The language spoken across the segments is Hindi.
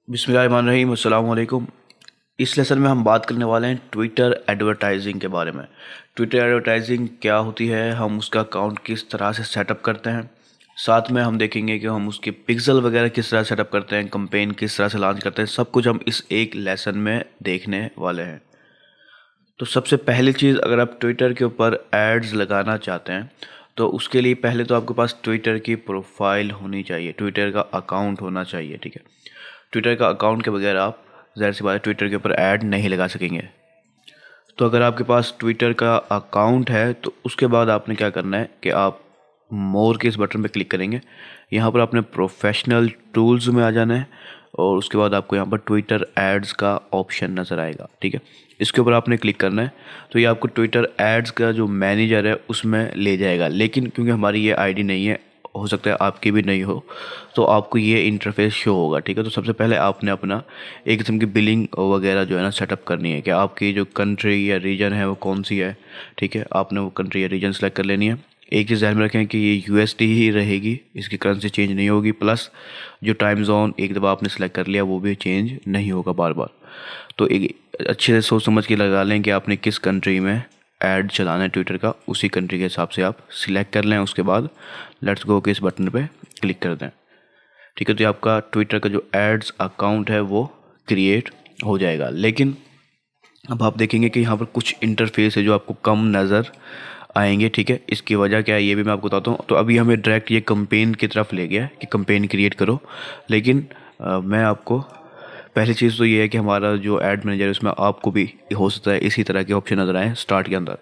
बिस्मिल्लाहिर्रहमानिर्रहीम अस्सलाम वालेकुम। इस लेसन में हम बात करने वाले हैं ट्विटर एडवर्टाइजिंग के बारे में। ट्विटर एडवर्टाइजिंग क्या होती है, हम उसका अकाउंट किस तरह से सेटअप करते हैं, साथ में हम देखेंगे कि हम उसके पिक्सल वगैरह किस तरह सेटअप करते हैं, कैंपेन किस तरह से लॉन्च करते हैं, सब कुछ हम इस एक लेसन में देखने वाले हैं। तो सबसे पहली चीज़, अगर आप ट्विटर के ऊपर एड्स लगाना चाहते हैं तो उसके लिए पहले तो आपके पास ट्विटर की प्रोफाइल होनी चाहिए, ट्विटर का अकाउंट होना चाहिए। ठीक है, ट्विटर का अकाउंट के बगैर आप ज़ाहिर सी बात है ट्विटर के ऊपर ऐड नहीं लगा सकेंगे। तो अगर आपके पास ट्विटर का अकाउंट है तो उसके बाद आपने क्या करना है कि आप मोर के इस बटन पे क्लिक करेंगे। यहाँ पर आपने प्रोफेशनल टूल्स में आ जाना है और उसके बाद आपको यहाँ पर ट्विटर एड्स का ऑप्शन नज़र आएगा। ठीक है, इसके ऊपर आपने क्लिक करना है तो ये आपको ट्विटर एड्स का जो मैनेजर है उसमें ले जाएगा। लेकिन क्योंकि हमारी ये आईडी नहीं है, हो सकता है आपकी भी नहीं हो, तो आपको ये इंटरफेस शो होगा। ठीक है, तो सबसे पहले आपने अपना एक किस्म की बिलिंग वगैरह जो है ना सेटअप करनी है कि आपकी जो कंट्री या रीजन है वो कौन सी है। ठीक है, आपने वो कंट्री या रीजन सेलेक्ट कर लेनी है। एक चीज़ ध्यान में रखें कि ये यूएसडी ही रहेगी, इसकी करेंसी चेंज नहीं होगी। प्लस जो टाइम जोन एक दफ़ा आपने सेलेक्ट कर लिया वो भी चेंज नहीं होगा बार बार। तो एक अच्छे से सोच समझ के लगा लें कि आपने किस कंट्री में ऐड चलाना है ट्विटर का, उसी कंट्री के हिसाब से आप सिलेक्ट कर लें। उसके बाद लेट्स गो के इस बटन पे क्लिक कर दें। ठीक है, तो ये आपका ट्विटर का जो एड्स अकाउंट है वो क्रिएट हो जाएगा। लेकिन अब आप देखेंगे कि यहाँ पर कुछ इंटरफेस है जो आपको कम नज़र आएंगे। ठीक है, इसकी वजह क्या है ये भी मैं आपको बताता हूँ। तो अभी हमें डायरेक्ट ये कंपेन की तरफ ले गया कि कंपेन क्रिएट करो। लेकिन मैं आपको पहली चीज़ तो ये है कि हमारा जो ऐड मैनेजर है उसमें आपको भी हो सकता है इसी तरह के ऑप्शन नज़र आए स्टार्ट के अंदर।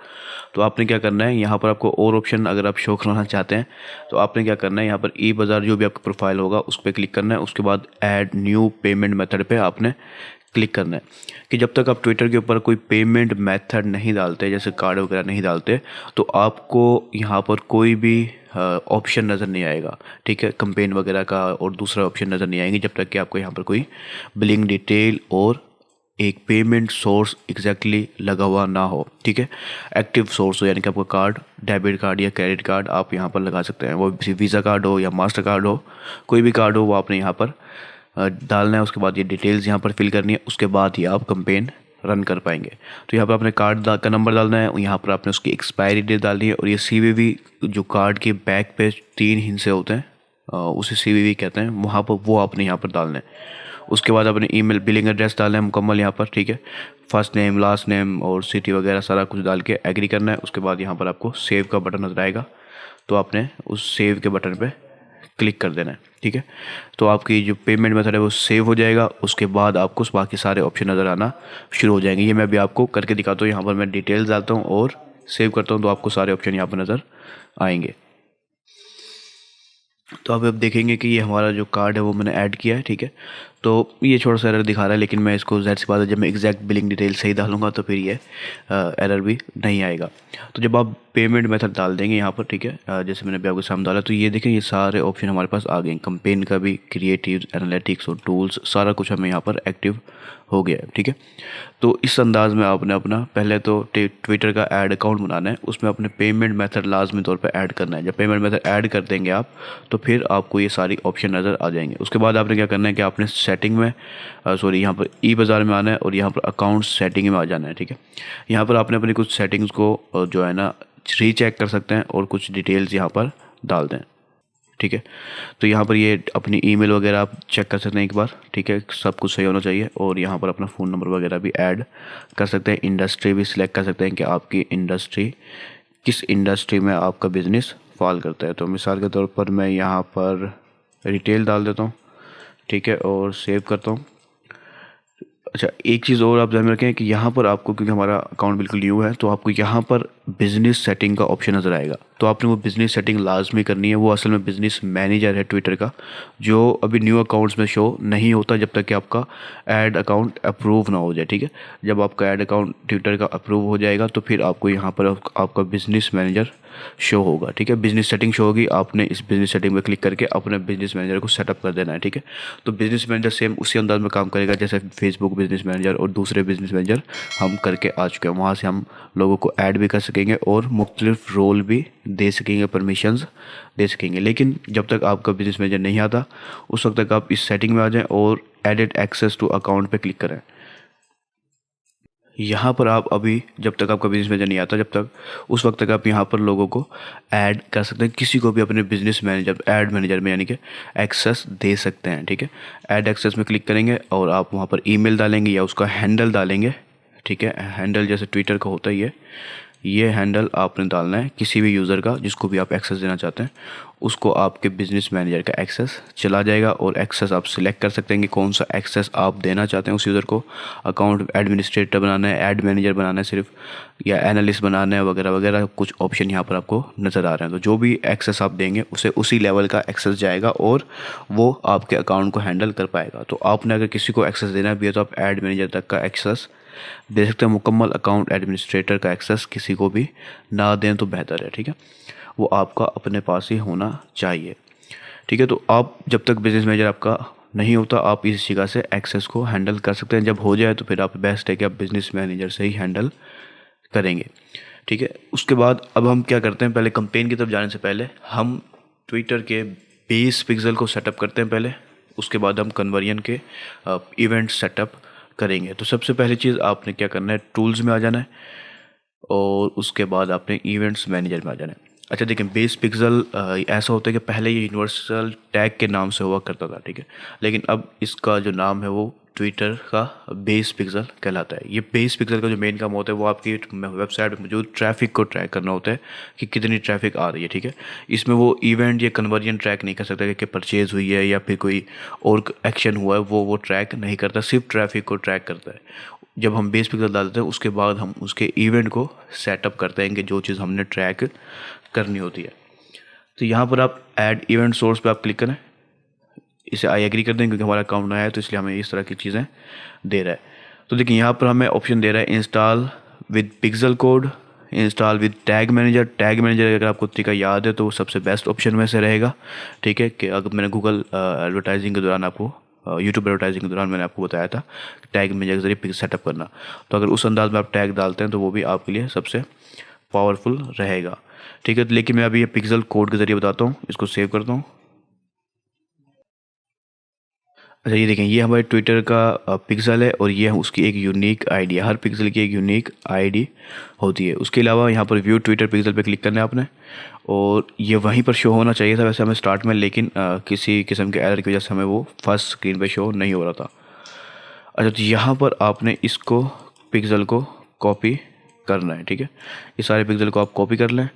तो आपने क्या करना है, यहाँ पर आपको और ऑप्शन अगर आप शो कराना चाहते हैं तो आपने क्या करना है, यहाँ पर ई बाज़ार जो भी आपका प्रोफाइल होगा उस पर क्लिक करना है। उसके बाद ऐड न्यू पेमेंट मेथड पे आपने क्लिक करना है कि जब तक आप ट्विटर के ऊपर कोई पेमेंट मेथड नहीं डालते, जैसे कार्ड वगैरह नहीं डालते, तो आपको यहाँ पर कोई भी ऑप्शन नज़र नहीं आएगा। ठीक है, कंपेन वगैरह का और दूसरा ऑप्शन नज़र नहीं आएंगे जब तक कि आपको यहाँ पर कोई बिलिंग डिटेल और एक पेमेंट सोर्स एग्जैक्टली लगा हुआ ना हो। ठीक है, एक्टिव सोर्स हो, यानी कि आपका कार्ड, डेबिट कार्ड या क्रेडिट कार्ड आप यहाँ पर लगा सकते हैं। वो वीज़ा कार्ड हो या मास्टर कार्ड हो, कोई भी कार्ड हो वो आपने यहाँ पर डालना है। उसके बाद ये डिटेल्स यहाँ पर फिल करनी है, उसके बाद ही आप कंपेन रन कर पाएंगे। तो यहाँ पर आपने कार्ड का नंबर डालना है, यहाँ पर आपने उसकी एक्सपायरी डेट डालनी है और ये सीवीवी जो कार्ड के बैक पे 3 हिस्से होते हैं उसे सीवीवी कहते हैं, वहाँ पर वो आपने यहाँ पर डालना है। उसके बाद अपने ईमेल बिलिंग एड्रेस डालना है मुकम्मल यहाँ पर। ठीक है, फर्स्ट नेम लास्ट नेम और सिटी वगैरह सारा कुछ डाल के एग्री करना है। उसके बाद यहाँ पर आपको सेव का बटन नजर आएगा, तो आपने उस सेव के बटन पे क्लिक कर देना है। ठीक है, तो आपकी जो पेमेंट मेथड है वो सेव हो जाएगा। उसके बाद आपको बाकी सारे ऑप्शन नज़र आना शुरू हो जाएंगे। ये मैं अभी आपको करके दिखाता हूँ। यहाँ पर मैं डिटेल्स डालता हूँ और सेव करता हूँ तो आपको सारे ऑप्शन यहाँ पर नज़र आएंगे। तो अब देखेंगे कि ये हमारा जो कार्ड है वो मैंने ऐड किया है। ठीक है, तो ये थोड़ा सा एरर दिखा रहा है, लेकिन मैं इसको ज़ाहिर सी बात है जब मैं एग्जैक्ट बिलिंग डिटेल सही डालूंगा तो फिर ये एरर भी नहीं आएगा। तो जब आप पेमेंट मेथड डाल देंगे यहाँ पर, ठीक है, जैसे मैंने अभी आपके सामने डाला, तो ये देखें ये सारे ऑप्शन हमारे पास आ गए। कंपेन का भी, क्रिएटिव, एनालिटिक्स और टूल्स सारा कुछ हमें यहाँ पर एक्टिव हो गया है। ठीक है, तो इस अंदाज में आपने अपना पहले तो ट्विटर का ऐड अकाउंट बनाना है, उसमें अपने पेमेंट मेथड लाजमी तौर पर ऐड करना है। जब पेमेंट मेथड ऐड कर देंगे आप तो फिर आपको ये सारी ऑप्शन नज़र आ जाएंगे। उसके बाद आपने क्या करना है कि आपने सेटिंग में यहाँ पर ई बाज़ार में आना है और यहाँ पर अकाउंट सेटिंग में आ जाना है। ठीक है, यहाँ पर आपने अपनी कुछ सेटिंग्स को जो है ना रीचेक कर सकते हैं और कुछ डिटेल्स यहाँ पर डाल दें। ठीक है, तो यहाँ पर ये अपनी ईमेल वगैरह आप चेक कर सकते हैं एक बार। ठीक है, सब कुछ सही होना चाहिए और यहाँ पर अपना फ़ोन नंबर वगैरह भी ऐड कर सकते हैं। इंडस्ट्री भी सिलेक्ट कर सकते हैं कि आपकी इंडस्ट्री किस इंडस्ट्री में आपका बिज़नेस फॉल करता है। तो मिसाल के तौर पर मैं यहाँ पर रिटेल डाल देता हूँ। ठीक है, और सेव करता हूँ। अच्छा, एक चीज़ और आप ध्यान में रखें कि यहाँ पर आपको, क्योंकि हमारा अकाउंट बिल्कुल न्यू है, तो आपको यहाँ पर बिज़नेस सेटिंग का ऑप्शन नज़र आएगा। तो आपने वो बिज़नेस सेटिंग लाजमी करनी है। वो असल में बिज़नेस मैनेजर है ट्विटर का, जो अभी न्यू अकाउंट्स में शो नहीं होता जब तक कि आपका ऐड अकाउंट अप्रूव ना हो जाए। ठीक है, जब आपका ऐड अकाउंट ट्विटर का अप्रूव हो जाएगा तो फिर आपको यहाँ पर आपका बिज़नेस मैनेजर शो होगा। ठीक है, बिज़नेस सेटिंग शो होगी, आपने इस बिज़नेस सेटिंग में क्लिक करके अपने बिज़नेस मैनेजर को सेटअप कर देना है। ठीक है, तो बिज़नेस मैनेजर सेम उसी अंदाज में काम करेगा जैसे फेसबुक बिज़नेस मैनेजर और दूसरे बिज़नेस मैनेजर हम करके आ चुके हैं। वहाँ से हम लोगों को ऐड भी कर सकेंगे और मुख्तलिफ रोल भी दे सकेंगे, परमिशंस दे सकेंगे। लेकिन जब तक आपका बिज़नेस मैनेजर नहीं आता उस वक्त तक आप इस सेटिंग में आ जाएं और एडिट एक्सेस टू अकाउंट पे क्लिक करें। यहाँ पर आप अभी जब तक आपका बिजनेस मैनेजर नहीं आता, जब तक उस वक्त तक आप यहाँ पर लोगों को ऐड कर सकते हैं, किसी को भी अपने बिजनेस मैनेजर ऐड मैनेजर में यानी कि एक्सेस दे सकते हैं। ठीक है, ऐड एक्सेस में क्लिक करेंगे और आप वहाँ पर ईमेल डालेंगे या उसका हैंडल डालेंगे। ठीक है, हैंडल जैसे ट्विटर का होता ही है, ये हैंडल आपने डालना है किसी भी यूज़र का जिसको भी आप एक्सेस देना चाहते हैं, उसको आपके बिजनेस मैनेजर का एक्सेस चला जाएगा। और एक्सेस आप सिलेक्ट कर सकते हैं कि कौन सा एक्सेस आप देना चाहते हैं उस यूज़र को। अकाउंट एडमिनिस्ट्रेटर बनाना है, ऐड मैनेजर बनाना है सिर्फ, या एनालिस्ट बनाना है, वगैरह वगैरह कुछ ऑप्शन यहाँ पर आपको नज़र आ रहे हैं। तो जो भी एक्सेस आप देंगे उसे उसी लेवल का एक्सेस जाएगा और वो आपके अकाउंट को हैंडल कर पाएगा। तो आपने अगर किसी को एक्सेस देना भी है तो आप ऐड मैनेजर तक का एक्सेस दे सकते हैं। मुकम्मल अकाउंट एडमिनिस्ट्रेटर का एक्सेस किसी को भी ना दें तो बेहतर है। ठीक है, वो आपका अपने पास ही होना चाहिए। ठीक है, तो आप जब तक बिजनेस मैनेजर आपका नहीं होता आप इस जगह से एक्सेस को हैंडल कर सकते हैं। जब हो जाए तो फिर आप बेस्ट है कि आप बिजनेस मैनेजर से ही हैंडल करेंगे। ठीक है, उसके बाद अब हम क्या करते हैं, पहले कंपेन की तरफ जाने से पहले हम ट्विटर के बेस पिक्सल को सेटअप करते हैं पहले, उसके बाद हम कन्वर्जन के इवेंट सेटअप करेंगे। तो सबसे पहली चीज़ आपने क्या करना है, टूल्स में आ जाना है और उसके बाद आपने इवेंट्स मैनेजर में आ जाना है। अच्छा देखिए, बेस पिक्सल ऐसा होता है कि पहले ये यूनिवर्सल टैग के नाम से हुआ करता था। ठीक है, लेकिन अब इसका जो नाम है वो ट्विटर का बेस पिक्सल कहलाता है। ये बेस पिक्सल का जो मेन काम होता है वो आपकी वेबसाइट पर मौजूद ट्रैफिक को ट्रैक करना होता है कि कितनी ट्रैफिक आ रही है। ठीक है, इसमें वो इवेंट या कन्वर्जन ट्रैक नहीं कर सकता कि परचेज़ हुई है या फिर कोई और एक्शन हुआ है, वो ट्रैक नहीं करता, सिर्फ ट्रैफिक को ट्रैक करता है। जब हम बेस पिक्सल डालते हैं उसके बाद हम उसके इवेंट को सेटअप करते हैं कि जो चीज़ हमने ट्रैक करनी होती है। तो यहाँ पर आप ऐड इवेंट सोर्स पे आप क्लिक करें, इसे आई एग्री कर दें क्योंकि हमारा अकाउंट नया है तो इसलिए हमें इस तरह की चीज़ें दे रहा है। तो देखिए यहाँ पर हमें ऑप्शन दे रहा है install with pixel code, install with tag manager. Tag manager अगर आपको तरीका याद है तो वो सबसे बेस्ट ऑप्शन में से रहेगा। ठीक है, कि अगर मैंने गूगल एडवर्टाइजिंग के दौरान आपको यूट्यूब एडवर्टाइजिंग के दौरान मैंने आपको बताया था टैग मैनेजर के जरिए पिक्सल सेटअप करना, तो अगर उस अंदाज में आप टैग डालते हैं तो वो भी आपके लिए सबसे पावरफुल रहेगा। ठीक है, लेकिन मैं अभी ये पिक्सल कोड के ज़रिए बताता हूँ, इसको सेव करता हूँ। अच्छा ये देखें, ये हमारे ट्विटर का पिक्सल है और ये उसकी एक यूनिक आईडी है। हर पिक्सल की एक यूनिक आईडी होती है। उसके अलावा यहाँ पर व्यू ट्विटर पिक्सल पे क्लिक करना है आपने और ये वहीं पर शो होना चाहिए था वैसे हमें स्टार्ट में, लेकिन किसी किस्म के एरर की वजह से हमें वो फर्स्ट स्क्रीन पे शो नहीं हो रहा था। अच्छा, तो यहाँ पर आपने इसको पिक्सल को कॉपी करना है। ठीक है, ये सारे पिक्सल को आप कॉपी कर लें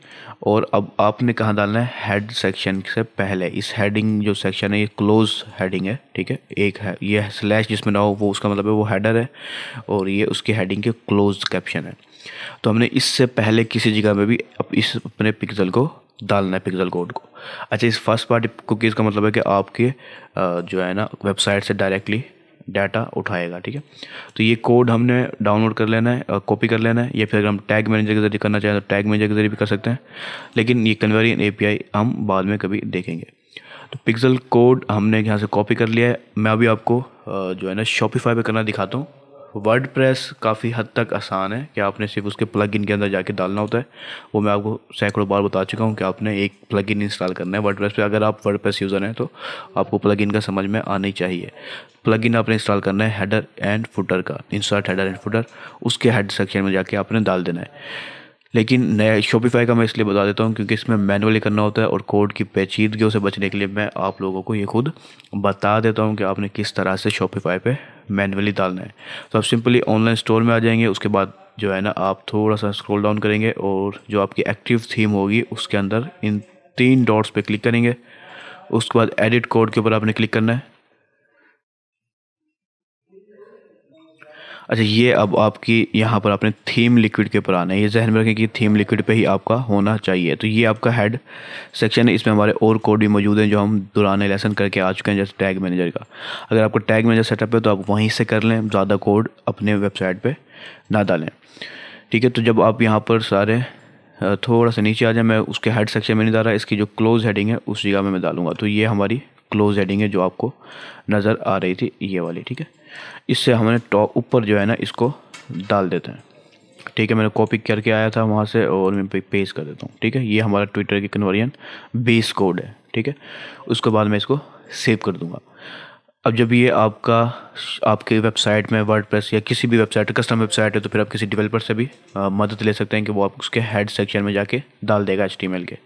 और अब आपने कहाँ डालना है, हेड सेक्शन से पहले। इस हेडिंग जो सेक्शन है ये क्लोज हेडिंग है। ठीक है, एक है ये स्लैश जिसमें ना हो वो उसका मतलब है वो हेडर है और ये उसकी हेडिंग के क्लोज कैप्शन है। तो हमने इससे पहले किसी जगह में भी इस अपने पिक्सल को डालना है, पिक्सल कोड को। अच्छा, इस फर्स्ट पार्टी कुकीज़ का मतलब है कि आपके जो है ना वेबसाइट से डायरेक्टली डाटा उठाएगा। ठीक है, तो ये कोड हमने डाउनलोड कर लेना है, कॉपी कर लेना है, या फिर अगर हम टैग मैनेजर के जरिए करना चाहें तो टैग मैनेजर के जरिए भी कर सकते हैं, लेकिन ये कन्वर्जन एपीआई हम बाद में कभी देखेंगे। तो पिक्सल कोड हमने यहाँ से कॉपी कर लिया है। मैं अभी आपको जो है ना शॉपिफाई पे करना दिखाता हूँ। वर्डप्रेस काफ़ी हद तक आसान है कि आपने सिर्फ उसके प्लगइन के अंदर जाके डालना होता है। वो मैं आपको सैकड़ों बार बता चुका हूँ कि आपने एक प्लगइन इंस्टॉल करना है वर्डप्रेस पे। अगर आप वर्डप्रेस यूज़र हैं तो आपको प्लगइन का समझ में आना ही चाहिए। प्लगइन आपने इंस्टॉल करना है हेडर एंड फुटर का, इंसर्ट हेडर एंड फुटर, उसके हेड सेक्शन में जाके आपने डाल देना है। लेकिन नया शॉपिफाई का मैं इसलिए बता देता हूँ क्योंकि इसमें मैनुअली करना होता है और कोड की पेचीदगियों से बचने के लिए मैं आप लोगों को ये खुद बता देता हूँ कि आपने किस तरह से शॉपिफाई पे मैनुअली डालना है। तो आप सिंपली ऑनलाइन स्टोर में आ जाएंगे, उसके बाद जो है ना आप थोड़ा सा स्क्रॉल डाउन करेंगे और जो आपकी एक्टिव थीम होगी उसके अंदर इन 3 डॉट्स पे क्लिक करेंगे। उसके बाद एडिट कोड के ऊपर आपने क्लिक करना है। अच्छा, ये अब आपकी यहाँ पर आपने थीम लिक्विड के ऊपर आना है। ये जहन में रखें कि थीम लिक्विड पे ही आपका होना चाहिए। तो ये आपका हेड सेक्शन है, इसमें हमारे और कोड भी मौजूद हैं जो हम दुराने लेसन करके आ चुके हैं, जैसे टैग मैनेजर का। अगर आपको टैग मैनेजर सेटअप है तो आप वहीं से कर लें, ज़्यादा कोड अपने वेबसाइट पर ना डालें। ठीक है, तो जब आप यहाँ पर सारे थोड़ा सा नीचे आ जाए, मैं उसके हेड सेक्शन में नहीं डाल रहा, इसकी जो क्लोज हेडिंग है उस जगह में मैं डालूंगा। तो ये हमारी क्लोज हेडिंग है जो आपको नज़र आ रही थी, ये वाली। ठीक है, इससे हमने टॉप ऊपर जो है ना इसको डाल देते हैं। ठीक है, मैंने कॉपी करके आया था वहाँ से और मैं पेस्ट कर देता हूँ। ठीक है, ये हमारा ट्विटर की कन्वर्जन बेस कोड है। ठीक है, उसके बाद मैं इसको सेव कर दूँगा। अब जब ये आपके वेबसाइट में वर्डप्रेस या किसी भी वेबसाइट कस्टम वेबसाइट है तो फिर आप किसी डेवलपर से भी मदद ले सकते हैं कि वो आप उसके हेड सेक्शन में जाके डाल देगा HTML के।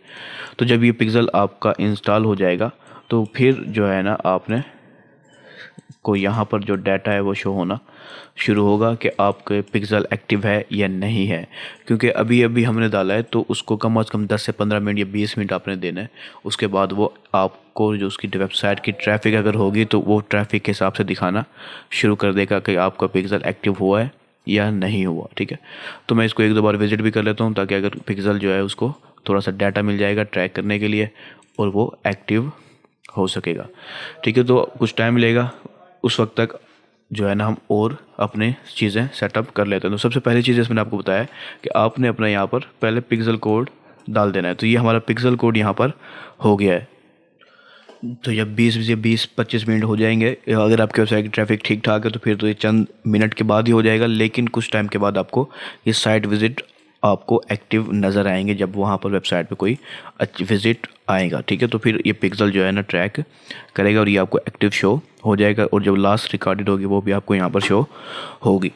तो जब ये पिक्सल आपका इंस्टॉल हो जाएगा तो फिर जो है ना आपने को यहाँ पर जो डाटा है वो शो होना शुरू होगा कि आपके पिक्सल एक्टिव है या नहीं है। क्योंकि अभी अभी हमने डाला है तो उसको कम से कम 10 से 15 मिनट या 20 मिनट आपने देना है। उसके बाद वो आपको जो उसकी वेबसाइट की ट्रैफिक अगर होगी तो वो ट्रैफिक के हिसाब से दिखाना शुरू कर देगा कि आपका पिक्सल एक्टिव हुआ है या नहीं हुआ। ठीक है, तो मैं इसको 1-2 बार विजिट भी कर लेता हूँ ताकि अगर पिक्सल जो है उसको थोड़ा सा डाटा मिल जाएगा ट्रैक करने के लिए और वो एक्टिव हो सकेगा। ठीक है, तो कुछ टाइम लेगा, उस वक्त तक जो है ना हम और अपने चीज़ें सेटअप कर लेते हैं। तो सबसे पहली चीज़ मैंने आपको बताया कि आपने अपना यहाँ पर पहले पिक्सल कोड डाल देना है। तो ये हमारा पिक्सल कोड यहाँ पर हो गया है। तो जब 20-25 मिनट हो जाएंगे, अगर आपके वेबसाइट की ट्रैफिक ठीक ठाक है तो फिर तो ये चंद मिनट के बाद ही हो जाएगा, लेकिन कुछ टाइम के बाद आपको ये साइट विज़िट आपको एक्टिव नज़र आएंगे जब वहाँ पर वेबसाइट पे कोई विज़िट आएगा। ठीक है, तो फिर ये पिक्सल जो है ना ट्रैक करेगा और ये आपको एक्टिव शो हो जाएगा और जब लास्ट रिकॉर्डेड होगी वो भी आपको यहाँ पर शो होगी।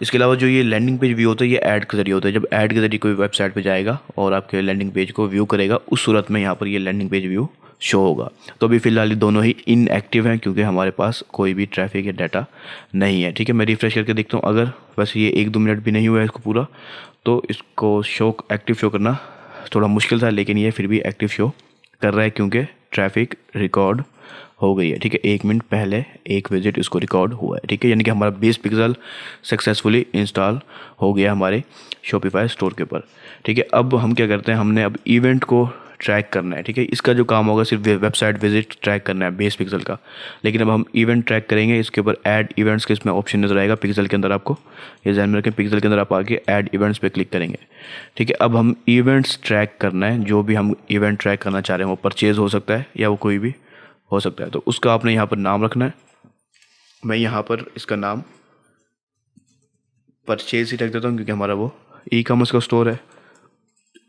इसके अलावा जो ये लैंडिंग पेज व्यू होता है ये ऐड के ज़रिए होता है। जब ऐड के ज़रिए कोई वेबसाइट पे जाएगा और आपके लैंडिंग पेज को व्यू करेगा उस सूरत में यहाँ पर ये लैंडिंग पेज व्यू शो होगा। तो अभी फ़िलहाल दोनों ही इनएक्टिव हैं क्योंकि हमारे पास कोई भी ट्रैफिक या डाटा नहीं है। ठीक है, मैं रिफ्रेश करके देखता हूँ, अगर वैसे ये 1-2 मिनट भी नहीं हुआ है इसको पूरा, तो इसको एक्टिव शो करना थोड़ा मुश्किल था, लेकिन ये फिर भी एक्टिव शो कर रहा है क्योंकि ट्रैफिक रिकॉर्ड हो गई है। ठीक है, 1 मिनट पहले एक विजिट इसको रिकॉर्ड हुआ है। ठीक है, यानी कि हमारा 20 पिक्सल सक्सेसफुली इंस्टॉल हो गया हमारे शॉपिफाई स्टोर के ऊपर। ठीक है, अब हम क्या करते हैं, हमने अब इवेंट को ट्रैक करना है। ठीक है, इसका जो काम होगा सिर्फ वेबसाइट विजिट ट्रैक करना है बेस पिक्सल का, लेकिन अब हम इवेंट ट्रैक करेंगे। इसके ऊपर ऐड इवेंट्स के इसमें ऑप्शन नजर आएगा पिक्सल के अंदर, आपको ये ध्यान में रखें, पिक्सल के अंदर आप आके ऐड इवेंट्स पे क्लिक करेंगे। ठीक है, अब हम इवेंट्स ट्रैक करना है, जो भी हम इवेंट ट्रैक करना चाह रहे हैं वो परचेज हो सकता है या वो कोई भी हो सकता है। तो उसका आपने यहाँ पर नाम रखना है। मैं यहाँ पर इसका नाम परचेज ही रख देता हूँ क्योंकि हमारा वो ई-कॉमर्स का स्टोर है।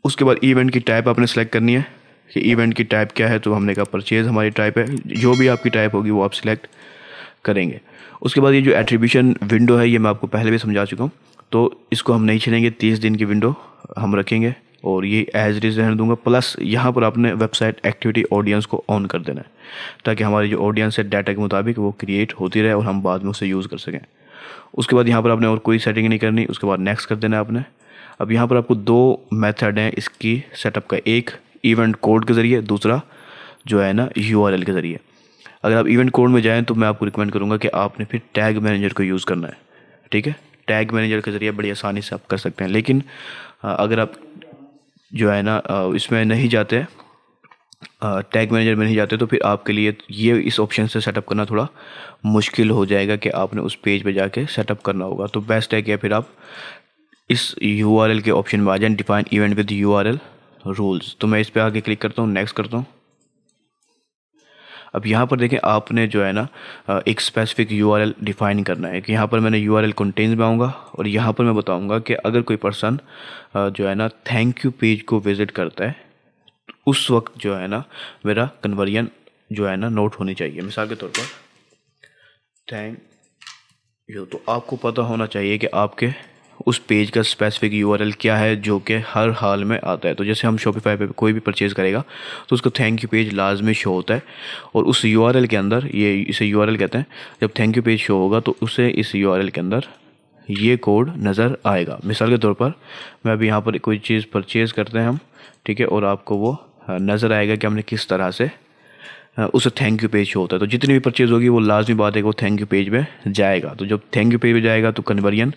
उसके बाद इवेंट की टाइप आपने सेलेक्ट करनी है कि इवेंट की टाइप क्या है, तो हमने कहा परचेज हमारी टाइप है। जो भी आपकी टाइप होगी वो आप सिलेक्ट करेंगे। उसके बाद ये जो एट्रीब्यूशन विंडो है ये मैं आपको पहले भी समझा चुका हूँ, तो इसको हम नहीं छेड़ेंगे, 30 दिन की विंडो हम रखेंगे और ये एज इट इज़ रहने दूंगा। प्लस यहाँ पर आपने वेबसाइट एक्टिविटी ऑडियंस को ऑन कर देना है ताकि हमारी जो ऑडियंस है डाटा के मुताबिक वो क्रिएट होती रहे और हम बाद में उसे यूज़ कर सकें। उसके बाद यहाँ पर आपने और कोई सेटिंग नहीं करनी, उसके बाद नेक्स्ट कर देना है आपने। अब यहाँ पर आपको 2 मेथड हैं इसकी सेटअप का, एक इवेंट कोड के ज़रिए, दूसरा जो है ना URL के ज़रिए। अगर आप इवेंट कोड में जाएं तो मैं आपको रिकमेंड करूँगा कि आपने फिर टैग मैनेजर को यूज़ करना है। ठीक है, टैग मैनेजर के ज़रिए बड़ी आसानी से आप कर सकते हैं, लेकिन अगर आप जो है ना इसमें नहीं जाते, टैग मैनेजर में नहीं जाते, तो फिर आपके लिए ये इस ऑप्शन से सेटअप करना थोड़ा मुश्किल हो जाएगा कि आपने उस पेज पे जाके सेटअप करना होगा। तो बेस्ट है कि फिर आप इस URL के ऑप्शन में आ जाएं, define event with URL rules. तो मैं इस पर आगे क्लिक करता हूँ, नेक्स्ट करता हूँ। अब यहाँ पर देखें आपने जो है ना एक स्पेसिफिक URL डिफाइन करना है कि यहाँ पर मैंने URL कंटेंट्स में आऊँगा और यहाँ पर मैं बताऊँगा कि अगर कोई पर्सन जो है ना थैंक यू पेज को विज़िट करता है तो उस वक्त जो है ना मेरा कन्वर्जन जो है ना नोट होनी चाहिए। मिसाल के तौर पर थैंक यू, तो आपको पता होना चाहिए कि आपके उस पेज का स्पेसिफिक URL क्या है जो कि हर हाल में आता है। तो जैसे हम शॉपिफाई पे कोई भी परचेज़ करेगा तो उसका थैंक यू पेज लाजमी शो होता है और उस URL के अंदर, ये इसे URL कहते हैं, जब थैंक यू पेज शो होगा तो उसे इस URL के अंदर ये कोड नज़र आएगा। मिसाल के तौर पर मैं अभी यहाँ पर कोई चीज़ परचेज़ करते हैं हम, ठीक है, और आपको वो नज़र आएगा कि हमने किस तरह से उसे थैंक यू पेज शो होता है। तो जितनी भी परचेज़ होगी वो लाजमी बात है कि वो थैंक यू पेज में जाएगा। तो जब थैंक यू पेज पे जाएगा तो कन्वर्जन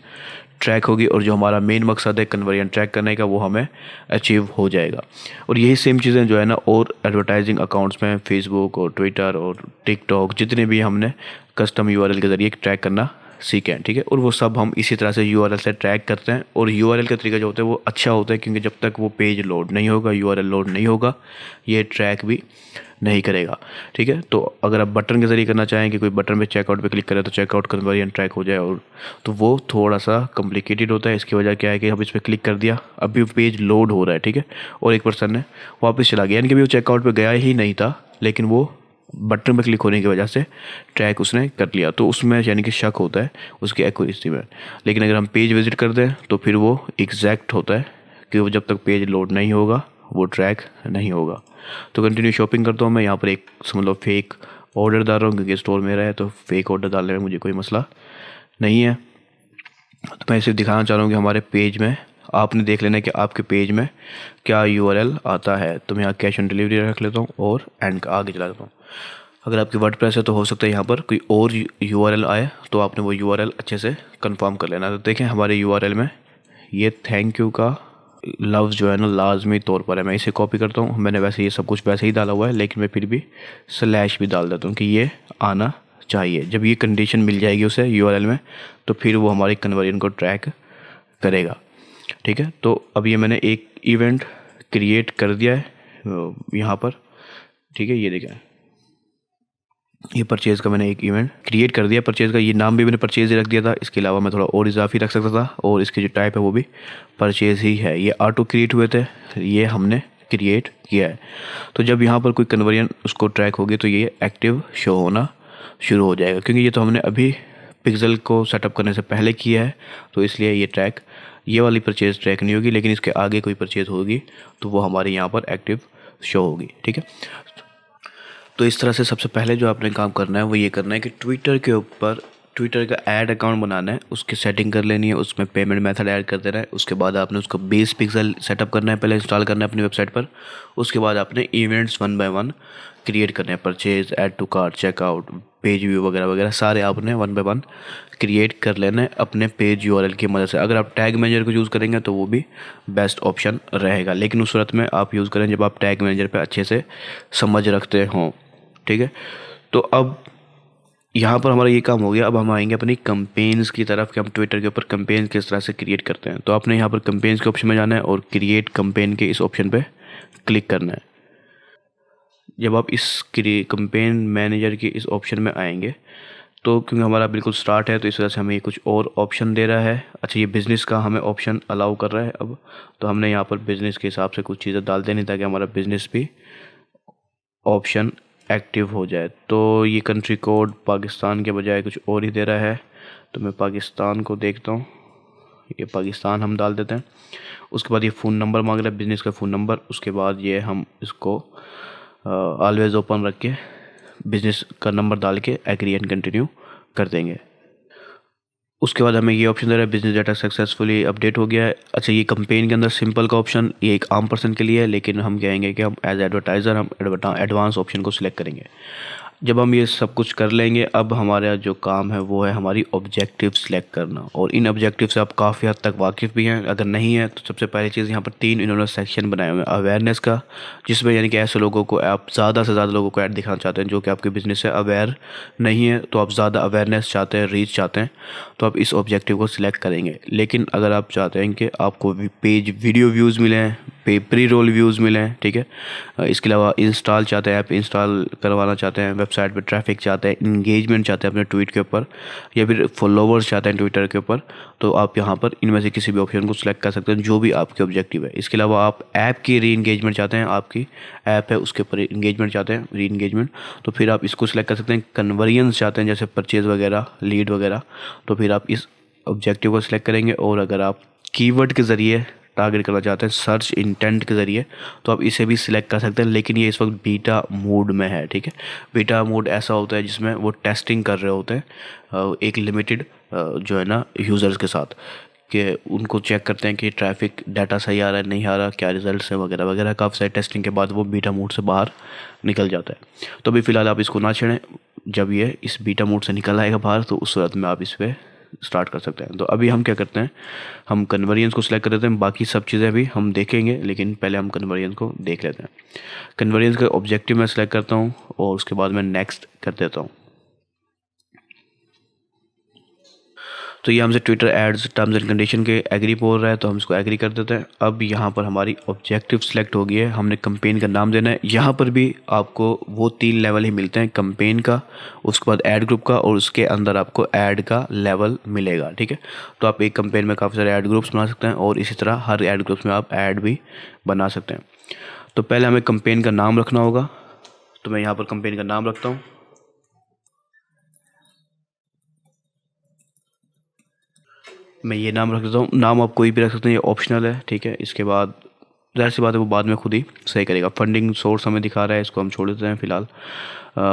ट्रैक होगी और जो हमारा मेन मकसद है कन्वर्जन ट्रैक करने का वो हमें अचीव हो जाएगा। और यही सेम चीज़ें जो है ना और एडवर्टाइजिंग अकाउंट्स में फेसबुक और ट्विटर और टिकटॉक जितने भी हमने कस्टम URL के ज़रिए ट्रैक करना सीखे हैं, ठीक है, और वो सब हम इसी तरह से URL से ट्रैक करते हैं। और URL का तरीका जो होता है वो अच्छा होता है क्योंकि जब तक वो पेज लोड नहीं होगा, URL लोड नहीं होगा, ये ट्रैक भी नहीं करेगा। ठीक है, तो अगर आप बटन के ज़रिए करना चाहें कि कोई बटन पे चेकआउट पे क्लिक करें तो चेकआउट कन्वर्जन ट्रैक हो जाए, और तो वो थोड़ा सा कॉम्प्लिकेटेड होता है। इसकी वजह क्या है कि अब इस पर क्लिक कर दिया, अभी पेज लोड हो रहा है, ठीक है, और एक पर्सन ने वापस चला गया, यानी कि अभी वो चेकआउट पे गया ही नहीं था लेकिन वो बटन पर क्लिक होने की वजह से ट्रैक उसने कर लिया, तो उसमें यानी कि शक होता है उसकी एक्यूरेसी में। लेकिन अगर हम पेज विजिट कर दें तो फिर वो एग्जैक्ट होता है कि वो जब तक पेज लोड नहीं होगा वो ट्रैक नहीं होगा। तो कंटिन्यू शॉपिंग करता हूँ मैं। यहाँ पर एक समझ लो फेक ऑर्डर डाल रहा हूँ क्योंकि स्टोर मेरा है, तो फेक ऑर्डर डालने में मुझे कोई मसला नहीं है। तो मैं सिर्फ दिखाना चाह रहा हूँ कि हमारे पेज में आपने देख लेना कि आपके पेज में क्या यूआरएल आता है। तो मैं यहाँ कैश ऑन डिलीवरी रख लेता हूँ और एंड आगे चला जाता हूँ। अगर आपकी वर्डप्रेस है तो हो सकता है यहाँ पर कोई और यूआरएल आए, तो आपने वो यूआरएल अच्छे से कंफर्म कर लेना। तो देखें हमारे यूआरएल में ये थैंक यू का लफ्ज़ जो है ना लाजमी तौर पर है। मैं इसे कॉपी करता हूँ, मैंने वैसे ये सब कुछ वैसे ही डाला हुआ है, लेकिन मैं फिर भी स्लैश भी डाल देता हूँ कि ये आना चाहिए। जब ये कंडीशन मिल जाएगी उसे यूआरएल में तो फिर वो हमारी कन्वर्जन को ट्रैक करेगा। ठीक है, तो अब ये मैंने एक इवेंट क्रिएट कर दिया है यहाँ पर। ठीक है, ये देखें ये परचेज़ का मैंने एक इवेंट क्रिएट कर दिया। परचेज़ का ये नाम भी मैंने परचेज़ ही रख दिया था, इसके अलावा मैं थोड़ा और इजाफी रख सकता था, और इसकी जो टाइप है वो भी परचेज़ ही है। ये ऑटो क्रिएट हुए थे, ये हमने क्रिएट किया है। तो जब यहाँ पर कोई कन्वर्जन उसको ट्रैक होगी तो ये एक्टिव शो होना शुरू हो जाएगा, क्योंकि ये तो हमने अभी पिक्सल को सेटअप करने से पहले किया है, तो इसलिए ये ट्रैक ये वाली परचेज़ ट्रैक नहीं होगी। लेकिन इसके आगे कोई परचेज़ होगी तो वो हमारे यहाँ पर एक्टिव शो होगी। ठीक है, तो इस तरह से सबसे पहले जो आपने काम करना है वो ये करना है कि ट्विटर के ऊपर ट्विटर का ऐड अकाउंट बनाना है, उसकी सेटिंग कर लेनी है, उसमें पेमेंट मेथड ऐड कर देना है। उसके बाद आपने उसको बेस पिक्सल सेटअप करना है, पहले इंस्टॉल करना है अपनी वेबसाइट पर। उसके बाद आपने इवेंट्स 1 बाय 1 क्रिएट करने हैं, purchase, add to cart, checkout, page view वगैरह वगैरह सारे आपने 1 बाय 1 क्रिएट कर लेना है अपने पेज यूआरएल की मदद से। अगर आप टैग मैनेजर को यूज़ करेंगे तो वो भी बेस्ट ऑप्शन रहेगा, लेकिन उस सूरत में आप यूज़ करें जब आप टैग मैनेजर पर अच्छे से समझ रखते हों। ठीक है, तो अब यहाँ पर हमारा ये काम हो गया। अब हम आएंगे अपनी कंपेन्स की तरफ कि हम ट्विटर के ऊपर कंपेन किस तरह से क्रिएट करते हैं। तो आपने यहाँ पर कंपेन्स के ऑप्शन में जाना है और क्रिएट कंपेन के इस ऑप्शन पे क्लिक करना है। जब आप इस कंपेन मैनेजर के इस ऑप्शन में आएंगे तो क्योंकि हमारा बिल्कुल स्टार्ट है तो इस वजह से हमें कुछ और ऑप्शन दे रहा है। अच्छा, ये बिज़नेस का हमें ऑप्शन अलाउ कर रहा है अब, तो हमने यहाँ पर बिज़नेस के हिसाब से कुछ चीज़ें डाल देनी ताकि हमारा बिज़नेस भी ऑप्शन एक्टिव हो जाए। तो ये कंट्री कोड पाकिस्तान के बजाय कुछ और ही दे रहा है, तो मैं पाकिस्तान को देखता हूँ, ये पाकिस्तान हम डाल देते हैं। उसके बाद ये फ़ोन नंबर मांग रहा है, बिज़नेस का फ़ोन नंबर। उसके बाद ये हम इसको ऑलवेज़ ओपन रख के बिज़नेस का नंबर डाल के एग्री एंड कंटिन्यू कर देंगे। उसके बाद हमें ये ऑप्शन दे रहा है बिजनेस डाटा सक्सेसफुली अपडेट हो गया है। अच्छा, ये कंपेन के अंदर सिंपल का ऑप्शन ये एक आम पर्सन के लिए है, लेकिन हम कहेंगे कि हम एज एडवर्टाइज़र हम एडवांस ऑप्शन को सिलेक्ट करेंगे। जब हम ये सब कुछ कर लेंगे, अब हमारा जो काम है वो है हमारी ऑब्जेक्टिव सेलेक्ट करना, और इन ऑब्जेक्टिव से आप काफ़ी हद तक वाकिफ़ भी हैं। अगर नहीं है तो सबसे पहली चीज़, यहाँ पर 3 इन्होंने सेक्शन बनाए हुए हैं। अवेयरनेस का, जिसमें यानी कि ऐसे लोगों को आप ज़्यादा से ज़्यादा लोगों को ऐड दिखाना चाहते हैं जो कि आपके बिज़नेस से अवेयर नहीं है, तो आप ज़्यादा अवेयरनेस चाहते हैं, रीच चाहते हैं, तो आप इस ऑब्जेक्टिव को सिलेक्ट करेंगे। लेकिन अगर आप चाहते हैं कि आपको पेज वीडियो व्यूज़ मिलें, प्री रोल व्यूज़ मिलें, ठीक है, इसके अलावा इंस्टॉल चाहते हैं, ऐप इंस्टॉल करवाना चाहते हैं, वेबसाइट पे ट्रैफिक चाहते हैं, इंगेजमेंट चाहते हैं अपने ट्वीट के ऊपर, या फिर फॉलोवर्स चाहते हैं ट्विटर के ऊपर, तो आप यहाँ पर इनमें से किसी भी ऑप्शन को सिलेक्ट कर सकते हैं जो भी आपके ऑब्जेक्टिव है। इसके अलावा आप ऐप की री इंगेजमेंट चाहते हैं, आपकी ऐप है उसके ऊपर इंगेजमेंट चाहते हैं, री इंगेजमेंट, तो फिर आप इसको सिलेक्ट कर सकते हैं। कन्वर्जन्स चाहते हैं जैसे परचेज़ वगैरह, लीड वगैरह, तो फिर आप इस ऑब्जेक्टिव को सिलेक्ट करेंगे। और अगर आप कीवर्ड के ज़रिए टारगेट करना चाहते हैं, सर्च इंटेंट के ज़रिए, तो आप इसे भी सिलेक्ट कर सकते हैं। लेकिन ये इस वक्त बीटा मोड में है, ठीक है। बीटा मोड ऐसा होता है जिसमें वो टेस्टिंग कर रहे होते हैं एक लिमिटेड जो है ना यूज़र्स के साथ, कि उनको चेक करते हैं कि ट्रैफिक डाटा सही आ रहा है, नहीं आ रहा, क्या रिजल्ट्स हैं वगैरह वगैरह। काफ़ी सारी टेस्टिंग के बाद वो बीटा मोड से बाहर निकल जाता है। तो अभी फ़िलहाल आप इसको ना छेड़ें, जब ये इस बीटा मोड से निकल आएगा बाहर तो उस सूरत में आप इस पर स्टार्ट कर सकते हैं। तो अभी हम क्या करते हैं, हम कन्वर्जन्स को सिलेक्ट कर देते हैं, बाकी सब चीज़ें भी हम देखेंगे, लेकिन पहले हम कन्वर्जन्स को देख लेते हैं। कन्वर्जन्स का ऑब्जेक्टिव मैं सिलेक्ट करता हूँ और उसके बाद मैं नेक्स्ट कर देता हूँ। तो ये हमसे Twitter ads terms and condition के एग्री बोल रहा है, तो हम इसको एग्री कर देते हैं। अब यहाँ पर हमारी ऑब्जेक्टिव सेलेक्ट हो गई है, हमने कंपेन का नाम देना है। यहाँ पर भी आपको वो 3 लेवल ही मिलते हैं, कंपेन का, उसके बाद ऐड ग्रुप का, और उसके अंदर आपको ऐड का लेवल मिलेगा, ठीक है। तो आप एक कंपेन में काफ़ी सारे ऐड ग्रुप्स बना सकते हैं और इसी तरह हर ऐड ग्रुप्स में आप ऐड भी बना सकते हैं। तो पहले हमें कंपेन का नाम रखना होगा, तो मैं यहाँ पर कंपेन का नाम रखता हूँ। मैं ये नाम रख देता हूँ। नाम आप कोई भी रख सकते हैं, ये ऑप्शनल है, ठीक है। इसके बाद ज़ाहिर सी बात है वो बाद में खुद ही सही करेगा। फंडिंग सोर्स हमें दिखा रहा है, इसको हम छोड़ देते हैं फ़िलहाल।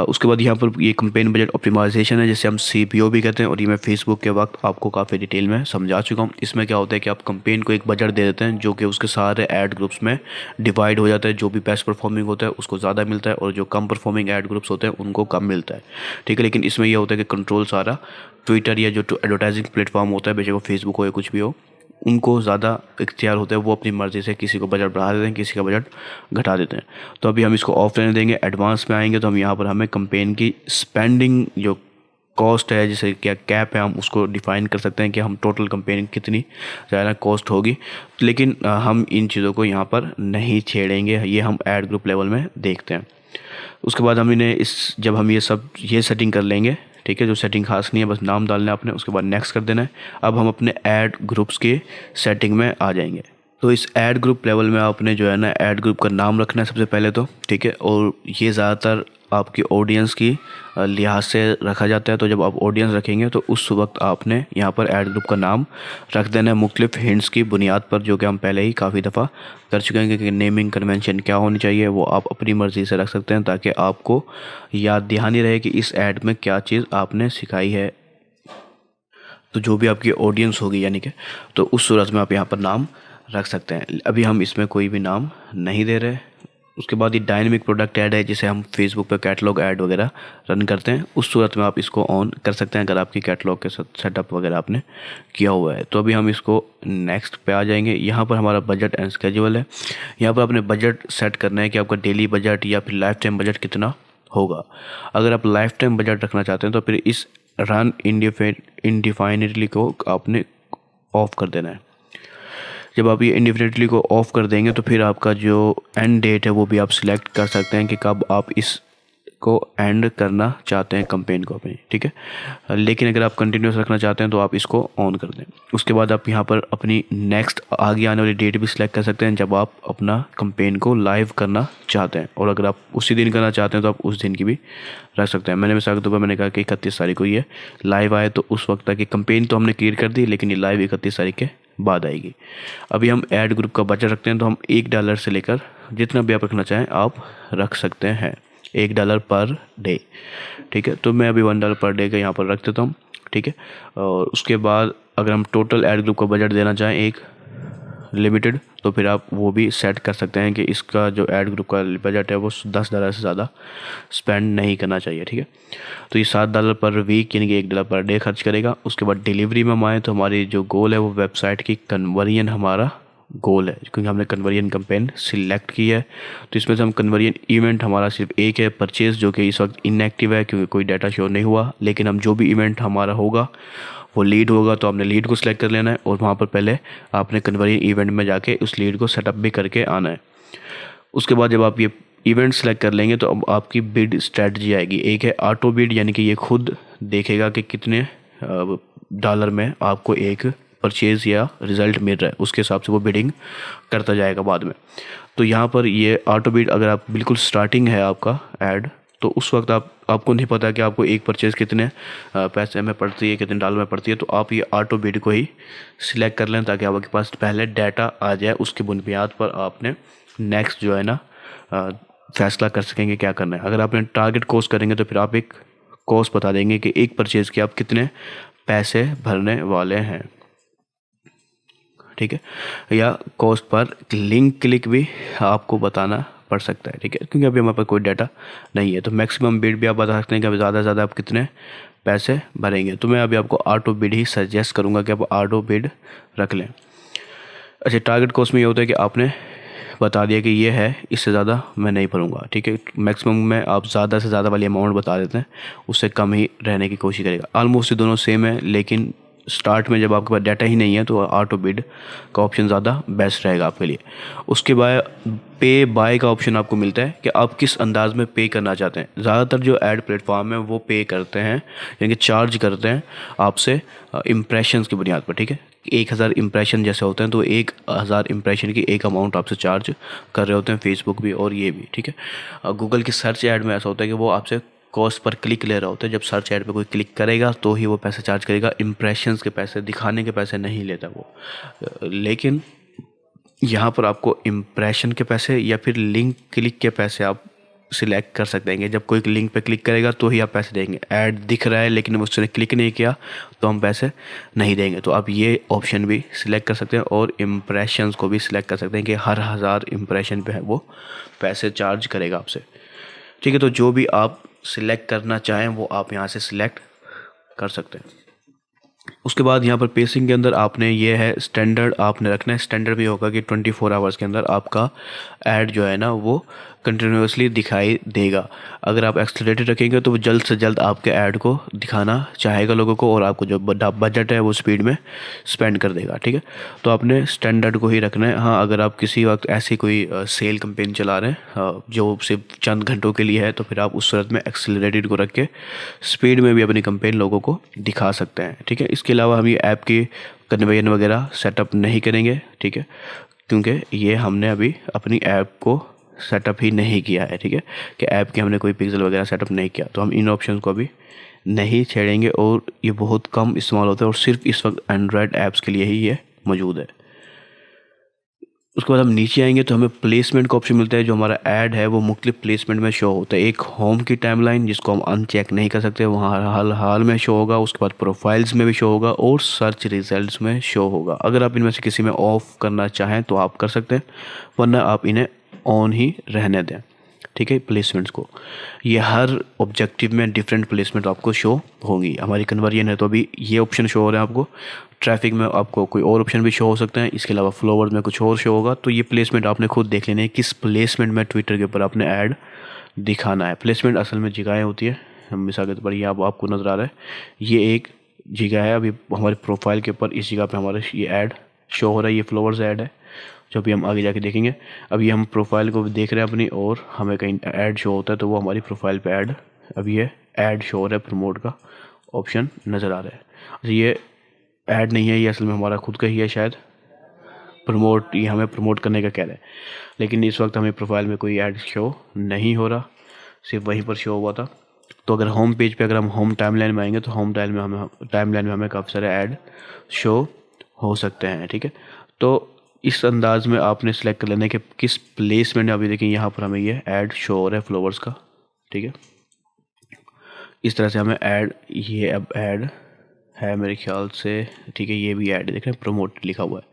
उसके बाद यहाँ पर ये कंपेन बजट ऑप्टिमाइजेशन है, जिसे हम CPO भी कहते हैं, और ये मैं फेसबुक के वक्त आपको काफ़ी डिटेल में समझा चुका हूँ। इसमें क्या होता है कि आप कंपेन को एक बजट दे देते हैं जो कि उसके सारे ऐड ग्रुप्स में डिवाइड हो जाता है। जो भी बेस्ट परफॉर्मिंग होता है उसको ज़्यादा मिलता है, और जो कम परफॉर्मिंग ऐड ग्रुप्स होते हैं उनको कम मिलता है, ठीक है। लेकिन इसमें यह होता है कि कंट्रोल सारा ट्विटर या जो एडवर्टाइजिंग प्लेटफॉर्म होता है, बेशक वो फेसबुक हो या कुछ भी हो, उनको ज़्यादा इख्तियार होता है। वो अपनी मर्ज़ी से किसी को बजट बढ़ा देते हैं, किसी का बजट घटा देते हैं। तो अभी हम इसको ऑफ रहने देंगे। एडवांस में आएंगे तो हम यहाँ पर हमें कंपेन की स्पेंडिंग जो कॉस्ट है, जैसे क्या कैप है, हम उसको डिफ़ाइन कर सकते हैं कि हम टोटल कंपेन कितनी ज़्यादा कॉस्ट होगी। लेकिन हम इन चीज़ों को यहाँ पर नहीं छेड़ेंगे, ये हम ऐड ग्रुप लेवल में देखते हैं। उसके बाद हम इन्हें जब हम ये सेटिंग कर लेंगे, ठीक है, जो सेटिंग खास नहीं है, बस नाम डालना है आपने, उसके बाद नेक्स्ट कर देना है। अब हम अपने ऐड ग्रुप्स के सेटिंग में आ जाएंगे। तो इस ऐड ग्रुप लेवल में आपने जो है ना ऐड ग्रुप का नाम रखना है सबसे पहले तो, ठीक है। और ये ज़्यादातर आपकी ऑडियंस की लिहाज से रखा जाता है। तो जब आप ऑडियंस रखेंगे तो उस वक्त आपने यहाँ पर ऐड ग्रुप का नाम रख देना है मुख्तलिफ हिंट्स की बुनियाद पर, जो कि हम पहले ही काफ़ी दफ़ा कर चुके हैं कि नेमिंग कन्वेंशन क्या होनी चाहिए वो आप अपनी मर्ज़ी से रख सकते हैं, ताकि आपको याद दहानी रहे कि इस ऐड में क्या चीज़ आपने सिखाई है। तो जो भी आपकी ऑडियंस होगी यानी कि, तो उस सूरत में आप यहाँ पर नाम रख सकते हैं। अभी हम इसमें कोई भी नाम नहीं दे रहे। उसके बाद ये डायनेमिक प्रोडक्ट ऐड है, जिसे हम फेसबुक पे कैटलॉग ऐड वगैरह रन करते हैं। उस सूरत में आप इसको ऑन कर सकते हैं अगर आपकी कैटलॉग के साथ सेटअप वगैरह आपने किया हुआ है। तो अभी हम इसको नेक्स्ट पे आ जाएंगे। यहाँ पर हमारा बजट एंड स्केड्यूल है। यहाँ पर आपने बजट सेट करना है कि आपका डेली बजट या फिर लाइफ टाइम बजट कितना होगा। अगर आप लाइफ टाइम बजट रखना चाहते हैं तो फिर इस रन इनडिफाइनेटली को आपने ऑफ कर देना है। जब आप ये इनडिफिनिटली को ऑफ़ कर देंगे तो फिर आपका जो एंड डेट है वो भी आप सिलेक्ट कर सकते हैं कि कब आप इसको एंड करना चाहते हैं कंपेन को अपनी, ठीक है। लेकिन अगर आप कंटिन्यूस रखना चाहते हैं तो आप इसको ऑन कर दें। उसके बाद आप यहाँ पर अपनी नेक्स्ट आगे आने वाली डेट भी सिलेक्ट कर सकते हैं जब आप अपना कंपेन को लाइव करना चाहते हैं, और अगर आप उसी दिन करना चाहते हैं तो आप उस दिन की भी रख सकते हैं। मैंने मिसाल के तौर पर मैंने कहा कि 31 तारीख को ये लाइव आए, तो उस वक्त तक की कंपेन तो हमने क्लियर कर दी, लेकिन ये लाइव 31 तारीख के बाद आएगी। अभी हम ऐड ग्रुप का बजट रखते हैं, तो हम $1 से लेकर जितना भी आप रखना चाहें आप रख सकते हैं, $1 पर डे, ठीक है। तो मैं अभी $1 पर डे का यहाँ पर रख देता हूँ, ठीक है। और उसके बाद अगर हम टोटल ऐड ग्रुप का बजट देना चाहें एक लिमिटेड, तो फिर आप वो भी सेट कर सकते हैं कि इसका जो ऐड ग्रुप का बजट है वो $10 से ज़्यादा स्पेंड नहीं करना चाहिए, ठीक है। तो ये $7 पर वीक यानी कि $1 पर डे खर्च करेगा। उसके बाद डिलीवरी में हम आएँ तो हमारी जो गोल है वो वेबसाइट की कन्वर्जन हमारा गोल है, क्योंकि हमने कन्वर्जन कैंपेन सिलेक्ट की है। तो इसमें से हम कन्वर्जन इवेंट हमारा सिर्फ एक है, परचेज़, जो कि इस वक्त इनएक्टिव है क्योंकि कोई डाटा शो नहीं हुआ। लेकिन हम जो भी इवेंट हमारा होगा वो लीड होगा, तो आपने लीड को सिलेक्ट कर लेना है, और वहाँ पर पहले आपने कन्वर्जन इवेंट में जाके उस लीड को सेटअप भी करके आना है। उसके बाद जब आप ये इवेंट सेलेक्ट कर लेंगे तो अब आपकी बिड स्ट्रेटजी आएगी। एक है ऑटो बिड, यानी कि ये खुद देखेगा कि कितने डॉलर में आपको एक परचेज़ या रिज़ल्ट मिल रहा है, उसके हिसाब से वो बिडिंग करता जाएगा बाद में। तो यहाँ पर ये ऑटो बिड, अगर आप बिल्कुल स्टार्टिंग है आपका ऐड, तो उस वक्त आपको नहीं पता कि आपको एक परचेज़ कितने पैसे में पड़ती है, कितने डॉलर में पड़ती है, तो आप ये ऑटो बिड को ही सिलेक्ट कर लें ताकि आपके पास पहले डाटा आ जाए। उसकी बुनियाद पर आपने नेक्स्ट जो है ना फैसला कर सकेंगे क्या करना है। अगर आपने टारगेट कॉस्ट करेंगे तो फिर आप एक कॉस्ट बता देंगे कि एक परचेज़ के आप कितने पैसे भरने वाले हैं, ठीक है। या कॉस्ट पर लिंक क्लिक भी आपको बताना पड़ सकता है, ठीक है, क्योंकि अभी हमारे पास कोई डाटा नहीं है। तो मैक्सिमम बिड भी आप बता सकते हैं कि अभी ज़्यादा से ज़्यादा आप कितने पैसे भरेंगे। तो मैं अभी आपको ऑटो बिड ही सजेस्ट करूँगा कि आप ऑटो बिड रख लें। अच्छा, टारगेट कॉस्ट में ये होता है कि आपने बता दिया कि ये है, इससे ज़्यादा मैं नहीं भरूँगा, ठीक है। मैक्सिमम में आप ज़्यादा से ज़्यादा वाली अमाउंट बता देते हैं, उससे कम ही रहने की कोशिश करेगा। ऑलमोस्ट दोनों सेम है, लेकिन स्टार्ट में जब आपके पास डाटा ही नहीं है तो ऑटो बिड का ऑप्शन ज़्यादा बेस्ट रहेगा आपके लिए। उसके बाद पे बाय का ऑप्शन आपको मिलता है कि आप किस अंदाज में पे करना चाहते हैं। ज़्यादातर जो ऐड प्लेटफॉर्म है वो पे करते हैं, यानी कि चार्ज करते हैं आपसे इम्प्रेशंस की बुनियाद पर, ठीक है। 1000 इम्प्रेशन जैसे होते हैं, तो 1000 इम्प्रेशन की एक अमाउंट आपसे चार्ज कर रहे होते हैं फेसबुक भी और ये भी, ठीक है। गूगल की सर्च ऐड में ऐसा होता है कि वो आपसे कॉस्ट पर क्लिक ले रहा होता है। जब सर्च ऐड पे कोई क्लिक करेगा तो ही वो पैसे चार्ज करेगा, इम्प्रेशंस के पैसे, दिखाने के पैसे नहीं लेता वो। लेकिन यहाँ पर आपको इम्प्रेशन के पैसे या फिर लिंक क्लिक के पैसे आप सिलेक्ट कर सकते हैं। जब कोई लिंक पे क्लिक करेगा तो ही आप पैसे देंगे। ऐड दिख रहा है लेकिन उसने क्लिक नहीं किया तो हम पैसे नहीं देंगे। तो आप ये ऑप्शन भी सिलेक्ट कर सकते हैं और इम्प्रेशंस को भी सिलेक्ट कर सकते हैं कि हर 1000 इम्प्रेशन पे है वो पैसे चार्ज करेगा आपसे, ठीक है। तो जो भी आप सिलेक्ट करना चाहें वो आप यहाँ से सिलेक्ट कर सकते हैं। उसके बाद यहाँ पर पेसिंग के अंदर आपने ये है स्टैंडर्ड आपने रखना है। स्टैंडर्ड भी होगा कि 24 आवर्स के अंदर आपका ऐड जो है ना वो कंटिन्यूसली दिखाई देगा। अगर आप एक्सेलरेटेड रखेंगे तो वो जल्द से जल्द आपके ऐड को दिखाना चाहेगा लोगों को और आपको जो बजट है वो स्पीड में स्पेंड कर देगा, ठीक है। तो आपने स्टैंडर्ड को ही रखना है। हाँ, अगर आप किसी वक्त ऐसी कोई सेल कैंपेन चला रहे हैं जो सिर्फ चंद घंटों के लिए है तो फिर आप उस सूरत में एक्सेलरेटेड को रख के स्पीड में भी अपनी कैंपेन लोगों को दिखा सकते हैं, ठीक है। इसके अलावा हम ये ऐप की कन्वेंशन वगैरह सेटअप नहीं करेंगे, ठीक है, क्योंकि ये हमने अभी अपनी ऐप को सेटअप ही नहीं किया है, ठीक है, कि ऐप के हमने कोई पिक्सल वगैरह सेटअप नहीं किया। तो हम इन ऑप्शन को अभी नहीं छेड़ेंगे और ये बहुत कम इस्तेमाल होता है और सिर्फ इस वक्त एंड्रॉयड ऐप्स के लिए ही ये मौजूद है। उसके बाद हम नीचे आएंगे तो हमें प्लेसमेंट का ऑप्शन मिलता है। जो हमारा ऐड है वो मुख्तलिफ प्लेसमेंट में शो होता है। एक होम की टाइमलाइन जिसको हम अनचेक नहीं कर सकते, वहाँ हाल में शो होगा। उसके बाद प्रोफाइल्स में भी शो होगा और सर्च रिजल्ट्स में शो होगा। अगर आप इनमें से किसी में ऑफ करना चाहें तो आप कर सकते हैं, वरना आप इन्हें ऑन ही रहने दें, ठीक है। प्लेसमेंट्स को ये हर ऑब्जेक्टिव में डिफरेंट प्लेसमेंट आपको शो होंगी। हमारी कन्वर्जन है तो अभी ये ऑप्शन शो हो रहे हैं आपको। ट्रैफिक में आपको कोई और ऑप्शन भी शो हो सकते हैं। इसके अलावा फॉलोवर्स में कुछ और शो होगा। तो ये प्लेसमेंट आपने खुद देख लेने हैं किस प्लेसमेंट में ट्विटर के ऊपर आपने ऐड दिखाना है। प्लेसमेंट असल में जगहें होती है। हम मिसाल के तौर पर ये आपको नज़र आ रहा है, ये एक जगह है। अभी हमारे प्रोफाइल के ऊपर इस जगह पर हमारा ये ऐड शो हो रहा है। ये फॉलोवर्स ऐड है जो अभी हम आगे जाके देखेंगे। अभी हम प्रोफाइल को देख रहे हैं अपनी और हमें कहीं ऐड शो होता है तो वो हमारी प्रोफाइल पे ऐड, अभी ये ऐड शो हो रहा है, प्रमोट का ऑप्शन नज़र आ रहा है। अच्छा, ये ऐड नहीं है, ये असल में हमारा खुद का ही है शायद। प्रमोट, ये हमें प्रमोट करने का कह रहा है, लेकिन इस वक्त हमें प्रोफाइल में कोई ऐड शो नहीं हो रहा, सिर्फ वहीं पर शो हुआ था। तो अगर होम पेज पे अगर हम होम टाइमलाइन में आएंगे तो होम टाइमलाइन में हमें काफ़ी सारे ऐड शो हो सकते हैं, ठीक है। तो इस अंदाज में आपने सेलेक्ट कर लेना है कि किस प्लेसमेंट में। अभी देखिए यहाँ पर हमें ये ऐड शो हो रहा है फ्लावर्स का, ठीक है। इस तरह से हमें ऐड, ये अब ऐड है मेरे ख्याल से, ठीक है। ये भी ऐड देख रहे हैं, प्रमोट लिखा हुआ है,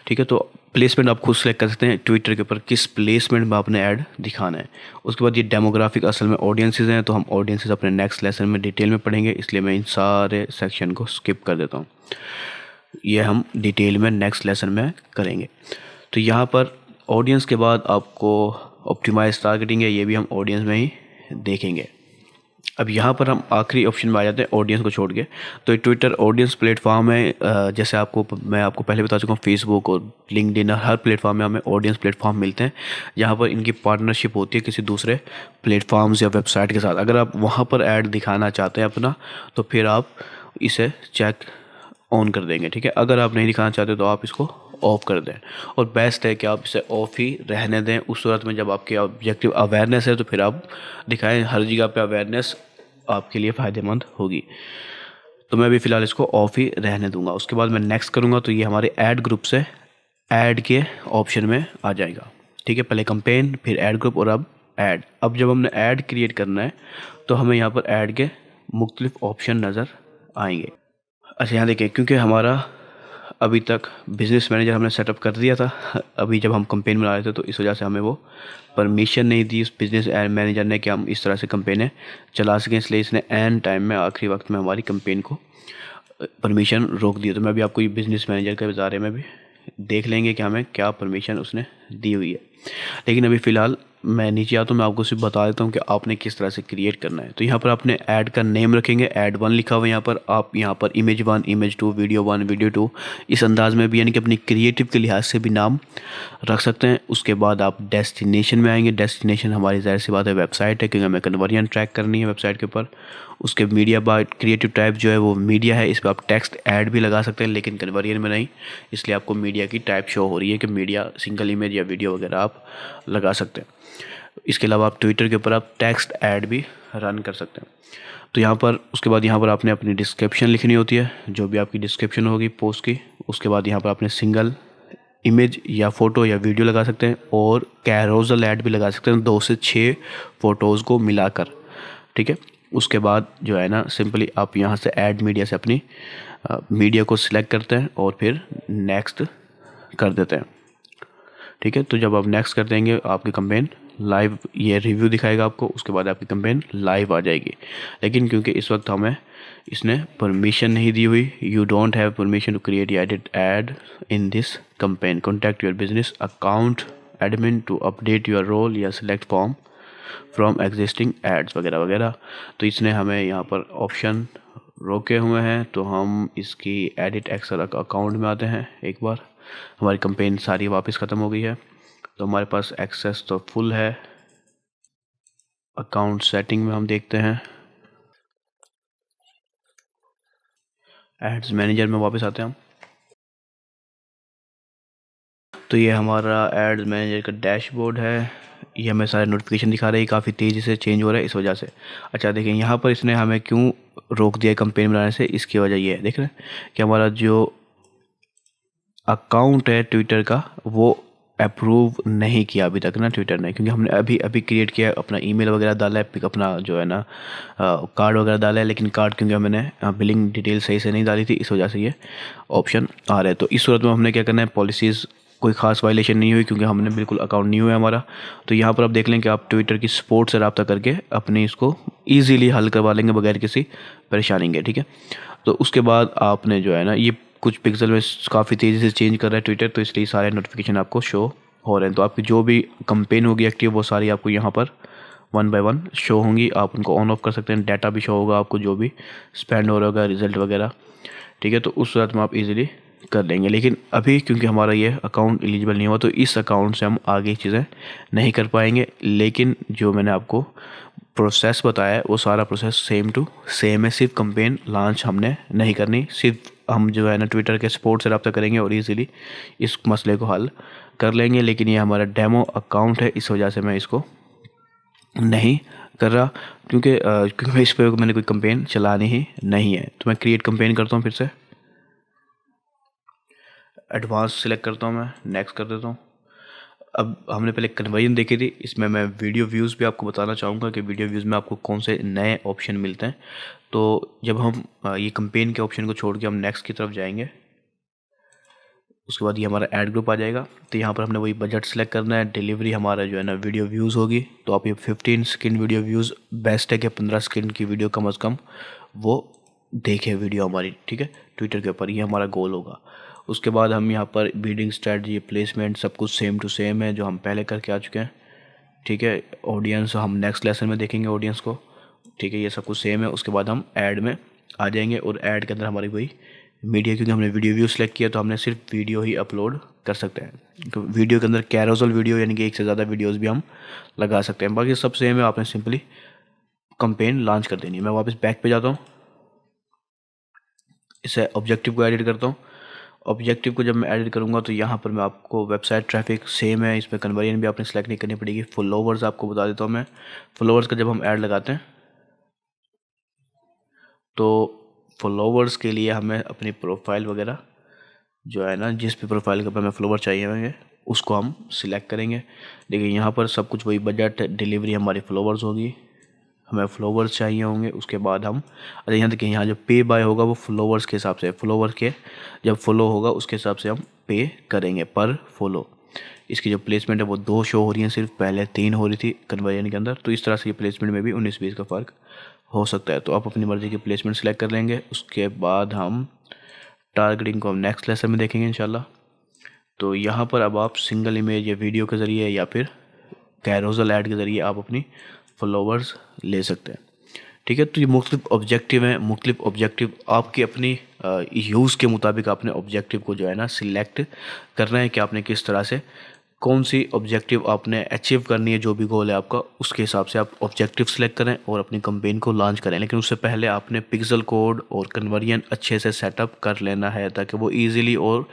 ठीक है। तो प्लेसमेंट आप खुद सेलेक्ट कर सकते हैं ट्विटर के ऊपर किस प्लेसमेंट में आपने ऐड दिखाना है। उसके बाद ये डेमोग्राफिक असल में ऑडियंसेस हैं, तो हम ऑडियंसेस अपने नेक्स्ट लेसन में डिटेल में पढ़ेंगे, इसलिए मैं इन सारे सेक्शन को स्किप कर देता हूँ। ये हम डिटेल में नेक्स्ट लेसन में करेंगे। तो यहाँ पर ऑडियंस के बाद आपको ऑप्टिमाइज टारगेटिंग है, ये भी हम ऑडियंस में ही देखेंगे। अब यहाँ पर हम आखिरी ऑप्शन में आ जाते हैं ऑडियंस को छोड़ के। तो ट्विटर ऑडियंस प्लेटफॉर्म है, जैसे मैं आपको पहले बता चुका हूँ, फेसबुक और लिंक्डइन हर प्लेटफॉर्म में हमें ऑडियंस प्लेटफॉर्म मिलते हैं, जहाँ पर इनकी पार्टनरशिप होती है किसी दूसरे प्लेटफॉर्म्स या वेबसाइट के साथ। अगर आप वहाँ पर ऐड दिखाना चाहते हैं अपना तो फिर आप इसे चेक ऑन कर देंगे, ठीक है। अगर आप नहीं दिखाना चाहते तो आप इसको ऑफ़ कर दें, और बेस्ट है कि आप इसे ऑफ़ ही रहने दें। उस सूरत में जब आपके ऑब्जेक्टिव अवेयरनेस है तो फिर आप दिखाएं, हर जगह पे अवेयरनेस आपके लिए फ़ायदेमंद होगी। तो मैं अभी फ़िलहाल इसको ऑफ़ ही रहने दूंगा। उसके बाद मैं नेक्स्ट करूंगा तो ये हमारे ऐड ग्रुप से ऐड के ऑप्शन में आ जाएगा, ठीक है। पहले कैंपेन, फिर ऐड ग्रुप और अब ऐड। अब जब हमने ऐड क्रिएट करना है तो हमें यहाँ पर ऐड के मुख्तलिफ ऑप्शन नज़र आएंगे। अच्छा, यहाँ देखिए, क्योंकि हमारा अभी तक बिज़नेस मैनेजर हमने सेटअप कर दिया था, अभी जब हम कैंपेन बना रहे थे तो इस वजह से हमें वो परमिशन नहीं दी उस बिज़नेस मैनेजर ने कि हम इस तरह से कैंपेनें चला सकें, इसलिए इसने एंड टाइम में, आखिरी वक्त में हमारी कैंपेन को परमिशन रोक दी। तो मैं अभी आपको ये बिज़नेस मैनेजर के बारे में भी देख लेंगे कि हमें क्या परमिशन उसने दी हुई है। लेकिन अभी फ़िलहाल मैं नीचे आता हूँ, मैं आपको सिर्फ बता देता हूँ कि आपने किस तरह से क्रिएट करना है। तो यहाँ पर आपने ऐड का नेम रखेंगे, ऐड 1 लिखा हुआ है यहाँ पर। आप यहाँ पर इमेज 1, इमेज 2, वीडियो 1, वीडियो 2, इस अंदाज़ में भी, यानी कि अपनी क्रिएटिव के लिहाज से भी नाम रख सकते हैं। उसके बाद आप डेस्टिनेशन में आएंगे। डेस्टिनेशन हमारी ज़ाहिर सी बात है वेबसाइट है, क्योंकि हमें कन्वर्जन ट्रैक करनी है वेबसाइट के ऊपर। उसके मीडिया बाय क्रिएटिव टाइप जो है वो मीडिया है, इस पर आप टेक्स्ट ऐड भी लगा सकते हैं लेकिन कन्वर्जन में नहीं, इसलिए आपको मीडिया की टाइप शो हो रही है कि मीडिया सिंगल इमेज या वीडियो वगैरह आप लगा सकते हैं। इसके अलावा आप ट्विटर के ऊपर आप टेक्स्ट ऐड भी रन कर सकते हैं। तो यहाँ पर उसके बाद यहाँ पर आपने अपनी डिस्क्रिप्शन लिखनी होती है, जो भी आपकी डिस्क्रिप्शन होगी पोस्ट की। उसके बाद यहाँ पर आपने सिंगल इमेज या फ़ोटो या वीडियो लगा सकते हैं और कैरोजल ऐड भी लगा सकते हैं 2 से 6 फ़ोटोज़ को मिलाकर, ठीक है। उसके बाद जो है ना सिंपली आप यहाँ से ऐड मीडिया से अपनी मीडिया को सिलेक्ट करते हैं और फिर नेक्स्ट कर देते हैं, ठीक है। तो जब आप नेक्स्ट कर देंगे आपकी कैंपेन लाइव, ये रिव्यू दिखाएगा आपको, उसके बाद आपकी कैंपेन लाइव आ जाएगी। लेकिन क्योंकि इस वक्त हमें इसने परमिशन नहीं दी हुई, you don't have permission to create या edit ad in this campaign, contact your business account admin to update your role या select form from existing ads वगैरह वगैरह। तो इसने हमें यहाँ पर ऑप्शन रोके हुए हैं, तो हम इसकी एडिट एक्सेल अकाउंट में आते हैं। एक बार हमारी कैंपेन सारी वापस ख़त्म हो गई है, तो हमारे पास एक्सेस तो फुल है। अकाउंट सेटिंग में हम देखते हैं, एड्स मैनेजर में वापस आते हैं हम। तो ये हमारा एड्स मैनेजर का डैशबोर्ड है, ये हमें सारे नोटिफिकेशन दिखा रहे हैं, काफ़ी तेज़ी से चेंज हो रहा है इस वजह से। अच्छा देखिए यहाँ पर इसने हमें क्यों रोक दिया कैंपेन बनाने से, इसकी वजह ये है, देख रहे हैं कि हमारा जो अकाउंट है ट्विटर का वो अप्रूव नहीं किया अभी तक ना ट्विटर ने, क्योंकि हमने अभी अभी क्रिएट किया, अपना ईमेल वगैरह डाला है, अपना जो है ना कार्ड वगैरह डाला है, लेकिन कार्ड क्योंकि हमने बिलिंग डिटेल सही से नहीं डाली थी, इस वजह से ये ऑप्शन आ रहा है। तो इस सूरत में हमने क्या करना है, पॉलिसीज़ कोई ख़ास वायलेशन नहीं हुई क्योंकि हमने बिल्कुल अकाउंट नहीं हुआ हमारा। तो यहाँ पर आप देख लें कि आप ट्विटर की सपोर्ट से रब्ता करके अपने इसको ईज़िली हल करवा लेंगे बगैर किसी परेशानी के, ठीक है। तो उसके बाद आपने जो है ना ये कुछ पिक्सल में काफ़ी तेज़ी से चेंज कर रहा है ट्विटर, तो इसलिए सारे नोटिफिकेशन आपको शो हो रहे हैं। तो आपकी जो भी कैंपेन होगी एक्टिव वो सारी आपको यहाँ पर 1 बाय 1 शो होंगी, आप उनको ऑन ऑफ कर सकते हैं। डाटा भी शो होगा आपको, जो भी स्पेंड हो रहा होगा, रिजल्ट वगैरह, ठीक है। तो उस सूरत में आप इजीली कर लेंगे। लेकिन अभी क्योंकि हमारा ये अकाउंट एलिजिबल नहीं हुआ, तो इस अकाउंट से हम आगे चीज़ें नहीं कर पाएंगे। लेकिन जो मैंने आपको प्रोसेस बताया वो सारा प्रोसेस सेम टू सेम है, सिर्फ कैंपेन लॉन्च हमने नहीं करनी, सिर्फ हम जो है ना ट्विटर के सपोर्ट से रब्ता करेंगे और इजीली इस मसले को हल कर लेंगे। लेकिन ये हमारा डेमो अकाउंट है, इस वजह से मैं इसको नहीं कर रहा, क्योंकि इस पर मैंने कोई कैंपेन चलानी ही नहीं है। तो मैं क्रिएट कैंपेन करता हूँ, फिर से एडवांस सिलेक्ट करता हूँ, मैं नेक्स्ट कर देता हूँ। अब हमने पहले कन्वर्जन देखी थी, इसमें मैं वीडियो व्यूज़ भी आपको बताना चाहूँगा कि वीडियो व्यूज़ में आपको कौन से नए ऑप्शन मिलते हैं। तो जब हम ये कैंपेन के ऑप्शन को छोड़ के हम नेक्स्ट की तरफ जाएंगे, उसके बाद ये हमारा ऐड ग्रुप आ जाएगा। तो यहाँ पर हमने वही बजट सेलेक्ट करना है, डिलीवरी हमारा जो है ना वीडियो व्यूज़ होगी। तो आप ये 15 सेकंड वीडियो व्यूज़ बेस्ट है कि 15 सेकंड की वीडियो कम अज़ कम वो देखे वीडियो हमारी, ठीक है, ट्विटर के ऊपर, ये हमारा गोल होगा। उसके बाद हम यहाँ पर बिडिंग स्ट्रेटजी, प्लेसमेंट सब कुछ सेम टू सेम है जो हम पहले करके आ चुके हैं, ठीक है। ऑडियंस हम नेक्स्ट लेसन में देखेंगे ऑडियंस को, ठीक है, ये सब कुछ सेम है। उसके बाद हम ऐड में आ जाएंगे और ऐड के अंदर हमारी वही मीडिया, क्योंकि हमने वीडियो व्यू सेलेक्ट किया तो हमने सिर्फ वीडियो ही अपलोड कर सकते हैं। तो वीडियो के अंदर कैरोसल वीडियो यानी कि एक से ज़्यादा वीडियोस भी हम लगा सकते हैं, बाकी सब सेम है। आपने सिंपली कैंपेन लॉन्च कर देनी है। मैं वापस बैक पे जाता हूँ, इसे ऑब्जेक्टिव को एडिट करता हूँ। ऑब्जेक्टिव को जब मैं एडिट करूँगा तो यहाँ पर मैं आपको वेबसाइट ट्रैफिक सेम है, इसमें कन्वर्जन भी आपने सेलेक्ट नहीं करनी पड़ेगी। फॉलोवर्स आपको बता देता हूँ मैं, फॉलोवर्स का जब हम ऐड लगाते हैं तो फॉलोवर्स के लिए हमें अपनी प्रोफाइल वगैरह जो है ना, जिस भी प्रोफाइल के ऊपर हमें फॉलोवर चाहिए होंगे उसको हम सिलेक्ट करेंगे। देखिए यहाँ पर सब कुछ वही बजट, डिलीवरी हमारी फॉलोवर्स होगी, हमें फॉलोवर्स चाहिए होंगे। उसके बाद हम यहाँ देखिए, यहाँ जो पे बाय होगा वो फॉलोवर्स के हिसाब से, फॉलोवर के जब फॉलो होगा उसके हिसाब से हम पे करेंगे पर फॉलो। इसकी जो प्लेसमेंट है वो 2 शो हो रही हैं, सिर्फ पहले 3 हो रही थी कन्वर्जन के अंदर। तो इस तरह से ये प्लेसमेंट में भी 19-20 का फ़र्क हो सकता है। तो आप अपनी मर्ज़ी की प्लेसमेंट सेलेक्ट कर लेंगे। उसके बाद हम टारगेटिंग को हम नेक्स्ट लेसन में देखेंगे इंशाल्लाह। तो यहाँ पर अब आप सिंगल इमेज या वीडियो के ज़रिए या फिर कैरोसल ऐड के ज़रिए आप अपनी फॉलोवर्स ले सकते हैं, ठीक है। तो ये मुख्तलिफ ऑब्जेक्टिव हैं, मुख्तलिफ ऑब्जेक्टिव आपकी अपनी यूज़ के मुताबिक आपने ऑब्जेक्टिव को जो है ना सिलेक्ट करना है कि आपने किस तरह से कौन सी ऑब्जेक्टिव आपने अचीव करनी है, जो भी गोल है आपका, उसके हिसाब से आप ऑब्जेक्टिव सेलेक्ट करें और अपनी कैंपेन को लॉन्च करें। लेकिन उससे पहले आपने पिक्सल कोड और कन्वर्जन अच्छे से सेटअप कर लेना है, ताकि वो ईजिली और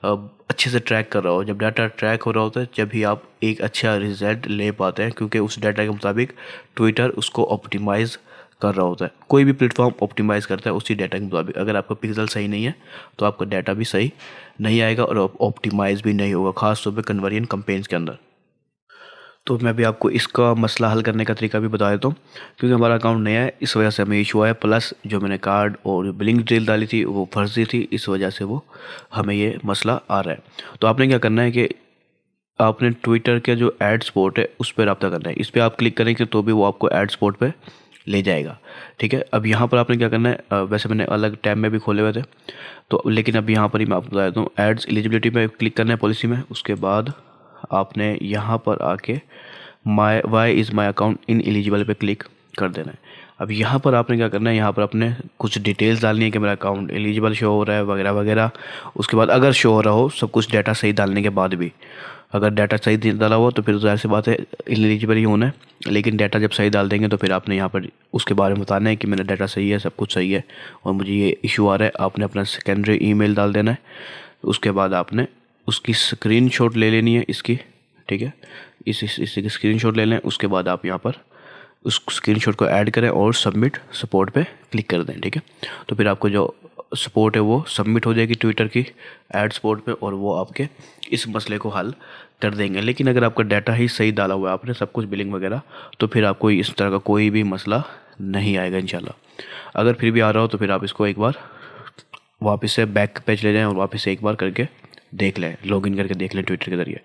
अच्छे से ट्रैक कर रहा हो। जब डाटा ट्रैक हो रहा होता है जब भी आप एक अच्छा रिजल्ट ले पाते हैं, क्योंकि उस डाटा के मुताबिक ट्विटर उसको ऑप्टिमाइज़ कर रहा होता है। कोई भी प्लेटफॉर्म ऑप्टिमाइज़ करता है उसी डाटा के मुताबिक। अगर आपका पिक्सल सही नहीं है तो आपका डाटा भी सही नहीं आएगा और ऑप्टिमाइज़ भी नहीं होगा, ख़ास तौर पे कन्वर्जन कैंपेन्स के अंदर। तो मैं भी आपको इसका मसला हल करने का तरीका भी बता देता हूँ, क्योंकि हमारा अकाउंट नया है, इस वजह से हमें इशू आया। प्लस जो मैंने कार्ड और बिलिंग डिटेल डाली थी वो फर्जी थी, इस वजह से वो हमें ये मसला आ रहा है। तो आपने क्या करना है कि आपने ट्विटर के जो एड स्पॉट है उस पर रब्ता करना है। इस पर आप क्लिक करेंगे तो भी वो आपको एड स्पॉट पे ले जाएगा, ठीक है। अब यहाँ पर आपने क्या करना है, वैसे मैंने अलग टैब में भी खोले हुए थे तो, लेकिन अब यहाँ पर ही मैं आपको बता देता हूँ। एड्स एलिजिबिलिटी में क्लिक करना है, पॉलिसी में। उसके बाद आपने यहाँ पर आके why is my account ineligible पे क्लिक कर देना है। अब यहाँ पर आपने क्या करना है, यहाँ पर अपने कुछ डिटेल्स डालनी है कि मेरा अकाउंट एलिजिबल शो हो रहा है वगैरह वगैरह। उसके बाद अगर शो हो रहा हो सब कुछ डाटा सही डालने के बाद भी, अगर डाटा सही डाला हुआ तो फिर ज़ाहिर सी बात है एलिजिबल ही होना है। लेकिन डाटा जब सही डाल देंगे तो फिर आपने यहाँ पर उसके बारे में बताना है कि मेरा डाटा सही है, सब कुछ सही है और मुझे ये इशू आ रहा है। आपने अपना सेकेंडरी ईमेल डाल देना है। उसके बाद आपने उसकी स्क्रीनशॉट ले लेनी है इसकी, ठीक है। इसकी स्क्रीनशॉट ले लें। उसके बाद आप यहाँ पर उस स्क्रीनशॉट को ऐड करें और सबमिट सपोर्ट पे क्लिक कर दें, ठीक है। तो फिर आपको जो सपोर्ट है वो सबमिट हो जाएगी ट्विटर की एड सपोर्ट पे और वो आपके इस मसले को हल कर देंगे। लेकिन अगर आपका डाटा ही सही डाला हुआ है आपने सब कुछ बिलिंग वगैरह, तो फिर आपको इस तरह का कोई भी मसला नहीं आएगा इंशाल्लाह। अगर फिर भी आ रहा हो तो फिर आप इसको एक बार वापस से बैक पे चले जाएँ और वापस से एक बार करके देख लें, लॉगिन करके देख लें ट्विटर के ज़रिए,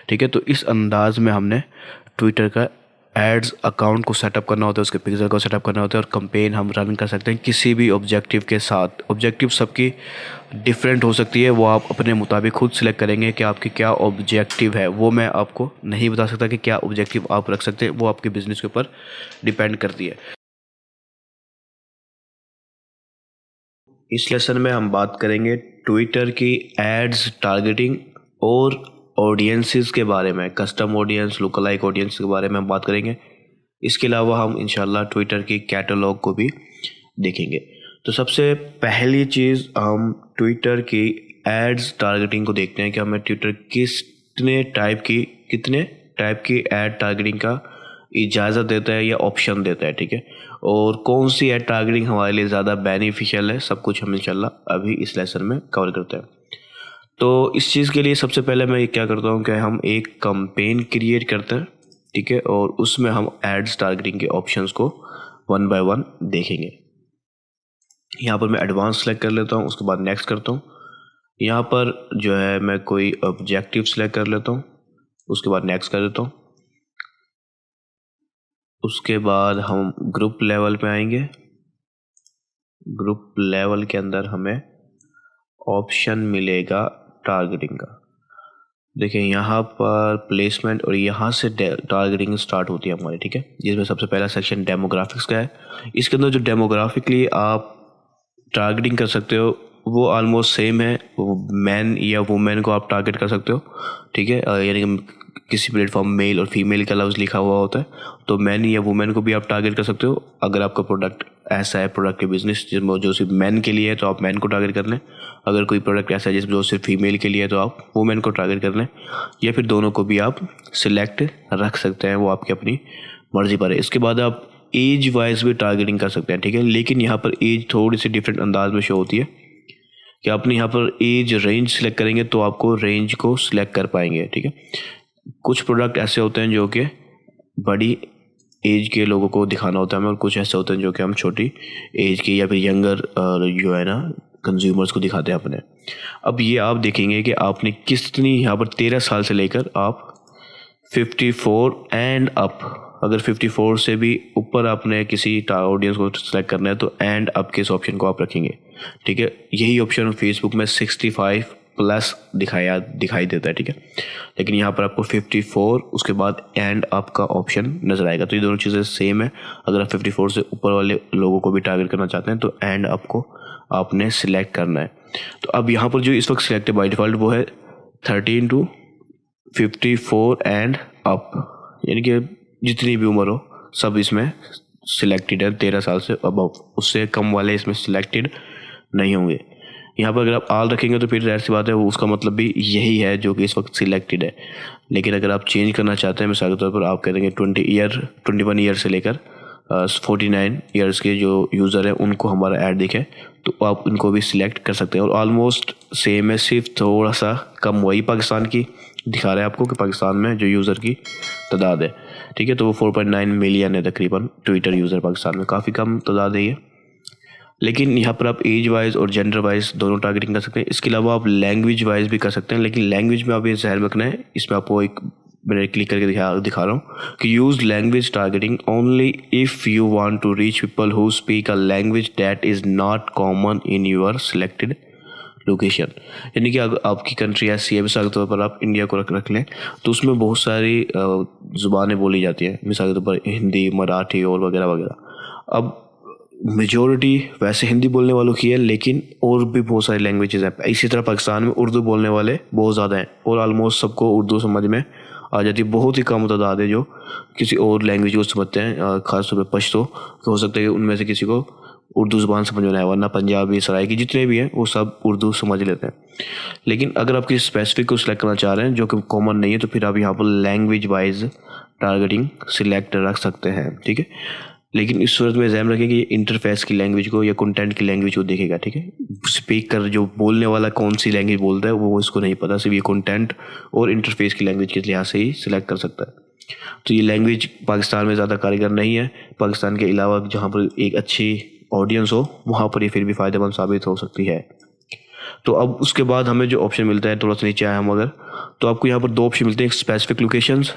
ठीक है। तो इस अंदाज़ में हमने ट्विटर का एड्स अकाउंट को सेटअप करना होता है, उसके पिक्सल को सेटअप करना होता है और कैंपेन हम रन कर सकते हैं किसी भी ऑब्जेक्टिव के साथ। ऑब्जेक्टिव सबकी डिफरेंट हो सकती है, वो आप अपने मुताबिक खुद सिलेक्ट करेंगे कि आपकी क्या ऑब्जेक्टिव है। वो मैं आपको नहीं बता सकता कि क्या ऑब्जेक्टिव आप रख सकते हैं, वो आपके बिज़नेस के ऊपर डिपेंड करती है। इस लेसन में हम बात करेंगे ट्विटर की एड्स टारगेटिंग और ऑडियंसेस के बारे में, कस्टम ऑडियंस, लुकलाइक ऑडियंस के बारे में हम बात करेंगे। इसके अलावा हम इंशाल्लाह ट्विटर की कैटलॉग को भी देखेंगे। तो सबसे पहली चीज़ हम ट्विटर की एड्स टारगेटिंग को देखते हैं कि हमें ट्विटर कितने टाइप की एड टारगेटिंग का इजाज़त देता है या ऑप्शन देता है, ठीक है। और कौन सी एड टारगेटिंग हमारे लिए ज़्यादा बेनिफिशियल है, सब कुछ हम इंशाल्लाह अभी इस लेसन में कवर करते हैं। तो इस चीज़ के लिए सबसे पहले मैं क्या करता हूँ कि हम एक कैंपेन क्रिएट करते हैं, ठीक है, और उसमें हम एड्स टारगेटिंग के ऑप्शंस को वन बाय वन देखेंगे। यहाँ पर मैं एडवांस सेलेक्ट कर लेता हूँ, उसके बाद नेक्स्ट करता हूँ। यहाँ पर जो है मैं कोई ऑब्जेक्टिव सेलेक्ट कर लेता हूँ, उसके बाद नेक्स्ट कर देता हूँ। उसके बाद हम ग्रुप लेवल पे आएंगे। ग्रुप लेवल के अंदर हमें ऑप्शन मिलेगा टारगेटिंग का। देखिए यहाँ पर प्लेसमेंट और यहाँ से टारगेटिंग स्टार्ट होती है हमारी, ठीक है। जिसमें सबसे पहला सेक्शन डेमोग्राफिक्स का है। इसके अंदर जो डेमोग्राफिकली आप टारगेटिंग कर सकते हो वो ऑलमोस्ट सेम है। वो मैन या वुमेन को आप टारगेट कर सकते हो, ठीक है। यानी किसी प्लेटफॉर्म मेल और फीमेल का लफ्ज़ लिखा हुआ होता है तो मैन या वुमेन को भी आप टारगेट कर सकते हो। अगर आपका प्रोडक्ट ऐसा है, प्रोडक्ट के बिजनेस जो सिर्फ मैन के लिए है तो आप मैन को टारगेट कर लें। अगर कोई प्रोडक्ट ऐसा है जो सिर्फ फीमेल के लिए है तो आप वुमेन को टारगेट कर लें, या फिर दोनों को भी आप सिलेक्ट रख सकते हैं, वो आपकी अपनी मर्जी पर है। इसके बाद आप एज वाइज भी टारगेटिंग कर सकते हैं, ठीक है। लेकिन यहाँ पर एज थोड़ी सी डिफरेंट अंदाज में शो होती है कि आपने यहाँ पर एज रेंज सेलेक्ट करेंगे तो आपको रेंज को सिलेक्ट कर पाएंगे, ठीक है। कुछ प्रोडक्ट ऐसे होते हैं जो कि बड़ी एज के लोगों को दिखाना होता है हमें, और कुछ ऐसे होते हैं जो कि हम छोटी एज के या फिर यंगर जो है ना कंज्यूमर्स को दिखाते हैं अपने। अब ये आप देखेंगे कि आपने कितनी, यहाँ पर 13 साल से लेकर आप 54 एंड अप, अगर 54 से भी ऊपर आपने किसी ऑडियंस को सिलेक्ट करना है तो एंड अप के इस ऑप्शन को आप रखेंगे, ठीक है। यही ऑप्शन फेसबुक में 65 प्लस दिखाई देता है, ठीक है। लेकिन यहाँ पर आपको 54 उसके बाद एंड अप का ऑप्शन नजर आएगा। तो ये दोनों चीज़ें सेम है। अगर आप 54 से ऊपर वाले लोगों को भी टारगेट करना चाहते हैं तो एंड अप को आपने सिलेक्ट करना है। तो अब यहाँ पर जो इस वक्त सिलेक्ट है बाई डिफ़ॉल्ट वो है 13 to 54 एंड अप, यानी कि जितनी भी उम्र हो सब इसमें सिलेक्टेड है। 13 साल से अबव, उससे कम वाले इसमें सिलेक्टेड नहीं होंगे। यहाँ पर अगर आप आल रखेंगे तो फिर जाहिर सी बात है वो उसका मतलब भी यही है जो कि इस वक्त सिलेक्टेड है। लेकिन अगर आप चेंज करना चाहते हैं, मिसाल के तौर पर आप कह देंगे 21 ईयर से लेकर 49 ईयर्स के जो यूज़र हैं उनको हमारा ऐड दिखे, तो आप उनको भी सिलेक्ट कर सकते हैं। और ऑलमोस्ट सेम है, सिर्फ थोड़ा सा कम वही पाकिस्तान की दिखा रहा है आपको कि पाकिस्तान में जो यूज़र की तादाद है, ठीक है, तो वो 4.9 मिलियन है तकरीबन ट्विटर यूज़र पाकिस्तान में, काफ़ी कम तादाद है ये। लेकिन यहाँ पर आप एज वाइज और जेंडर वाइज दोनों टारगेटिंग कर सकते हैं। इसके अलावा आप लैंग्वेज वाइज भी कर सकते हैं, लेकिन लैंग्वेज में आप ये ध्यान रखना है, इसमें आपको एक मैंने क्लिक करके दिखा रहा हूँ कि use language targeting only if you want to reach people who speak a language that is not common in your selected location. यानी कि अगर आपकी कंट्री ऐसी है, मिसाल के तौर पर आप इंडिया को रख लें तो उसमें बहुत सारी ज़ुबानें बोली जाती हैं, मिसाल के तौर पर हिंदी, मराठी और वगैरह वगैरह। अब मेजॉरिटी वैसे हिंदी बोलने वालों की है, लेकिन और भी बहुत सारी लैंग्वेजेस हैं। इसी तरह पाकिस्तान में उर्दू बोलने वाले बहुत ज़्यादा हैं और ऑलमोस्ट सबको उर्दू समझ में आ जाती है। बहुत ही कम तादाद है जो किसी और लैंग्वेज को समझते हैं, ख़ासतौर पर पश्तो। हो सकता है कि उनमें से किसी को उर्दू ज़ुबान समझ में आए, वरना पंजाबी, सराइकी जितने भी हैं वो सब उर्दू समझ लेते हैं। लेकिन अगर आप किसी स्पेसिफिक को सिलेक्ट करना चाह रहे हैं जो कि कॉमन नहीं है, तो फिर आप यहाँ पर लैंग्वेज वाइज टारगेटिंग सिलेक्ट रख सकते हैं, ठीक है। लेकिन इस सूरत में ध्यान रखें कि ये इंटरफेस की लैंग्वेज को या कंटेंट की लैंग्वेज को देखेगा, ठीक है। स्पीकर जो बोलने वाला कौन सी लैंग्वेज बोलता है वो इसको नहीं पता, सिर्फ ये कंटेंट और इंटरफेस की लैंग्वेज के लिहाज से ही सिलेक्ट कर सकता है। तो ये लैंग्वेज पाकिस्तान में ज़्यादा कारगर नहीं है। पाकिस्तान के अलावा जहाँ पर एक अच्छी ऑडियंस हो वहाँ पर ये फिर भी फ़ायदेमंद साबित हो सकती है। तो अब उसके बाद हमें जो ऑप्शन मिलता है, थोड़ा सा नीचे आए हम अगर, तो आपको यहाँ पर दो ऑप्शन मिलते हैं, एक specific locations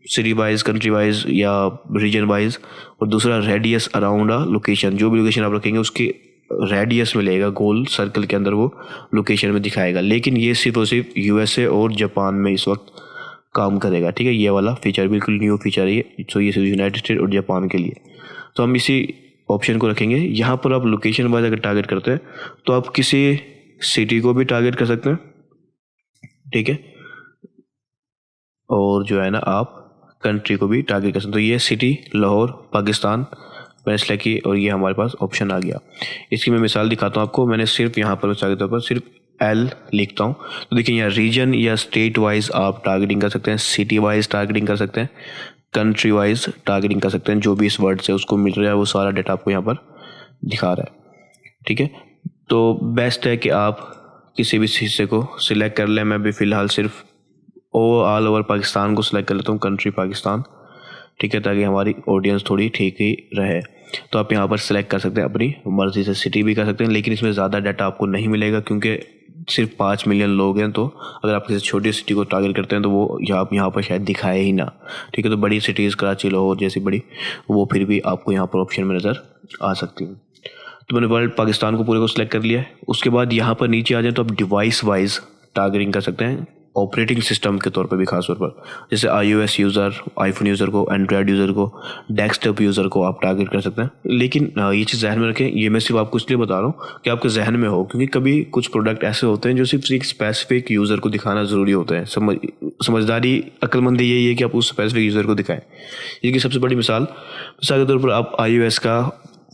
city wise, country wise या रीजन वाइज, और दूसरा रेडियस अराउंड अ लोकेशन। जो भी लोकेशन आप रखेंगे उसके रेडियस में लेगा, गोल सर्कल के अंदर वो लोकेशन में दिखाएगा। लेकिन ये सिर्फ और सिर्फ यूएसए और जापान में इस वक्त काम करेगा, ठीक है। ये वाला फीचर बिल्कुल न्यू फीचर है ये, तो ये सिर्फ यूनाइटेड स्टेट और जापान के लिए। तो हम इसी ऑप्शन को रखेंगे। यहाँ पर आप लोकेशन वाइज अगर टारगेट करते हैं तो आप किसी सिटी को भी टारगेट कर सकते हैं, ठीक है, और जो है ना आप कंट्री को भी टारगेट कर सकते हैं। तो ये सिटी लाहौर पाकिस्तान मैंने सेलेक्ट की और ये हमारे पास ऑप्शन आ गया। इसकी मैं मिसाल दिखाता हूँ आपको। मैंने सिर्फ यहाँ पर मिसाल के तौर पर सिर्फ एल लिखता हूँ, तो देखिए यहाँ रीजन या स्टेट वाइज आप टारगेटिंग कर सकते हैं, सिटी वाइज टारगेटिंग कर सकते हैं, कंट्री वाइज टारगेटिंग कर सकते हैं। जो भी इस वर्ड से उसको मिल रहा है वो सारा डाटा आपको यहाँ पर दिखा रहा है, ठीक है। तो बेस्ट है कि आप किसी भी हिस्से को सिलेक्ट कर लें। मैं भी फ़िलहाल सिर्फ ऑल ओवर पाकिस्तान को सिलेक्ट कर लेता हूँ, कंट्री पाकिस्तान, ठीक है, ताकि हमारी ऑडियंस थोड़ी ठीक ही रहे। तो आप यहाँ पर सिलेक्ट कर सकते हैं, अपनी मर्ज़ी से सिटी भी कर सकते हैं, लेकिन इसमें ज़्यादा डाटा आपको नहीं मिलेगा क्योंकि सिर्फ 5 मिलियन लोग हैं। तो अगर आप किसी छोटी सिटी को टारगेट करते हैं तो वो यहाँ पर शायद दिखाए ही ना, ठीक है। तो बड़ी सिटीज़ कराची, लाहौर जैसी बड़ी, वो फिर भी आपको यहाँ पर ऑप्शन में नज़र आ सकती है। तो मैंने वर्ल्ड पाकिस्तान को पूरे को सिलेक्ट कर लिया है। उसके बाद यहाँ पर नीचे आ जाए तो आप डिवाइस वाइज टारगेटिंग कर सकते हैं, ऑपरेटिंग सिस्टम के तौर पे भी खास तौर पर, जैसे iOS यूज़र, आईफोन यूज़र को, एंड्रॉयड यूज़र को, डेस्कटॉप यूज़र को आप टारगेट कर सकते हैं। लेकिन ये चीज़ जहन में रखें, ये मैं सिर्फ आपको इसलिए बता रहा हूँ कि आपके जहन में हो, क्योंकि कभी कुछ प्रोडक्ट ऐसे होते हैं जो सिर्फ एक स्पेसिफिक यूज़र को दिखाना ज़रूरी होता है। समझदारी, अक्लमंदी यही है कि आप उस स्पेसिफिक यूज़र को दिखाएं। इसकी सबसे बड़ी मिसाल के तौर पर आप iOS का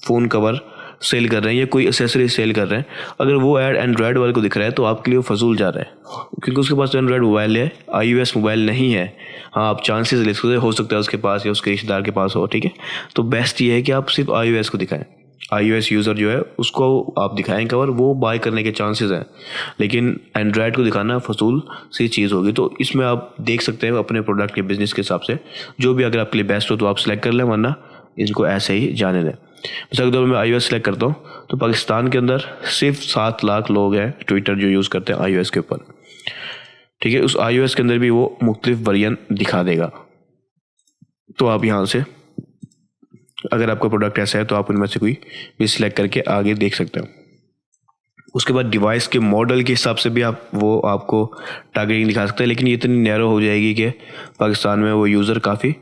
फ़ोन कवर सेल कर रहे हैं या कोई एक्सेसरी सेल कर रहे हैं, अगर वो ऐड एंड्रॉयड वाले को दिख रहा है तो आपके लिए वो फजूल जा रहा है, क्योंकि उसके पास तो एंड्रॉयड मोबाइल है, iOS मोबाइल नहीं है। हाँ, आप चांसेस ले सकते हो सकता है उसके पास या उसके रिश्तेदार के पास हो, ठीक है। तो बेस्ट ये है कि आप सिर्फ iOS को दिखाएं, iOS यूज़र जो है उसको आप दिखाएं कवर, वो बाय करने के चांसेस हैं। लेकिन एंड्रॉयड को दिखाना फजूल सी चीज़ होगी। तो इसमें आप देख सकते हैं अपने प्रोडक्ट के बिज़नेस के हिसाब से जो भी अगर आपके लिए बेस्ट हो तो आप सिलेक्ट कर लें, वरना इनको ऐसे ही जाने दें। मिसाल के तौर पर मैं iOS सेलेक्ट करता हूँ तो पाकिस्तान के अंदर सिर्फ 7 लाख लोग हैं ट्विटर जो यूज़ करते हैं iOS के ऊपर, ठीक है। उस iOS के अंदर भी वो मुख्तलिफ वर्जन दिखा देगा। तो आप यहाँ से अगर आपका प्रोडक्ट ऐसा है तो आप उनमें से कोई भी सिलेक्ट करके आगे देख सकते हो। उसके बाद डिवाइस के मॉडल के हिसाब से भी आपको टारगेटिंग दिखा सकते हैं, लेकिन ये इतनी नैरो हो जाएगी कि पाकिस्तान में वो यूज़र काफ़ी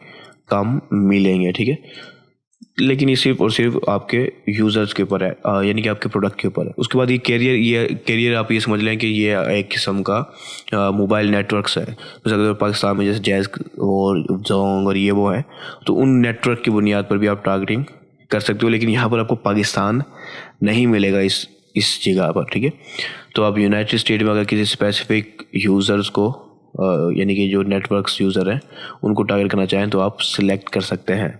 कम मिलेंगे, ठीक है। लेकिन ये सिर्फ और सिर्फ आपके यूज़र्स के ऊपर है, यानी कि आपके प्रोडक्ट के ऊपर है। उसके बाद ये कैरियर आप ये समझ लें कि ये एक किस्म का मोबाइल नेटवर्क्स है। जैसे अगर पाकिस्तान में जैसे जैज़ और जोंग और ये वो है, तो उन नेटवर्क की बुनियाद पर भी आप टारगेटिंग कर सकते हो, लेकिन यहाँ पर आपको पाकिस्तान नहीं मिलेगा इस जगह पर, ठीक है। तो आप यूनाइटेड स्टेट में अगर किसी स्पेसिफिक यूज़र्स को यानी कि जो नेटवर्क्स यूज़र हैं उनको टारगेट करना चाहें तो आप सिलेक्ट कर सकते हैं,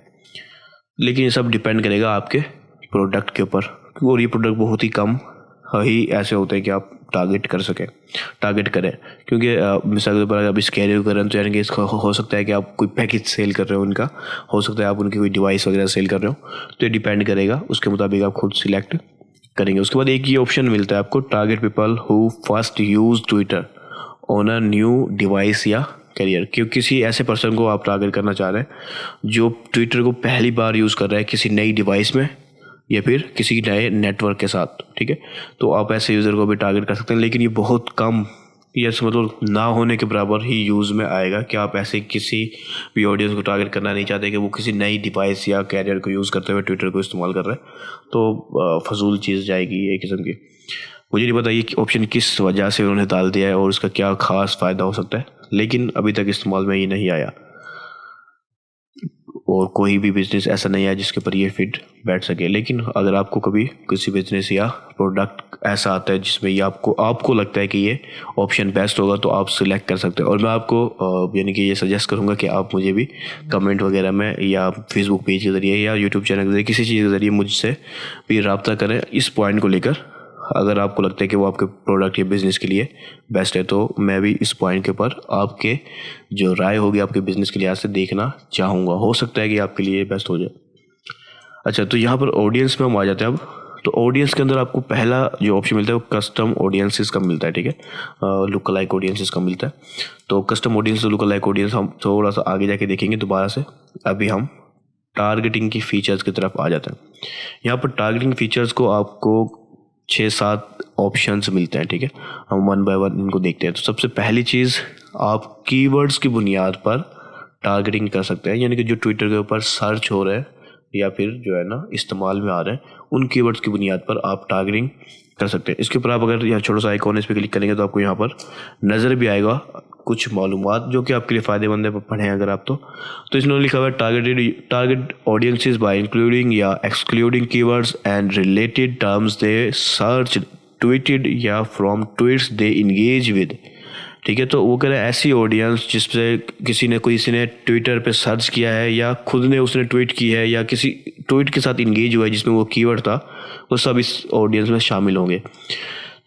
लेकिन ये सब डिपेंड करेगा आपके प्रोडक्ट के ऊपर, और ये प्रोडक्ट बहुत ही कम ही ऐसे होते हैं कि आप टारगेट करें। क्योंकि मिसाल के तौर पर आप इस कैरियर करें तो यानी कि इसका हो सकता है कि आप कोई पैकेज सेल कर रहे हो उनका, हो सकता है आप उनकी कोई डिवाइस वगैरह सेल कर रहे हो, तो ये डिपेंड करेगा, उसके मुताबिक आप खुद सिलेक्ट करेंगे। उसके बाद एक ये ऑप्शन मिलता है आपको, target people who first use Twitter on a new device या करियर। क्योंकि किसी ऐसे पर्सन को आप टारगेट करना चाह रहे हैं जो ट्विटर को पहली बार यूज़ कर रहा है किसी नई डिवाइस में या फिर किसी नए नेटवर्क के साथ, ठीक है। तो आप ऐसे यूज़र को भी टारगेट कर सकते हैं, लेकिन ये बहुत कम, ये मतलब ना होने के बराबर ही यूज़ में आएगा कि आप ऐसे किसी भी ऑडियंस को टारगेट करना नहीं चाहते कि वो किसी नई डिवाइस या कैरियर को यूज़ करते हुए ट्विटर को इस्तेमाल कर रहे हैं, तो फजूल चीज़ जाएगी एक किस्म की। मुझे नहीं पता ये ऑप्शन किस वजह से उन्होंने डाल दिया है और उसका क्या ख़ास फ़ायदा हो सकता है, लेकिन अभी तक इस्तेमाल में ये नहीं आया और कोई भी बिज़नेस ऐसा नहीं है जिसके ऊपर ये फिट बैठ सके। लेकिन अगर आपको कभी किसी बिज़नेस या प्रोडक्ट ऐसा आता है जिसमें ये आपको लगता है कि ये ऑप्शन बेस्ट होगा, तो आप सिलेक्ट कर सकते हैं। और मैं आपको यानी कि ये सजेस्ट करूँगा कि आप मुझे भी कमेंट वगैरह में या फेसबुक पेज के ज़रिए या यूट्यूब चैनल के ज़रिए किसी चीज़ के ज़रिए मुझसे भी रब्ता करें इस पॉइंट को लेकर। अगर आपको लगता है कि वो आपके प्रोडक्ट या बिज़नेस के लिए बेस्ट है, तो मैं भी इस पॉइंट के ऊपर आपके जो राय होगी आपके बिज़नेस के लिहाज से देखना चाहूँगा। हो सकता है कि आपके लिए बेस्ट हो जाए। अच्छा, तो यहाँ पर ऑडियंस में हम आ जाते हैं अब। तो ऑडियंस के अंदर आपको पहला जो ऑप्शन मिलता है वो कस्टम ऑडियंसेस का मिलता है, ठीक है, लुक लाइक ऑडियंसेस का मिलता है। तो custom audience look like audience हम थोड़ा सा आगे जाके देखेंगे दोबारा से। अभी हम टारगेटिंग की फ़ीचर्स की तरफ आ जाते हैं। यहाँ पर टारगेटिंग फ़ीचर्स को आपको 6-7 ऑप्शंस मिलते हैं, ठीक है। हम वन बाय वन इनको देखते हैं। तो सबसे पहली चीज़, आप कीवर्ड्स की बुनियाद पर टारगेटिंग कर सकते हैं, यानी कि जो ट्विटर के ऊपर सर्च हो रहे हैं या फिर जो है ना इस्तेमाल में आ रहे हैं उन कीवर्ड्स की बुनियाद पर आप टारगेटिंग कर सकते हैं। इसके ऊपर आप अगर यहाँ छोटा सा आइकॉन इस पर क्लिक करेंगे तो आपको यहाँ पर नज़र भी आएगा कुछ मालूमात जो कि आपके लिए फ़ायदेमंद है, पढ़ें अगर आप तो इसमें लिखा हुआ है टारगेट ऑडियंसेस बाय इंक्लूडिंग या excluding keywords and related terms they search tweeted या from tweets they engage with, ठीक है। तो वो कह रहे हैं ऐसी ऑडियंस जिससे किसी ने ट्विटर पे सर्च किया है या खुद ने उसने ट्वीट की है या किसी ट्वीट के साथ इंगेज हुआ है जिसमें वो कीवर्ड था, वो सब इस ऑडियंस में शामिल होंगे।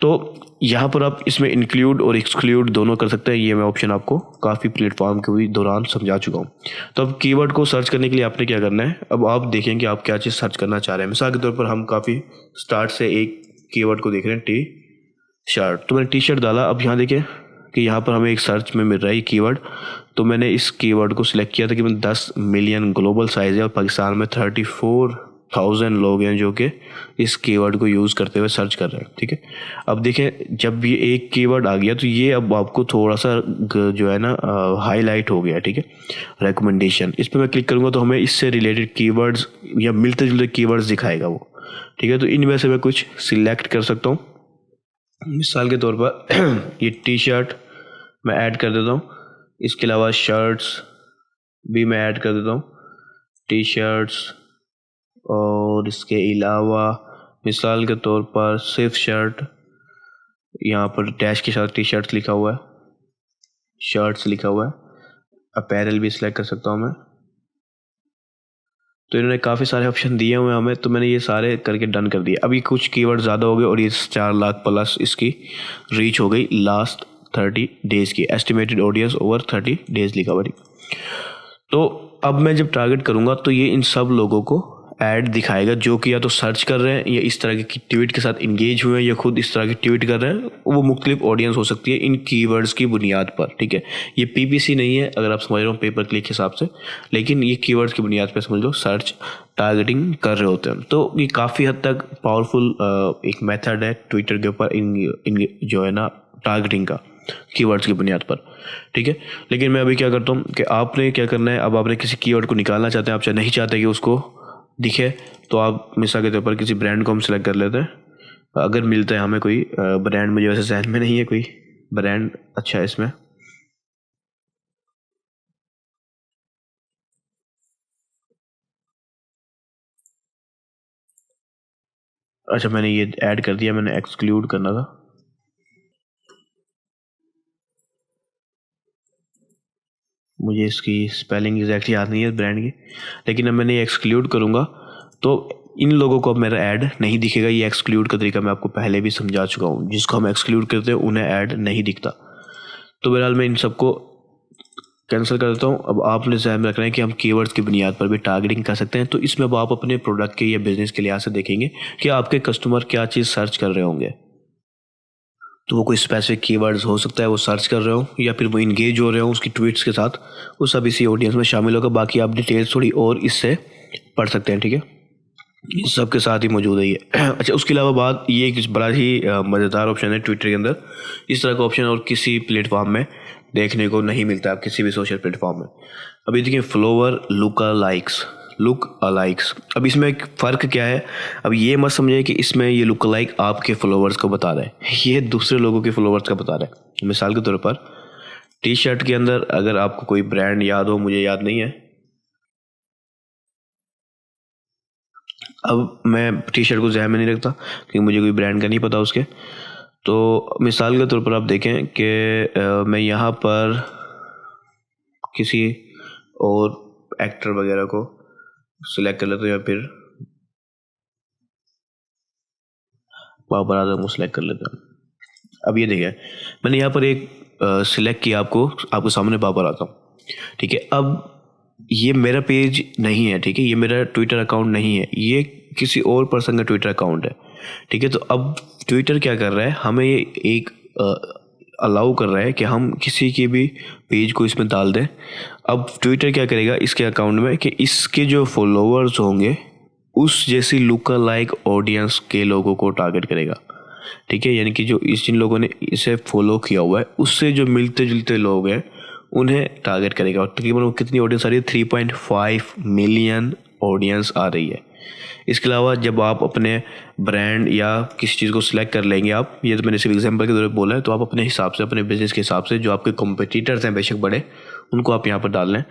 तो यहाँ पर आप इसमें इंक्लूड और एक्सक्लूड दोनों कर सकते हैं। ये मैं ऑप्शन आपको काफ़ी प्लेटफॉर्म के भी दौरान समझा चुका हूँ। तो अब कीवर्ड को सर्च करने के लिए आपने क्या करना है, अब आप देखें कि आप क्या चीज़ सर्च करना चाह रहे हैं। मिसाल के तौर पर हम काफ़ी स्टार्ट से एक कीवर्ड को देख रहे हैं, टी शर्ट। तो मैंने टी शर्ट डाला। अब यहाँ देखें कि यहाँ पर हमें एक सर्च में मिल रहा है कीवर्ड, तो मैंने इस कीवर्ड को सिलेक्ट किया था कि 10 मिलियन ग्लोबल साइज़ है और पाकिस्तान में 34,000 लोग हैं जो कि इस कीवर्ड को यूज़ करते हुए सर्च कर रहे हैं, ठीक है। अब देखें जब ये एक कीवर्ड आ गया तो ये अब आपको थोड़ा सा जो है ना हाईलाइट हो गया, ठीक है, रिकमेंडेशन। इस पर मैं क्लिक करूँगा तो हमें इससे रिलेटेड कीवर्ड्स या मिलते जुलते कीवर्ड्स दिखाएगा वो, ठीक है। तो इनमें से मैं कुछ सिलेक्ट कर सकता हूँ। मिसाल के तौर पर ये टी शर्ट मैं ऐड कर देता हूँ। इसके अलावा शर्ट्स भी मैं ऐड कर देता हूँ, टी शर्ट्स। और इसके अलावा मिसाल के तौर पर सिर्फ शर्ट, यहाँ पर डैश के साथ टी शर्ट्स लिखा हुआ है, शर्ट्स लिखा हुआ है। अपैरल भी सिलेक्ट कर सकता हूँ मैं। तो इन्होंने काफ़ी सारे ऑप्शन दिए हुए हैं हमें, तो मैंने ये सारे करके डन कर दिए। अभी कुछ कीवर्ड ज़्यादा हो गए और ये 4 लाख प्लस इसकी रीच हो गई लास्ट 30 डेज़ की। एस्टिमेटेड ऑडियंस ओवर 30 डेज़ लिखा हुआ। तो अब मैं जब टारगेट करूँगा तो ये इन सब लोगों को ऐड दिखाएगा जो कि या तो सर्च कर रहे हैं या इस तरह की ट्वीट के साथ इंगेज हुए हैं या खुद इस तरह की ट्वीट कर रहे हैं। वो मुख्तलिफ ऑडियंस हो सकती है इन कीवर्ड्स की बुनियाद पर, ठीक है। ये पीपीसी नहीं है अगर आप समझ रहे हो पेपर क्लिक हिसाब से, लेकिन ये कीवर्ड्स की बुनियाद पर समझ लो सर्च टारगेटिंग कर रहे होते हैं। तो ये काफ़ी हद तक पावरफुल एक मेथड है ट्विटर के ऊपर इन जो है ना टारगेटिंग का कीवर्ड्स की बुनियाद पर, ठीक है। लेकिन मैं अभी क्या करता हूँ कि आपने क्या करना है, अब आपने किसी कीवर्ड को निकालना चाहते हैं, आप चाहे नहीं चाहते कि उसको दिखे तो आप मिसाल के तौर पर किसी ब्रांड को हम सेलेक्ट कर लेते हैं। अगर मिलता है हमें कोई ब्रांड, मुझे वैसे जहन में नहीं है कोई ब्रांड अच्छा है इसमें। अच्छा, मैंने ये ऐड कर दिया, मैंने एक्सक्लूड करना था। मुझे इसकी स्पेलिंग एग्जैक्टली याद नहीं है ब्रांड की, लेकिन अब मैंने ये एक्सक्लूड करूँगा तो इन लोगों को अब मेरा ऐड नहीं दिखेगा। ये एक्सक्लूड का तरीका मैं आपको पहले भी समझा चुका हूँ। जिसको हम एक्सक्लूड करते हैं उन्हें ऐड नहीं दिखता। तो बहरहाल मैं इन सबको कैंसिल कर देता हूँ। अब आपने ध्यान में रखना है कि हम कीवर्ड्स की बुनियाद पर भी टारगेटिंग कर सकते हैं। तो इसमें अब आप अपने प्रोडक्ट के या बिजनेस के लिहाज से देखेंगे कि आपके कस्टमर क्या चीज़ सर्च कर रहे होंगे। तो वो कोई स्पेसिफिक कीवर्ड्स हो सकता है वो सर्च कर रहे हो, या फिर वो इंगेज हो रहे हो उसकी ट्वीट्स के साथ, वो सब इसी ऑडियंस में शामिल होगा। बाकी आप डिटेल्स थोड़ी और इससे पढ़ सकते हैं, ठीक है, इस सब के साथ ही मौजूद है ये। अच्छा, उसके अलावा बात ये एक बड़ा ही मज़ेदार ऑप्शन है ट्विटर के अंदर। इस तरह का ऑप्शन और किसी प्लेटफॉर्म में देखने को नहीं मिलता, आप किसी भी सोशल प्लेटफॉर्म में। अभी देखिए, फ्लोवर लुक अलाइक्स। अब इसमें एक फ़र्क क्या है, अब ये मत समझिए कि इसमें ये लुक अलाइक आपके फॉलोवर्स को बता रहा है, ये दूसरे लोगों के फॉलोवर्स का बता रहा है। मिसाल के तौर पर टी शर्ट के अंदर अगर आपको कोई ब्रांड याद हो, मुझे याद नहीं है, अब मैं टी शर्ट को ज़हन में नहीं रखता क्योंकि मुझे कोई ब्रांड का नहीं पता उसके। तो मिसाल के तौर पर आप देखें कि मैं यहाँ पर किसी और एक्टर वगैरह को सिलेक्ट कर लेता हूँ, या फिर बाबर आजम को सिलेक्ट कर लेते हैं। अब ये देखिए, मैंने यहाँ पर एक सिलेक्ट किया, आपको सामने बाबर आजम, ठीक है। अब ये मेरा पेज नहीं है, ठीक है, ये मेरा ट्विटर अकाउंट नहीं है, ये किसी और पर्सन का ट्विटर अकाउंट है, ठीक है। तो अब ट्विटर क्या कर रहा है, हमें ये एक अलाउ कर रहा है कि हम किसी के भी पेज को इसमें डाल दें। अब ट्विटर क्या करेगा इसके अकाउंट में कि इसके जो फॉलोअर्स होंगे उस जैसी लुक लाइक ऑडियंस के लोगों को टारगेट करेगा, ठीक है। यानी कि जो जिन लोगों ने इसे फॉलो किया हुआ है उससे जो मिलते जुलते लोग हैं उन्हें टारगेट करेगा। और तकरीबन वो कितनी ऑडियंस आ रही है, 3.5 मिलियन ऑडियंस आ रही है। इसके अलावा जब आप अपने ब्रांड या किसी चीज़ को सिलेक्ट कर लेंगे, आप ये तो मैंने सिर्फ एग्जांपल के तौर पर बोला है, तो आप अपने हिसाब से, अपने बिजनेस के हिसाब से जो आपके कॉम्पिटिटर्स हैं बेशक बड़े, उनको आप यहाँ पर डाल लें।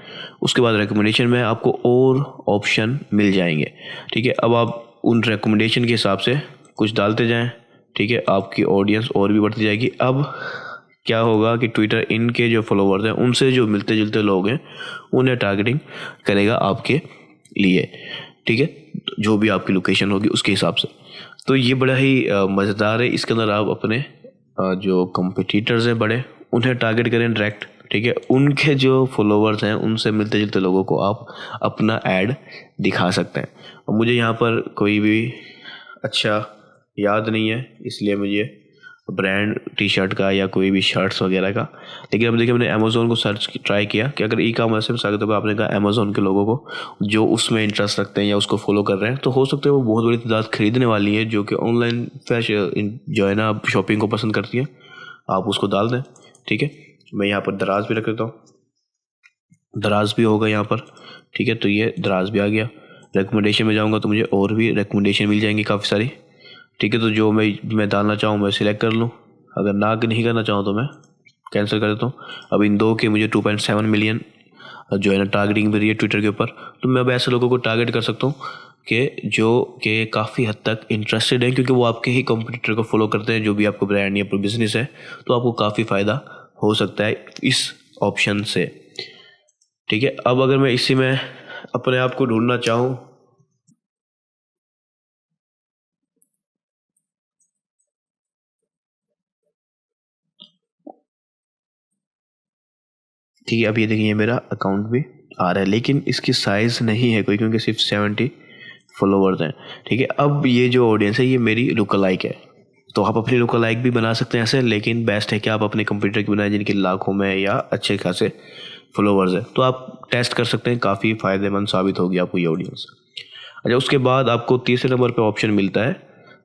उसके बाद रिकमेंडेशन में आपको और ऑप्शन मिल जाएंगे, ठीक है। अब आप उन रिकमेंडेशन के हिसाब से कुछ डालते जाएँ, ठीक है, आपकी ऑडियंस और भी बढ़ती जाएगी। अब क्या होगा कि ट्विटर इनके जो फॉलोवर्स हैं उनसे जो मिलते जुलते लोग हैं उन्हें टारगेटिंग करेगा आपके लिए, ठीक है, जो भी आपकी लोकेशन होगी उसके हिसाब से। तो ये बड़ा ही मज़ेदार है। इसके अंदर आप अपने जो कंपटीटर्स हैं बड़े उन्हें टारगेट करें डायरेक्ट, ठीक है, उनके जो फॉलोवर्स हैं उनसे मिलते जुलते लोगों को आप अपना ऐड दिखा सकते हैं। और मुझे यहाँ पर कोई भी अच्छा याद नहीं है, इसलिए मुझे ब्रांड टी शर्ट का या कोई भी शर्ट्स वगैरह का। लेकिन अब देखिए, मैंने अमेज़ोन को सर्च ट्राई किया कि अगर ई कॉमर्स से मिसाल के तौर पर आपने कहा अमेज़ोन के लोगों को जो उसमें इंटरेस्ट रखते हैं या उसको फॉलो कर रहे हैं, तो हो सकता है वो बहुत बड़ी तादाद खरीदने वाली है जो कि ऑनलाइन फैशन जो है ना शॉपिंग को पसंद करती है, आप उसको डाल दें, ठीक है। मैं यहाँ पर दराज भी रख देता हूँ, दराज भी होगा यहाँ पर, ठीक है। तो ये दराज भी आ गया। रिकमेंडेशन में जाऊँगा तो मुझे और भी रिकमेंडेशन मिल जाएंगी काफ़ी सारी, ठीक है। तो जो मैं डालना चाहूँ मैं सिलेक्ट कर लूँ, अगर ना नहीं करना चाहूँ तो मैं कैंसिल कर देता हूँ। अब इन दो के मुझे 2.7 मिलियन जो है ना टारगेटिंग मिल रही है ट्विटर के ऊपर। तो मैं अब ऐसे लोगों को टारगेट कर सकता हूँ कि जो कि काफ़ी हद तक इंटरेस्टेड हैं, क्योंकि वो आपके ही कंपटीटर को फॉलो करते हैं, जो भी आपको ब्रांड या बिजनेस है, तो आपको काफ़ी फ़ायदा हो सकता है इस ऑप्शन से, ठीक है। अब अगर मैं इसी में अपने आप को ढूंढना चाहूँ, ठीक है, अब ये देखिए ये मेरा अकाउंट भी आ रहा है, लेकिन इसकी साइज़ नहीं है कोई, क्योंकि सिर्फ 70 फॉलोवर्स हैं, ठीक है। अब ये जो ऑडियंस है ये मेरी लुक लाइक है, तो आप अपनी लुक लाइक भी बना सकते हैं ऐसे, लेकिन बेस्ट है कि आप अपने कंप्यूटर की बनाएं जिनके लाखों में या अच्छे खासे फॉलोवर्स हैं। तो आप टेस्ट कर सकते हैं, काफ़ी फ़ायदेमंद साबित होगी आपको ये ऑडियंस। अच्छा, उसके बाद आपको तीसरे नंबर पर ऑप्शन मिलता है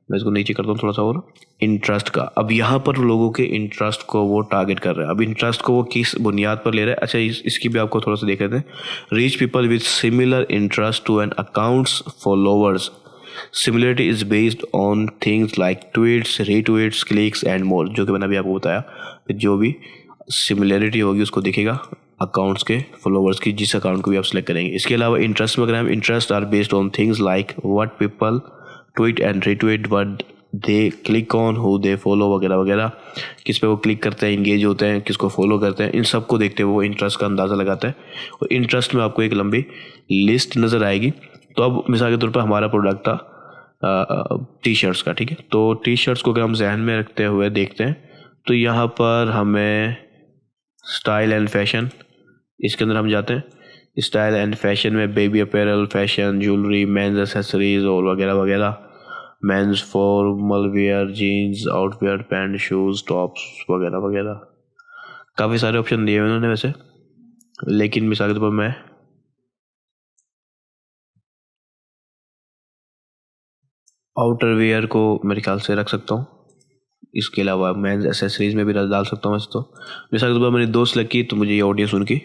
मैं इसको नीचे करता हूँ थोड़ा सा और, इंटरेस्ट का। अब यहाँ पर लोगों के इंटरेस्ट को वो टारगेट कर रहे हैं। अब इंटरेस्ट को वो किस बुनियाद पर ले रहे हैं, अच्छा इसकी भी आपको थोड़ा सा देख लेते हैं। Reach people with similar interest to an account's followers. Similarity is based on things like tweets, retweets, clicks and more, जो कि मैंने अभी आपको बताया। फिर जो भी सिमिलरिटी होगी उसको दिखेगा अकाउंट्स के फॉलोवर्स की, जिस अकाउंट को भी आप सेलेक्ट करेंगे। इसके अलावा इंटरेस्ट में अगर हम, interest are based on things like what people tweet and retweet, what they click on, who they follow वगैरह वगैरह, किस पे वो क्लिक करते हैं, इंगेज होते हैं, किसको फॉलो करते हैं, इन सब को देखते हुए वो इंटरेस्ट का अंदाज़ा लगाता है। और इंटरेस्ट में आपको एक लंबी लिस्ट नज़र आएगी। तो अब मिसाल के तौर पर हमारा प्रोडक्ट था टी शर्ट्स का, ठीक है। तो टी शर्ट्स को अगर हम जहन में रखते हुए देखते हैं तो यहाँ पर हमें स्टाइल एंड फैशन, इसके अंदर हम जाते हैं। स्टाइल एंड फैशन में baby apparel, fashion, jewellery, men's accessories और वगैरह वगैरह, men's formal wear, jeans, outerwear, pant, shoes, tops वगैरह वगैरह, काफ़ी सारे ऑप्शन दिए हुए उन्होंने वैसे। लेकिन मिसाल के तौर पर मैं आउटर वेयर को मेरे ख्याल से रख सकता हूँ। इसके अलावा मेंस एसेसरीज में भी डाल सकता हूँ वैसे तो। मिसाल के तौर पर मैंने 2 सेलेक्ट की तो मुझे ये ऑडियंस उनकी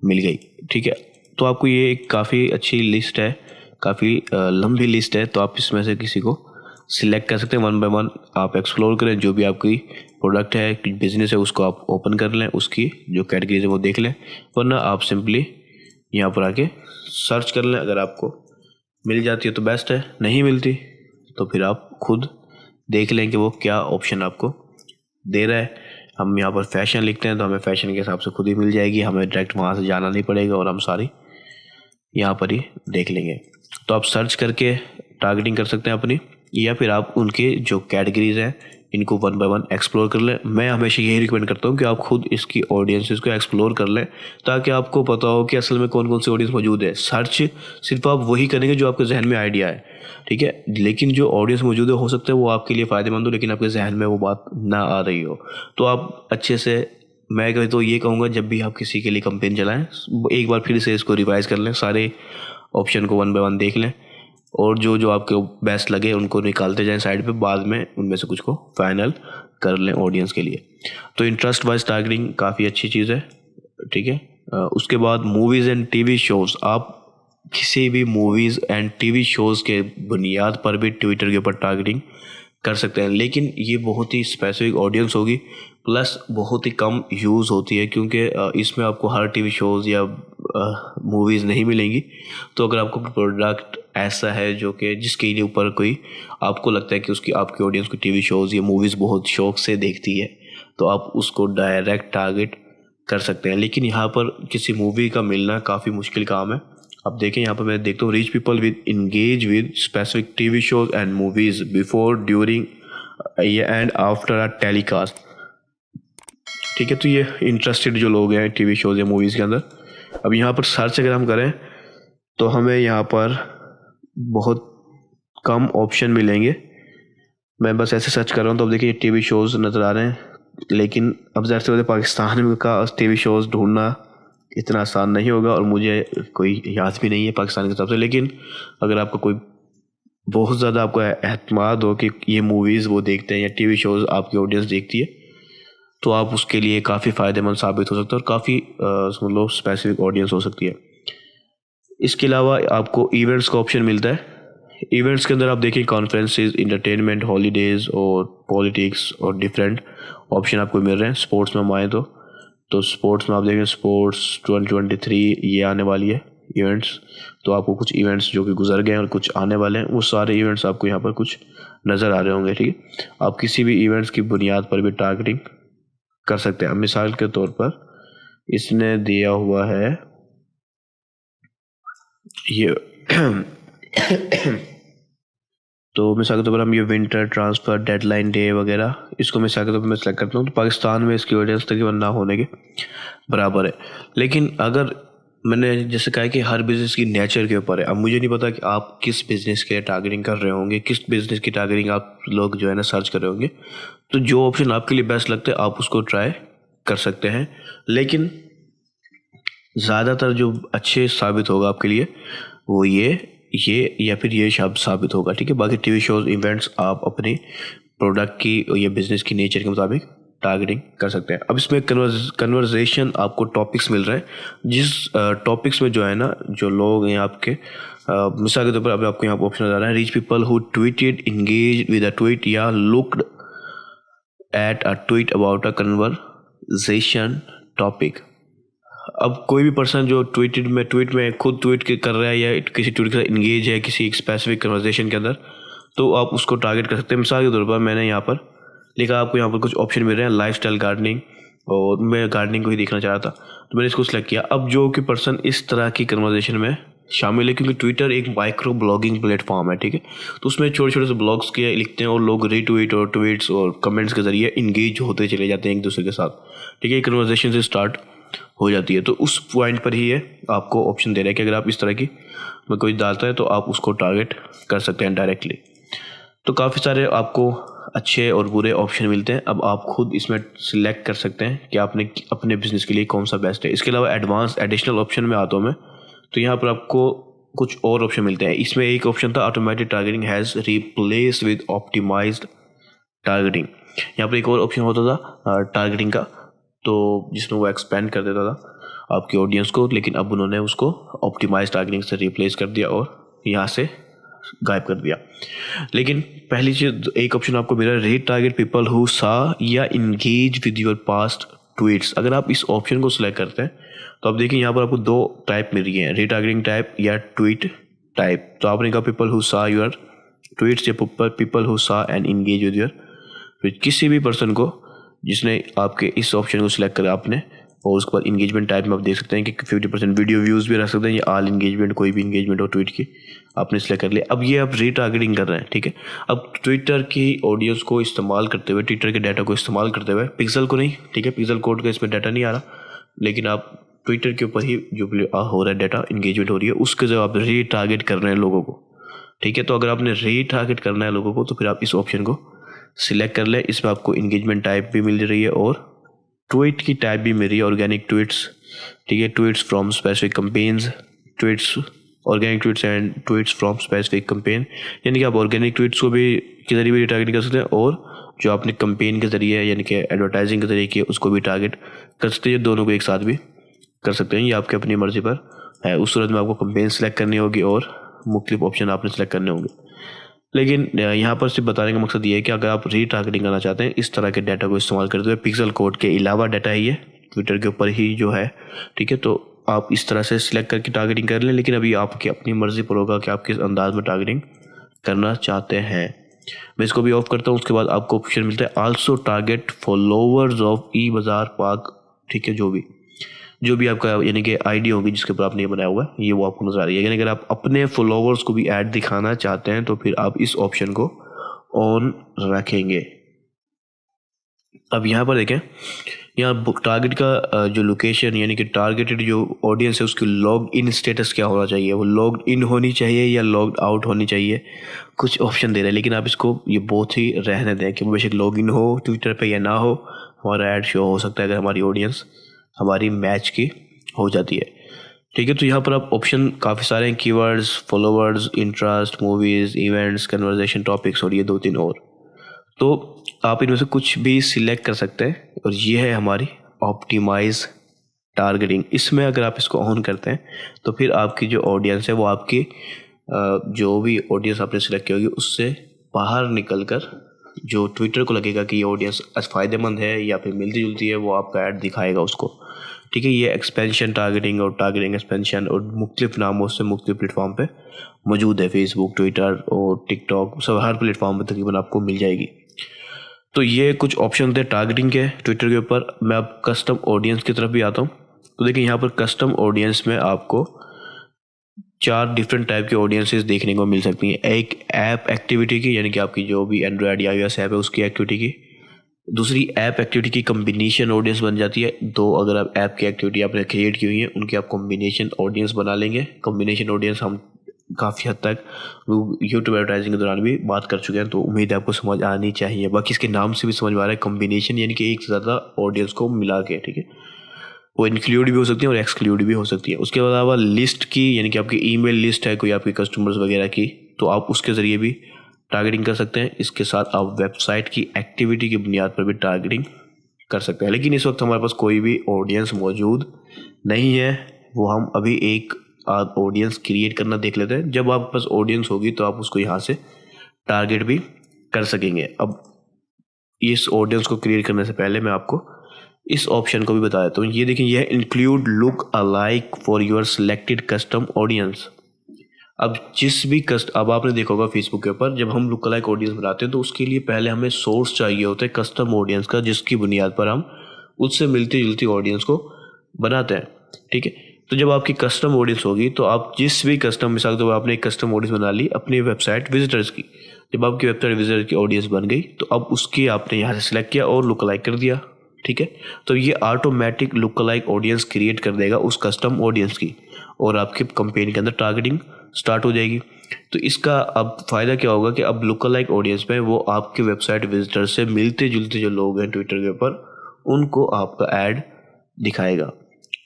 मिल गई, ठीक है। तो आपको ये एक काफ़ी अच्छी लिस्ट है, काफ़ी लंबी लिस्ट है। तो आप इसमें से किसी को सिलेक्ट कर सकते हैं, 1 बाय 1 आप एक्सप्लोर करें। जो भी आपकी प्रोडक्ट है, बिजनेस है, उसको आप ओपन कर लें, उसकी जो कैटेगरीज है वो देख लें। वरना आप सिंपली यहाँ पर आके सर्च कर लें। अगर आपको मिल जाती है तो बेस्ट है, नहीं मिलती तो फिर आप खुद देख लें कि वो क्या ऑप्शन आपको दे रहा है। हम यहाँ पर फैशन लिखते हैं तो हमें फैशन के हिसाब से खुद ही मिल जाएगी, हमें डायरेक्ट वहाँ से जाना नहीं पड़ेगा और हम सारी यहाँ पर ही देख लेंगे। तो आप सर्च करके टारगेटिंग कर सकते हैं अपनी, या फिर आप उनके जो कैटेगरीज हैं इनको 1 बाय 1 एक्सप्लोर कर लें। मैं हमेशा यही रिकमेंड करता हूँ कि आप खुद इसकी ऑडियंसेस को एक्सप्लोर कर लें, ताकि आपको पता हो कि असल में कौन कौन सी ऑडियंस मौजूद है। सर्च सिर्फ आप वही करेंगे जो आपके जहन में आइडिया है, ठीक है। लेकिन जो ऑडियंस मौजूद है, हो सकता है वो आपके लिए फ़ायदेमंद हो, लेकिन आपके जहन में वो बात ना आ रही हो। तो आप अच्छे से, मैं कभी तो ये कहूँगा, जब भी आप किसी के लिए कंपेन चलाएं, एक बार फिर से इसको रिवाइज कर लें, सारे ऑप्शन को 1 बाय 1 देख लें, और जो जो आपको बेस्ट लगे उनको निकालते जाएं साइड पे। बाद में उनमें से कुछ को फाइनल कर लें ऑडियंस के लिए। तो इंटरेस्ट वाइज टारगेटिंग काफ़ी अच्छी चीज़ है, ठीक है। उसके बाद मूवीज़ एंड टीवी शोज़, आप किसी भी मूवीज़ एंड टीवी शोज़ के बुनियाद पर भी ट्विटर के ऊपर टारगेटिंग कर सकते हैं, लेकिन ये बहुत ही स्पेसिफिक ऑडियंस होगी, प्लस बहुत ही कम यूज़ होती है, क्योंकि इसमें आपको हर टीवी शोज़ या मूवीज़ नहीं मिलेंगी। तो अगर आपको प्रोडक्ट ऐसा है जो कि जिसके लिए ऊपर कोई आपको लगता है कि उसकी आपकी ऑडियंस को टीवी शोज़ या मूवीज़ बहुत शौक से देखती है, तो आप उसको डायरेक्ट टारगेट कर सकते हैं। लेकिन यहाँ पर किसी मूवी का मिलना काफ़ी मुश्किल काम है। अब देखें यहाँ पर मैं देखता हूँ, reach people with engage with specific TV shows and movies before, during and after a telecast, ठीक है। तो ये इंटरेस्टेड जो लोग हैं टीवी शोज या मूवीज़ के अंदर। अब यहाँ पर सर्च अगर हम करें तो हमें यहाँ पर बहुत कम ऑप्शन मिलेंगे। मैं बस ऐसे सर्च कर रहा हूँ तो अब देखिए टीवी शोज़ नज़र आ रहे हैं, लेकिन अब ज़ाहिर सी बात है पाकिस्तान में का टीवी शोज़ ढूंढना इतना आसान नहीं होगा, और मुझे कोई याद भी नहीं है पाकिस्तान के हिसाब से। लेकिन अगर आपका कोई बहुत ज़्यादा आपको एतमाद हो कि ये मूवीज़ वो देखते हैं या टीवी शोज़ आपकी ऑडियंस देखती है, तो आप उसके लिए काफ़ी फ़ायदेमंद साबित हो सकते हैं और काफ़ी मतलब स्पेसिफिक ऑडियंस हो सकती है। इसके अलावा आपको इवेंट्स का ऑप्शन मिलता है। इवेंट्स के अंदर आप देखिए कॉन्फ्रेंसेस, इंटरटेनमेंट, हॉलीडेज़ और पॉलिटिक्स और डिफरेंट ऑप्शन आपको मिल रहे हैं। स्पोर्ट्स में हम आए तो स्पोर्ट्स में आप देखें स्पोर्ट्स 2023 ये आने वाली है इवेंट्स। तो आपको कुछ इवेंट्स जो कि गुजर गए हैं और कुछ आने वाले हैं, वो सारे इवेंट्स आपको यहाँ पर कुछ नज़र आ रहे होंगे, ठीक है। आप किसी भी इवेंट्स की बुनियाद पर भी टारगेटिंग कर सकते हैं। मिसाल के तौर पर इसने दिया हुआ है ये तो मिसाल के तौर पर हम ये विंटर ट्रांसफ़र, डेडलाइन डे वगैरह, इसको मिसाल के तौर पर मैं सेलेक्ट करता हूँ, तो पाकिस्तान में इसकी ऑडियंस तकरीबन ना होने के बराबर है। लेकिन अगर मैंने जैसे कहा कि हर बिज़नेस की नेचर के ऊपर है, अब मुझे नहीं पता कि आप किस बिज़नेस के टारगेटिंग कर रहे होंगे, किस बिज़नेस की टारगेटिंग आप लोग जो है ना सर्च कर रहे होंगे। तो जो ऑप्शन आपके लिए बेस्ट लगता है आप उसको ट्राई कर सकते हैं। लेकिन ज़्यादातर जो अच्छे साबित होगा आपके लिए वो ये ये या फिर ये शब्द साबित होगा, ठीक है। बाकी टीवी शोज, इवेंट्स आप अपने प्रोडक्ट की या बिजनेस की नेचर के मुताबिक टारगेटिंग कर सकते हैं। अब इसमें कन्वर्सेशन आपको टॉपिक्स मिल रहे हैं, जिस टॉपिक्स में जो है ना, जो लोग हैं आपके, मिसाल के तौर पर अभी आपको यहाँ पर ऑप्शन आ रहा है, reach people who tweeted, engage with a tweet या looked at a tweet about a conversation topic. अब कोई भी पर्सन जो ट्वीट में खुद ट्वीट कर रहा है या किसी ट्वीट के साथ इंगेज है किसी एक स्पेसिफिक कन्वर्सेशन के अंदर, तो आप उसको टारगेट कर सकते हैं। मिसाल के तौर पर मैंने यहाँ पर लिखा, आपको यहाँ पर कुछ ऑप्शन मिल रहे हैं, लाइफस्टाइल गार्डनिंग, और मैं गार्डनिंग को ही देखना चाह रहा था तो मैंने इसको सिलेक्ट किया। अब जो कि पर्सन इस तरह की कन्वर्सेशन में शामिल है, क्योंकि ट्विटर एक माइक्रो ब्लॉगिंग प्लेटफॉर्म है, ठीक है, तो उसमें छोटे छोटे से ब्लॉग्स के लिखते हैं और लोग रीट्वीट और ट्वीट्स और कमेंट्स के जरिए इंगेज होते चले जाते हैं एक दूसरे के साथ, ठीक है। कन्वर्सेशन से स्टार्ट हो जाती है, तो उस पॉइंट पर ही ये आपको ऑप्शन दे रहा है कि अगर आप इस तरह की में कोई डालता है तो आप उसको टारगेट कर सकते हैं डायरेक्टली। तो काफ़ी सारे आपको अच्छे और बुरे ऑप्शन मिलते हैं। अब आप खुद इसमें सिलेक्ट कर सकते हैं कि आपने अपने बिजनेस के लिए कौन सा बेस्ट है। इसके अलावा एडवांस एडिशनल ऑप्शन में आता हूँ मैं, तो यहाँ पर आपको कुछ और ऑप्शन मिलते हैं। इसमें एक ऑप्शन था, automated targeting has replaced with optimised targeting. यहाँ पर एक और ऑप्शन होता था टारगेटिंग का, तो जिसमें वो एक्सपेंड कर देता था आपकी ऑडियंस को, लेकिन अब उन्होंने उसको ऑप्टिमाइज टारगेटिंग से रिप्लेस कर दिया और यहाँ से गायब कर दिया। लेकिन पहली चीज, एक ऑप्शन आपको मिला, रीड टारगेट पीपल हु सा या engage with your past tweets. अगर आप इस ऑप्शन को सिलेक्ट करते हैं तो आप देखिए यहाँ पर आपको दो टाइप मिल रही है, रीटारगेटिंग टाइप या ट्वीट टाइप। तो आपने कहा पीपल हु सा योर ट्वीट्स या पीपल हु सा and engage with your tweet. किसी भी पर्सन को जिसने आपके इस ऑप्शन को सिलेक्ट करा आपने, और उसके बाद इंगेजमेंट टाइप में आप देख सकते हैं कि 50% वीडियो व्यूज़ भी रख सकते हैं या ऑल इंगेजमेंट, कोई भी इंगेजमेंट हो ट्वीट की आपने सिलेक्ट कर लिया। अब ये आप रीटारगेटिंग कर रहे हैं, ठीक है। अब ट्विटर की ऑडियंस को इस्तेमाल करते हुए, ट्विटर के डाटा को इस्तेमाल करते हुए, पिक्सल को नहीं, ठीक है, पिक्सल कोड का इसमें डाटा नहीं आ रहा, लेकिन आप ट्विटर के ऊपर ही जो हो रहा है डाटा, इंगेजमेंट हो रही है, उसके जो आप रीटारगेट कर रहे हैं लोगों को, ठीक है। तो अगर आपने रीटारगेट करना है लोगों को तो फिर आप इस ऑप्शन को सिलेक्ट कर ले। इसमें आपको इंगेजमेंट टाइप भी मिल रही है और ट्वीट की टाइप भी मिल रही है, ऑर्गेनिक ट्वीट्स, ठीक है, tweets from specific campaigns, tweets, organic tweets and tweets from specific campaign. यानी कि आप ऑर्गेनिक ट्वीट्स को भी के जरिए भी टारगेट कर सकते हैं और जो आपने कैंपेन के जरिए यानी कि एडवर्टाइजिंग के जरिए किए उसको भी टारगेट कर सकते हैं। दोनों को एक साथ भी कर सकते हैं, ये आपके अपनी मर्जी पर है। उस सूरत में आपको कैंपेन सेलेक्ट करनी होगी और मुख्तलिफ ऑप्शन आपने सेलेक्ट करने होंगे। लेकिन यहाँ पर सिर्फ बताने का मकसद ये है कि अगर आप रीटारगेटिंग करना चाहते हैं इस तरह के डाटा को इस्तेमाल करते हुए, पिक्सल कोड के अलावा डाटा ही है ट्विटर के ऊपर ही जो है, ठीक है, तो आप इस तरह से सिलेक्ट करके टारगेटिंग कर लें। लेकिन अभी आपकी अपनी मर्जी पर होगा कि आप किस अंदाज में टारगेटिंग करना चाहते हैं। मैं इसको भी ऑफ करता हूँ। उसके बाद आपको ऑप्शन मिलता है आल्सो टारगेट फॉलोवर्स ऑफ ई बाजार पार्क, ठीक है, जो भी आपका यानी कि आईडी होगी जिसके ऊपर आपने ये बनाया हुआ है, ये वो आपको नजर आ रही है। यानी अगर आप अपने फॉलोवर्स को भी ऐड दिखाना चाहते हैं तो फिर आप इस ऑप्शन को ऑन रखेंगे। अब यहाँ पर देखें, यहाँ टारगेट का जो लोकेशन यानी कि टारगेटेड जो ऑडियंस है उसकी लॉग इन स्टेटस क्या होना चाहिए, वो लॉग इन होनी चाहिए या लॉग आउट होनी चाहिए, कुछ ऑप्शन दे रहे हैं। लेकिन आप इसको ये बहुत ही रहने दें कि बेशक लॉग इन हो ट्विटर पे या ना हो, हमारा ऐड शो हो सकता है अगर हमारी ऑडियंस हमारी मैच की हो जाती है, ठीक है। तो यहाँ पर आप ऑप्शन काफ़ी सारे हैं, keywords, followers, interest, movies, events, conversation topics और ये 2-3 और। तो आप इनमें से कुछ भी सिलेक्ट कर सकते हैं और ये है हमारी ऑप्टिमाइज टारगेटिंग। इसमें अगर आप इसको ऑन करते हैं तो फिर आपकी जो ऑडियंस है वो आपकी जो भी ऑडियंस आपने सिलेक्ट की होगी उससे बाहर निकल कर जो ट्विटर को लगेगा कि ये ऑडियंस फ़ायदेमंद है या फिर मिलती जुलती है, वो आपका ऐड दिखाएगा उसको, ठीक है। ये एक्सपेंशन टारगेटिंग और टारगेटिंग एक्सपेंशन और मुख्तलिफ नामों से मुख्तलिफ प्लेटफॉर्म पे मौजूद है, फेसबुक, ट्विटर और टिकटॉक, सब हर प्लेटफॉर्म पर तकरीबन आपको मिल जाएगी। तो ये कुछ ऑप्शन थे टारगेटिंग के ट्विटर के ऊपर। मैं अब कस्टम ऑडियंस की तरफ भी आता हूँ। तो देखिए यहाँ पर कस्टम ऑडियंस में आपको 4 डिफरेंट टाइप की ऑडियंसेस देखने को मिल सकती हैं। एक ऐप एक्टिविटी की, यानी कि आपकी जो भी एंड्रॉयड या iOS ऐप है उसकी एक्टिविटी की। दूसरी ऐप एक्टिविटी की कम्बिनेशन ऑडियंस बन जाती है। दो अगर आप ऐप की एक्टिविटी आपने क्रिएट की हुई है उनकी आप कम्बिनेशन ऑडियंस बना लेंगे। कम्बिनेशन ऑडियंस हम काफ़ी हद तक यूट्यूब एडवर्टाइजिंग के दौरान भी बात कर चुके हैं, तो उम्मीद है आपको समझ आनी चाहिए। बाकी इसके नाम से भी समझ में आ रहा है, कम्बिनेशन यानी कि एक से ज़्यादा ऑडियंस को मिला के, ठीक है। वो इंक्लूड भी हो सकती है और एक्सक्लूड भी हो सकती है। उसके अलावा लिस्ट की, यानी कि आपकी ईमेल लिस्ट है कोई आपके कस्टमर्स वगैरह की, तो आप उसके ज़रिए भी टारगेटिंग कर सकते हैं। इसके साथ आप वेबसाइट की एक्टिविटी की बुनियाद पर भी टारगेटिंग कर सकते हैं। लेकिन इस वक्त हमारे पास कोई भी ऑडियंस मौजूद नहीं है, वो हम अभी एक ऑडियंस क्रिएट करना देख लेते हैं। जब आपके पास ऑडियंस होगी तो आप उसको यहाँ से टारगेट भी कर सकेंगे। अब इस ऑडियंस को क्रिएट करने से पहले मैं आपको इस ऑप्शन को भी बता देता हूँ। ये देखिए, यह include look alike for your selected custom audience. अब अब आपने देखा होगा फेसबुक के ऊपर जब हम लुक अलाइक ऑडियंस बनाते हैं तो उसके लिए पहले हमें सोर्स चाहिए होता है कस्टम ऑडियंस का, जिसकी बुनियाद पर हम उससे मिलती जुलती ऑडियंस को बनाते हैं। ठीक है, तो जब आपकी कस्टम ऑडियंस होगी तो आप जिस भी कस्टम, मिसाल के तौर पर आपने एक कस्टम ऑडियंस बना ली अपनी वेबसाइट विजिटर्स की। जब आपकी वेबसाइट विजिटर की ऑडियंस बन गई तो अब उसकी आपने यहाँ से सिलेक्ट किया और लुक अलाइक कर दिया। ठीक है, तो ये automatic look alike audience create कर देगा उस कस्टम ऑडियंस की और आपके कंपेन के अंदर टारगेटिंग स्टार्ट हो जाएगी। तो इसका अब फ़ायदा क्या होगा कि अब लुक अलाइक ऑडियंस में वो आपके वेबसाइट विजिटर से मिलते जुलते जो लोग हैं ट्विटर के ऊपर, उनको आपका ऐड दिखाएगा।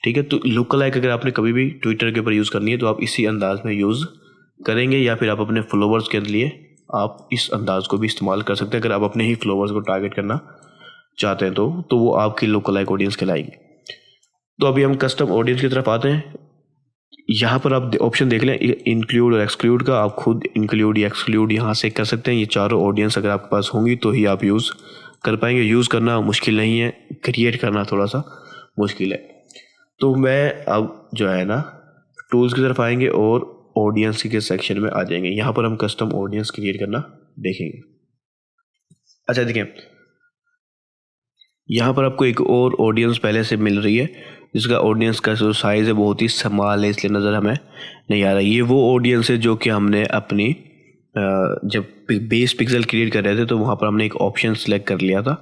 ठीक है, तो लुक अलाइक अगर आपने कभी भी ट्विटर के ऊपर यूज़ करनी है तो आप इसी अंदाज में यूज़ करेंगे, या फिर आप अपने फॉलोवर्स के लिए आप इस अंदाज को भी इस्तेमाल कर सकते हैं। अगर आप अपने ही फॉलोवर्स को टारगेट करना चाहते हैं तो वो आपकी लुक अलाइक ऑडियंस कहलाएंगे। तो अभी हम कस्टम ऑडियंस की तरफ आते हैं। यहाँ पर आप ऑप्शन देख लें इंक्लूड और एक्सक्लूड का, आप खुद इंक्लूड या एक्सक्लूड यहाँ से कर सकते हैं। ये चारों ऑडियंस अगर आपके पास होंगी तो ही आप यूज़ कर पाएंगे। यूज़ करना मुश्किल नहीं है, क्रिएट करना थोड़ा सा मुश्किल है। तो मैं अब जो है ना टूल्स की तरफ आएंगे और ऑडियंस के सेक्शन में आ जाएंगे। यहाँ पर हम कस्टम ऑडियंस क्रिएट करना देखेंगे। अच्छा देखिए, यहाँ पर आपको एक और ऑडियंस पहले से मिल रही है जिसका ऑडियंस का जो साइज़ है बहुत ही स्मॉल है, इसलिए नज़र हमें नहीं आ रहा। ये वो ऑडियंस है जो कि हमने अपनी जब बेस पिक्सल क्रिएट कर रहे थे तो वहाँ पर हमने एक ऑप्शन सेलेक्ट कर लिया था।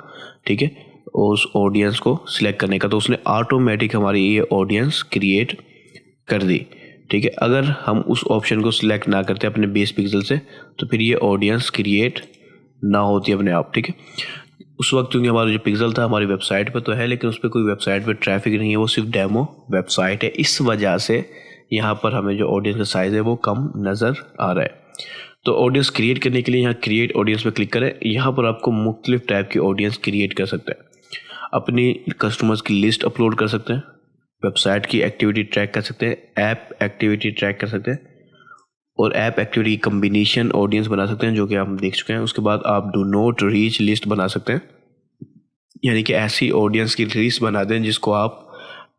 ठीक है, उस ऑडियंस को सिलेक्ट करने का, तो उसने ऑटोमेटिक हमारी ये ऑडियंस क्रिएट कर दी। ठीक है, अगर हम उस ऑप्शन को सिलेक्ट ना करते अपने बेस पिक्सल से तो फिर ये ऑडियंस क्रिएट ना होती अपने आप। ठीक है, उस वक्त क्योंकि हमारा जो पिक्सल था हमारी वेबसाइट पर तो है लेकिन उस पर कोई वेबसाइट पर ट्रैफिक नहीं है, वो सिर्फ डेमो वेबसाइट है। इस वजह से यहाँ पर हमें जो ऑडियंस का साइज़ है वो कम नज़र आ रहा है। तो ऑडियंस क्रिएट करने के लिए यहाँ क्रिएट ऑडियंस पर क्लिक करें। यहाँ पर आपको मुख्तलिफ टाइप की ऑडियंस क्रिएट कर सकते हैं। अपनी कस्टमर्स की लिस्ट अपलोड कर सकते हैं, वेबसाइट की एक्टिविटी ट्रैक कर सकते हैं, ऐप एक्टिविटी ट्रैक कर सकते हैं और ऐप एक्टिविटी कम्बिनेशन ऑडियंस बना सकते हैं जो कि हम देख चुके हैं। उसके बाद आप डू नॉट रीच लिस्ट बना सकते हैं, यानी कि ऐसी ऑडियंस की लिस्ट बना दें जिसको आप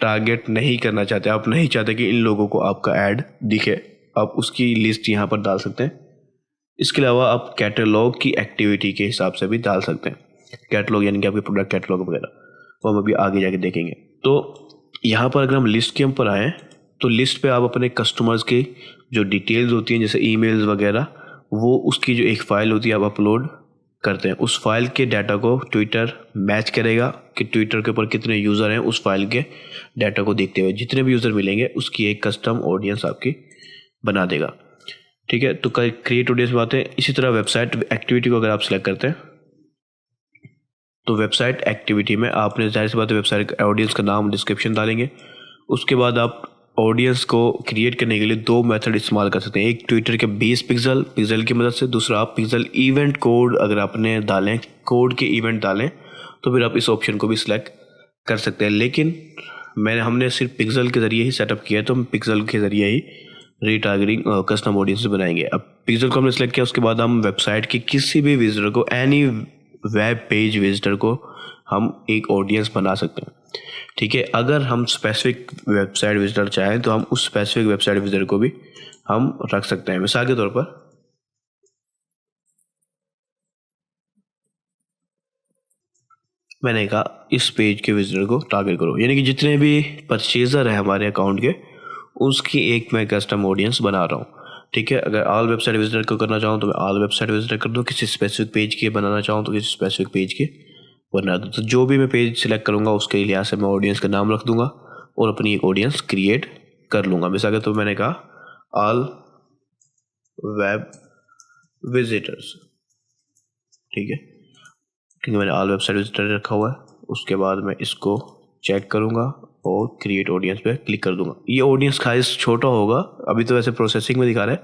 टारगेट नहीं करना चाहते, आप नहीं चाहते कि इन लोगों को आपका ऐड दिखे, आप उसकी लिस्ट यहाँ पर डाल सकते हैं। इसके अलावा आप कैटलॉग की एक्टिविटी के हिसाब से भी डाल सकते हैं। कैटलॉग यानी कि आपके प्रोडक्ट कैटलॉग वगैरह, वो हम अभी आगे जाके देखेंगे। तो यहाँ पर अगर हम लिस्ट के ऊपर आएँ तो लिस्ट पे आप अपने कस्टमर्स की जो डिटेल्स होती हैं जैसे ईमेल्स वगैरह, वो उसकी जो एक फ़ाइल होती है आप अपलोड करते हैं। उस फाइल के डाटा को ट्विटर मैच करेगा कि ट्विटर के ऊपर कितने यूज़र हैं, उस फाइल के डाटा को देखते हुए जितने भी यूज़र मिलेंगे उसकी एक कस्टम ऑडियंस आपकी बना देगा। ठीक है, तो क्रिएट ऑडियंस में आते हैं। इसी तरह वेबसाइट एक्टिविटी को अगर आप सिलेक्ट करते हैं तो वेबसाइट एक्टिविटी में आपने जाहिर सी बात है वेबसाइट ऑडियंस का नाम डिस्क्रिप्शन डालेंगे। उसके बाद आप ऑडियंस को क्रिएट करने के लिए दो मेथड इस्तेमाल कर सकते हैं, एक ट्विटर के बेस पिक्सल की मदद से, दूसरा आप पिक्सल इवेंट कोड अगर आपने डालें, कोड के इवेंट डालें तो फिर आप इस ऑप्शन को भी सिलेक्ट कर सकते हैं। लेकिन हमने सिर्फ पिक्सल के ज़रिए ही सेटअप किया है तो हम पिक्सल के ज़रिए ही रीटारगेटिंग कस्टम ऑडियंस बनाएंगे। अब पिक्सल को हमने सेलेक्ट किया, उसके बाद हम वेबसाइट के किसी भी विजिटर को, एनी वेब पेज विजिटर को हम एक ऑडियंस बना सकते हैं। ठीक है, अगर हम स्पेसिफिक वेबसाइट विजिटर चाहें तो हम उस स्पेसिफिक वेबसाइट विजिटर को भी हम रख सकते हैं। मिसाल के तौर पर मैंने कहा इस पेज के विजिटर को टारगेट करो, यानी कि जितने भी परचेजर है हमारे अकाउंट के उसकी एक मैं कस्टम ऑडियंस बना रहा हूँ। ठीक है, अगर ऑल वेबसाइट विजिटर को करना चाहूँ तो मैं ऑल वेबसाइट विजिटर कर दूँ, किसी स्पेसिफिक पेज के बनाना चाहूँ तो किसी स्पेसिफिक पेज के बना दूँ। तो जो भी मैं पेज सिलेक्ट करूँगा उसके लिहाज से मैं ऑडियंस का नाम रख दूँगा और अपनी एक ऑडियंस क्रिएट कर लूँगा। मिसाल के तो मैंने कहा ऑल वेब विजिटर्स। ठीक है, क्योंकि मैंने ऑल वेबसाइट विजिटर रखा हुआ है। उसके बाद मैं इसको चेक करूँगा और क्रिएट ऑडियंस पे क्लिक कर दूंगा। ये ऑडियंस साइज छोटा होगा, अभी तो वैसे प्रोसेसिंग में दिखा रहा है,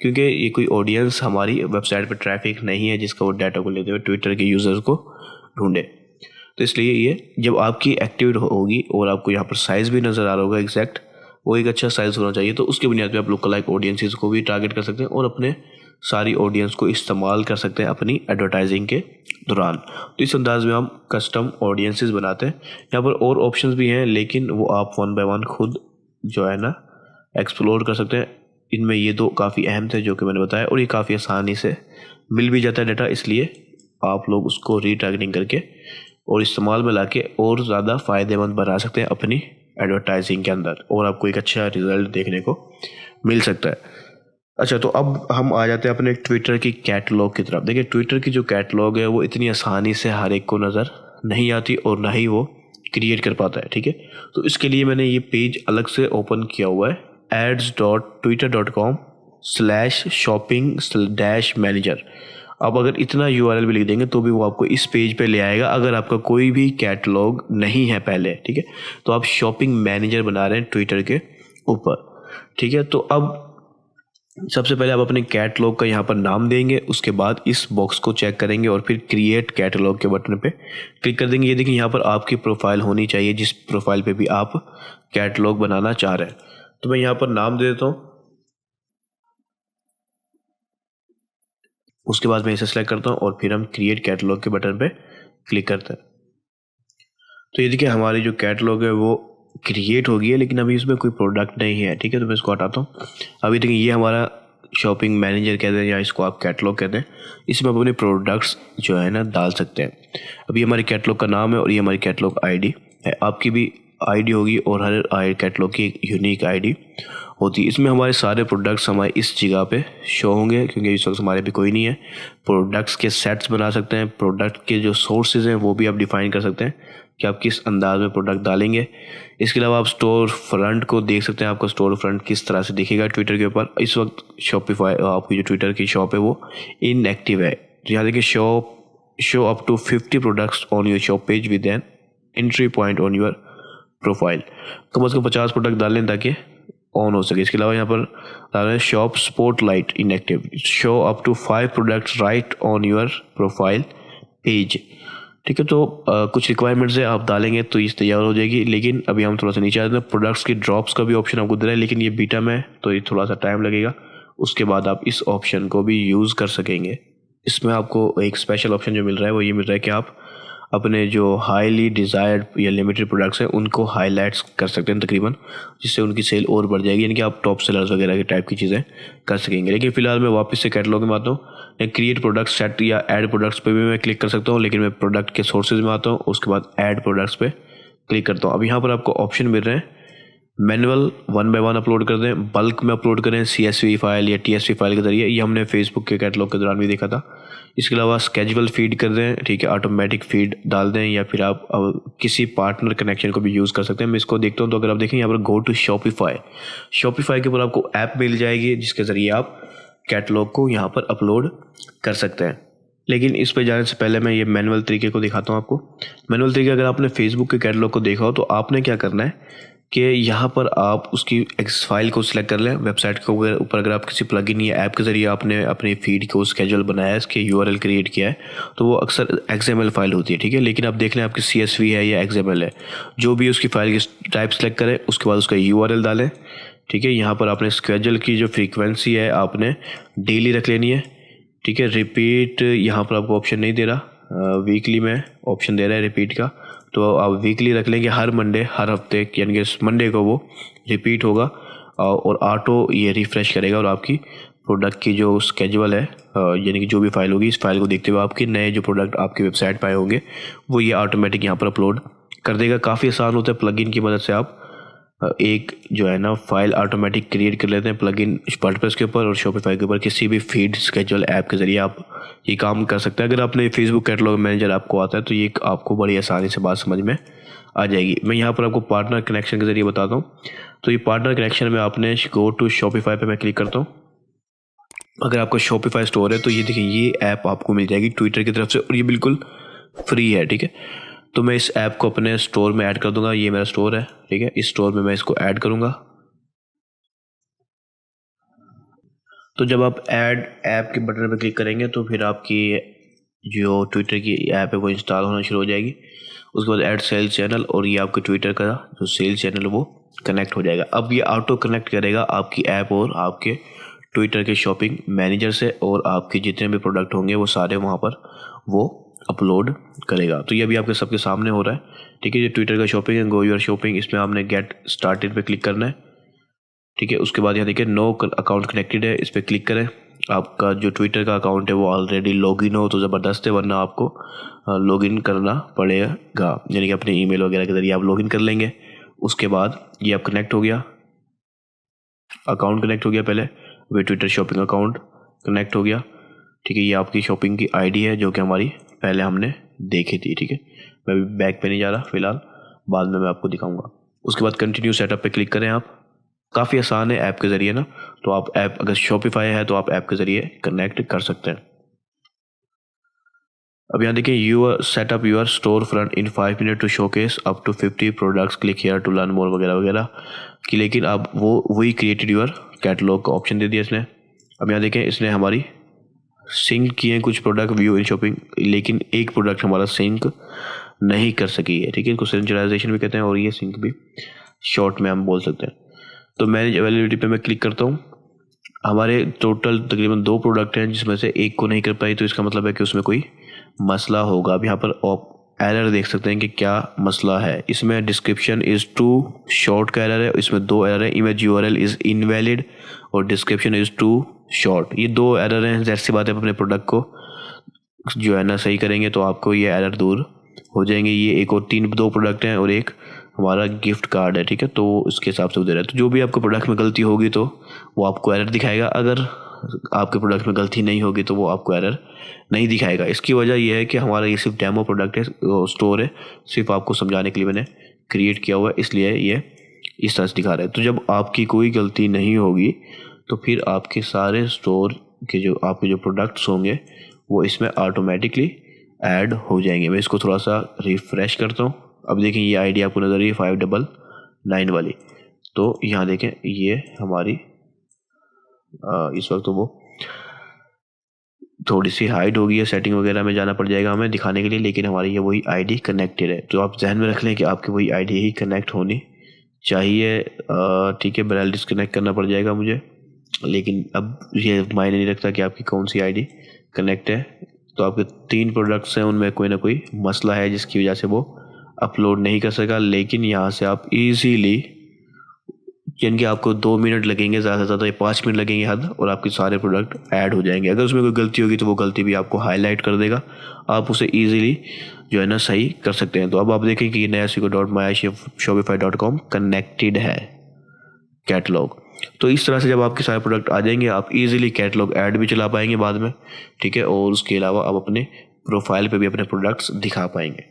क्योंकि ये कोई ऑडियंस हमारी वेबसाइट पे ट्रैफिक नहीं है जिसका वो डाटा को लेते हुए ट्विटर के यूज़र्स को ढूंढे। तो इसलिए ये जब आपकी एक्टिवेट होगी और आपको यहाँ पर साइज़ भी नज़र आ रहा होगा एग्जैक्ट, वो एक अच्छा साइज़ होना चाहिए, तो उसके बुनियाद पे आप लुक लाइक ऑडियंसेस को भी टारगेट कर सकते हैं और अपने सारी ऑडियंस को इस्तेमाल कर सकते हैं अपनी एडवर्टाइजिंग के दौरान। तो इस अंदाज में हम कस्टम ऑडियंसेस बनाते हैं। यहाँ पर और ऑप्शंस भी हैं, लेकिन वो आप वन बाय वन खुद जो है ना एक्सप्लोर कर सकते हैं। इनमें ये दो काफ़ी अहम थे जो कि मैंने बताया, और ये काफ़ी आसानी से मिल भी जाता है डाटा, इसलिए आप लोग उसको रीटारगेटिंग करके और इस्तेमाल में लाके और ज़्यादा फ़ायदेमंद बना सकते हैं अपनी एडवर्टाइजिंग के अंदर, और आपको एक अच्छा रिजल्ट देखने को मिल सकता है। अच्छा, तो अब हम आ जाते हैं अपने ट्विटर की कैटलॉग की तरफ। देखिए, ट्विटर की जो कैटलॉग है वो इतनी आसानी से हर एक को नज़र नहीं आती और ना ही वो क्रिएट कर पाता है, ठीक है। तो इसके लिए मैंने ये पेज अलग से ओपन किया हुआ है, ads.twitter.com/shopping-manager। अब अगर इतना URL भी लिख देंगे तो भी वो आपको इस पेज पे ले आएगा अगर आपका कोई भी कैटलॉग नहीं है पहले, ठीक है। तो आप शॉपिंग मैनेजर बना रहे हैं ट्विटर के ऊपर, ठीक है। तो अब सबसे पहले आप अपने कैटलॉग का यहाँ पर नाम देंगे, उसके बाद इस बॉक्स को चेक करेंगे और फिर क्रिएट कैटलॉग के बटन पे क्लिक कर देंगे। ये देखिए, यहाँ पर आपकी प्रोफाइल होनी चाहिए जिस प्रोफाइल पे भी आप कैटलॉग बनाना चाह रहे हैं। तो मैं यहाँ पर नाम दे देता हूँ, उसके बाद मैं इसे सेलेक्ट करता हूँ और फिर हम क्रिएट कैटलॉग के बटन पे क्लिक करते हैं। तो ये देखिए, हमारी जो कैटलॉग है वो क्रिएट हो गई है, लेकिन अभी इसमें कोई प्रोडक्ट नहीं है, ठीक है। तो मैं इसको हटाता हूँ। अभी देखिए, ये हमारा शॉपिंग मैनेजर कहते हैं या इसको आप कैटलॉग कहते हैं। इसमें आप अपने प्रोडक्ट्स जो है ना डाल सकते हैं। अभी हमारी कैटलॉग का नाम है और ये हमारी कैटलॉग आईडी है। आपकी भी आईडी होगी और हर कैटलॉग की एक यूनिक आईडी होती है। इसमें हमारे सारे प्रोडक्ट्स हमारे इस जगह पे शो होंगे, क्योंकि इस वक्त हमारे भी कोई नहीं है। प्रोडक्ट्स के सेट्स बना सकते हैं, प्रोडक्ट के जो सोर्सेज हैं वो भी आप डिफाइन कर सकते हैं कि आप किस अंदाज में प्रोडक्ट डालेंगे। इसके अलावा आप स्टोर फ्रंट को देख सकते हैं, आपका स्टोर फ्रंट किस तरह से दिखेगा ट्विटर के ऊपर। इस वक्त शॉपिफाई आपकी जो ट्विटर की शॉप है वो इनएक्टिव है। तो यहाँ देखिए, show up to 50 products on your shop page with an entry point on your profile. कम से कम 50 प्रोडक्ट डाल लें ताकि ऑन हो सके। इसके अलावा यहाँ पर डाल रहे हैं shop spotlight inactive, show up to 5 products right on your profile page, ठीक है। तो कुछ रिक्वायरमेंट्स है, आप डालेंगे तो इस तैयार हो जाएगी। लेकिन अभी हम थोड़ा सा नीचे आते हैं, प्रोडक्ट्स की ड्रॉप्स का भी ऑप्शन आपको दे रहा है, लेकिन ये बीटा में तो ये थोड़ा सा टाइम लगेगा। उसके बाद आप इस ऑप्शन को भी यूज़ कर सकेंगे। इसमें आपको एक स्पेशल ऑप्शन जो मिल रहा है वो ये मिल रहा है कि आप अपने जो हाईली डिज़ायर्ड या लिमिटेड प्रोडक्ट्स हैं उनको हाईलाइट्स कर सकते हैं तकरीबन, जिससे उनकी सेल और बढ़ जाएगी, यानी कि आप टॉप सेलर्स वगैरह के टाइप की चीज़ें कर सकेंगे। लेकिन फिलहाल मैं वापस से कैटलॉग में आता हूँ। मैं क्रिएट प्रोडक्ट सेट या ऐड प्रोडक्ट्स पे भी मैं क्लिक कर सकता हूँ, लेकिन मैं प्रोडक्ट के सोर्सेज में आता हूँ, उसके बाद ऐड प्रोडक्ट्स पे क्लिक करता हूँ। अब यहाँ पर आपको ऑप्शन मिल रहे हैं, मैनुअल 1 बाय 1 अपलोड कर दें, बल्क में अपलोड करें CSV फाइल या TSV फाइल के जरिए। ये हमने फेसबुक के कैटलॉग के दौरान भी देखा था। इसके अलावा स्केजुअल फीड कर दें, ठीक है, ऑटोमेटिक फीड डाल दें, या फिर आप किसी पार्टनर कनेक्शन को भी यूज़ कर सकते हैं। मैं इसको देखता हूँ, तो अगर आप देखें यहाँ पर गो टू शॉपिफाई के ऊपर आपको ऐप मिल जाएगी जिसके ज़रिए आप कैटलॉग को यहाँ पर अपलोड कर सकते हैं। लेकिन इस पर जाने से पहले मैं ये मैनुअल तरीके को दिखाता हूँ आपको। मैनुअल तरीके, अगर आपने फेसबुक के कैटलॉग को देखा हो तो आपने क्या करना है कि यहाँ पर आप उसकी एक्स फाइल को सिलेक्ट कर लें। वेबसाइट के ऊपर अगर आप किसी प्लगइन या ऐप के ज़रिए आपने अपनी फीड को स्केजुअल बनाया है, इसके URL क्रिएट किया है, तो वो अक्सर XML फाइल होती है, ठीक है। लेकिन आप देख लें आपकी CSV है या XML है, जो भी उसकी फाइल की टाइप सेलेक्ट करें, उसके बाद उसका URL डालें, ठीक है। यहाँ पर आपने स्केजुअल की जो फ्रीक्वेंसी है आपने डेली रख लेनी है, ठीक है। रिपीट यहाँ पर आपको ऑप्शन नहीं दे रहा, वीकली में ऑप्शन दे रहा है रिपीट का, तो आप वीकली रख लेंगे। हर मंडे, हर हफ्ते, यानी कि मंडे को वो रिपीट होगा और ऑटो ये रिफ़्रेश करेगा और आपकी प्रोडक्ट की जो स्केजुअल है, यानी कि जो भी फाइल होगी, इस फाइल को देखते हुए आपके नए जो प्रोडक्ट आपकी वेबसाइट पर आए होंगे वो ये ऑटोमेटिक यहाँ पर अपलोड कर देगा। काफ़ी आसान होता है, प्लगइन की मदद से आप एक जो है ना फाइल ऑटोमेटिक क्रिएट कर लेते हैं प्लगइन वर्डप्रेस के ऊपर और शॉपिफाई के ऊपर। किसी भी फीड स्केजुअल ऐप के ज़रिए आप ये काम कर सकते हैं। अगर आपने फेसबुक कैटलॉग मैनेजर आपको आता है तो ये आपको बड़ी आसानी से बात समझ में आ जाएगी। मैं यहाँ पर आपको पार्टनर कनेक्शन के ज़रिए बताता हूँ। तो ये पार्टनर कनेक्शन में आपने गो टू शॉपिफाई पे मैं क्लिक करता हूँ। अगर आपका शॉपिफाई स्टोर है तो ये देखिए, ये ऐप आपको मिल जाएगी ट्विटर की तरफ से और ये बिल्कुल फ्री है, ठीक है। तो मैं इस ऐप को अपने स्टोर में ऐड कर दूंगा। ये मेरा स्टोर है, ठीक है। इस स्टोर में मैं इसको ऐड करूंगा। तो जब आप ऐड ऐप के बटन पर क्लिक करेंगे तो फिर आपकी जो ट्विटर की ऐप है वो इंस्टॉल होना शुरू हो जाएगी। उसके बाद ऐड सेल्स चैनल, और ये आपके ट्विटर का जो सेल्स चैनल है वो कनेक्ट हो जाएगा। अब ये ऑटो कनेक्ट करेगा आपकी ऐप और आपके ट्विटर के शॉपिंग मैनेजर से, और आपके जितने भी प्रोडक्ट होंगे वो सारे वहाँ पर वो अपलोड करेगा। तो ये अभी आपके सबके सामने हो रहा है, ठीक है। ये ट्विटर का शॉपिंग है, गो योर शॉपिंग, इसमें आपने गेट स्टार्टेड पे क्लिक करना है, ठीक है। उसके बाद यहाँ देखिए नो अकाउंट कनेक्टेड है, इस पर क्लिक करें। आपका जो ट्विटर का अकाउंट है वो ऑलरेडी लॉगिन हो तो ज़बरदस्त है, वरना आपको लॉगिन करना पड़ेगा, यानी कि अपने ईमेल वगैरह के ज़रिए आप लॉगिन कर लेंगे। उसके बाद ये आप कनेक्ट हो गया, अकाउंट कनेक्ट हो गया पहले, वे ट्विटर शॉपिंग अकाउंट कनेक्ट हो गया, ठीक है। ये आपकी शॉपिंग की आईडी है जो कि हमारी पहले हमने देखी थी, ठीक है। मैं अभी बैक पे नहीं जा रहा फिलहाल, बाद में मैं आपको दिखाऊंगा। उसके बाद कंटिन्यू सेटअप पे क्लिक करें आप। काफ़ी आसान है ऐप के ज़रिए ना, तो आप ऐप अगर शॉपिफाई है तो आप ऐप के ज़रिए कनेक्ट कर सकते हैं। अब यहाँ देखिए your setup your storefront in 5 minute to showcase up to 50 products, click here to learn more वगैरह वगैरह कि, लेकिन अब वही क्रिएटेड यूर कैटलॉग का ऑप्शन दे दिया इसने। अब यहाँ देखें इसने हमारी सिंक किए हैं कुछ प्रोडक्ट व्यू इन शॉपिंग, लेकिन एक प्रोडक्ट हमारा सिंक नहीं कर सकी है, ठीक है। इसको सिंक्रोनाइजेशन भी कहते हैं और ये सिंक भी शॉर्ट में हम बोल सकते हैं। तो मैनेज अवेलेबिलिटी पे मैं क्लिक करता हूँ। हमारे टोटल तकरीबन 2 प्रोडक्ट हैं जिसमें से एक को नहीं कर पाई, तो इसका मतलब है कि उसमें कोई मसला होगा। अब यहाँ पर आप एरर देख सकते हैं कि क्या मसला है। इसमें डिस्क्रिप्शन इज़ टू शॉर्ट का एरर है, इसमें 2 एरर है, इमेज यूआरएल इज़ इनवैलिड और डिस्क्रिप्शन इज़ टू शॉर्ट। ये 2 एरर हैं। ज़ाहिर सी बात है, अपने प्रोडक्ट को जो है ना सही करेंगे तो आपको ये एरर दूर हो जाएंगे। ये एक और 2 प्रोडक्ट हैं और एक हमारा गिफ्ट कार्ड है, ठीक है। तो इसके हिसाब से दे रहा है, तो जो भी आपको प्रोडक्ट में गलती होगी तो वो आपको एरर दिखाएगा। अगर आपके प्रोडक्ट में गलती नहीं होगी तो वो आपको एरर नहीं दिखाएगा। इसकी वजह यह है कि हमारा ये सिर्फ डेमो प्रोडक्ट है, स्टोर है, सिर्फ आपको समझाने के लिए मैंने क्रिएट किया हुआ है, इसलिए ये इस तरह से दिखा रहा है। तो जब आपकी कोई गलती नहीं होगी तो फिर आपके सारे स्टोर के जो आपके जो प्रोडक्ट्स होंगे वो इसमें ऑटोमेटिकली ऐड हो जाएंगे। मैं इसको थोड़ा सा रिफ़्रेश करता हूँ। अब देखें ये आईडी आपको नज़र रही है 599 वाली, तो यहाँ देखें ये हमारी इस वक्त तो वो थोड़ी सी हाइड हो गई है, सेटिंग वगैरह में जाना पड़ जाएगा हमें दिखाने के लिए, लेकिन हमारी ये वही आईडी कनेक्टेड है। तो आप जहन में रख लें कि आपकी वही आईडी ही कनेक्ट होनी चाहिए, ठीक है। बहरहाल डिस्कनेक्ट करना पड़ जाएगा मुझे, लेकिन अब ये मायने नहीं रखता कि आपकी कौन सी आईडी कनेक्ट है। तो आपके 3 प्रोडक्ट्स हैं, उनमें कोई ना कोई मसला है जिसकी वजह से वो अपलोड नहीं कर सका। लेकिन यहाँ से आप इजीली, यानी कि आपको 2 मिनट लगेंगे ज़्यादा से ज़्यादा, या 5 मिनट लगेंगे हद, और आपके सारे प्रोडक्ट ऐड हो जाएंगे। अगर उसमें कोई गलती होगी तो वो गलती भी आपको हाईलाइट कर देगा, आप उसे ईजिली जो है ना सही कर सकते हैं। तो अब आप देखें कि ये नया shopify.com कनेक्टेड है कैटलॉग। तो इस तरह से जब आपके सारे प्रोडक्ट आ जाएंगे आप इजीली कैटलॉग ऐड भी चला पाएंगे बाद में, ठीक है। और उसके अलावा आप अपने प्रोफाइल पे भी अपने प्रोडक्ट्स दिखा पाएंगे।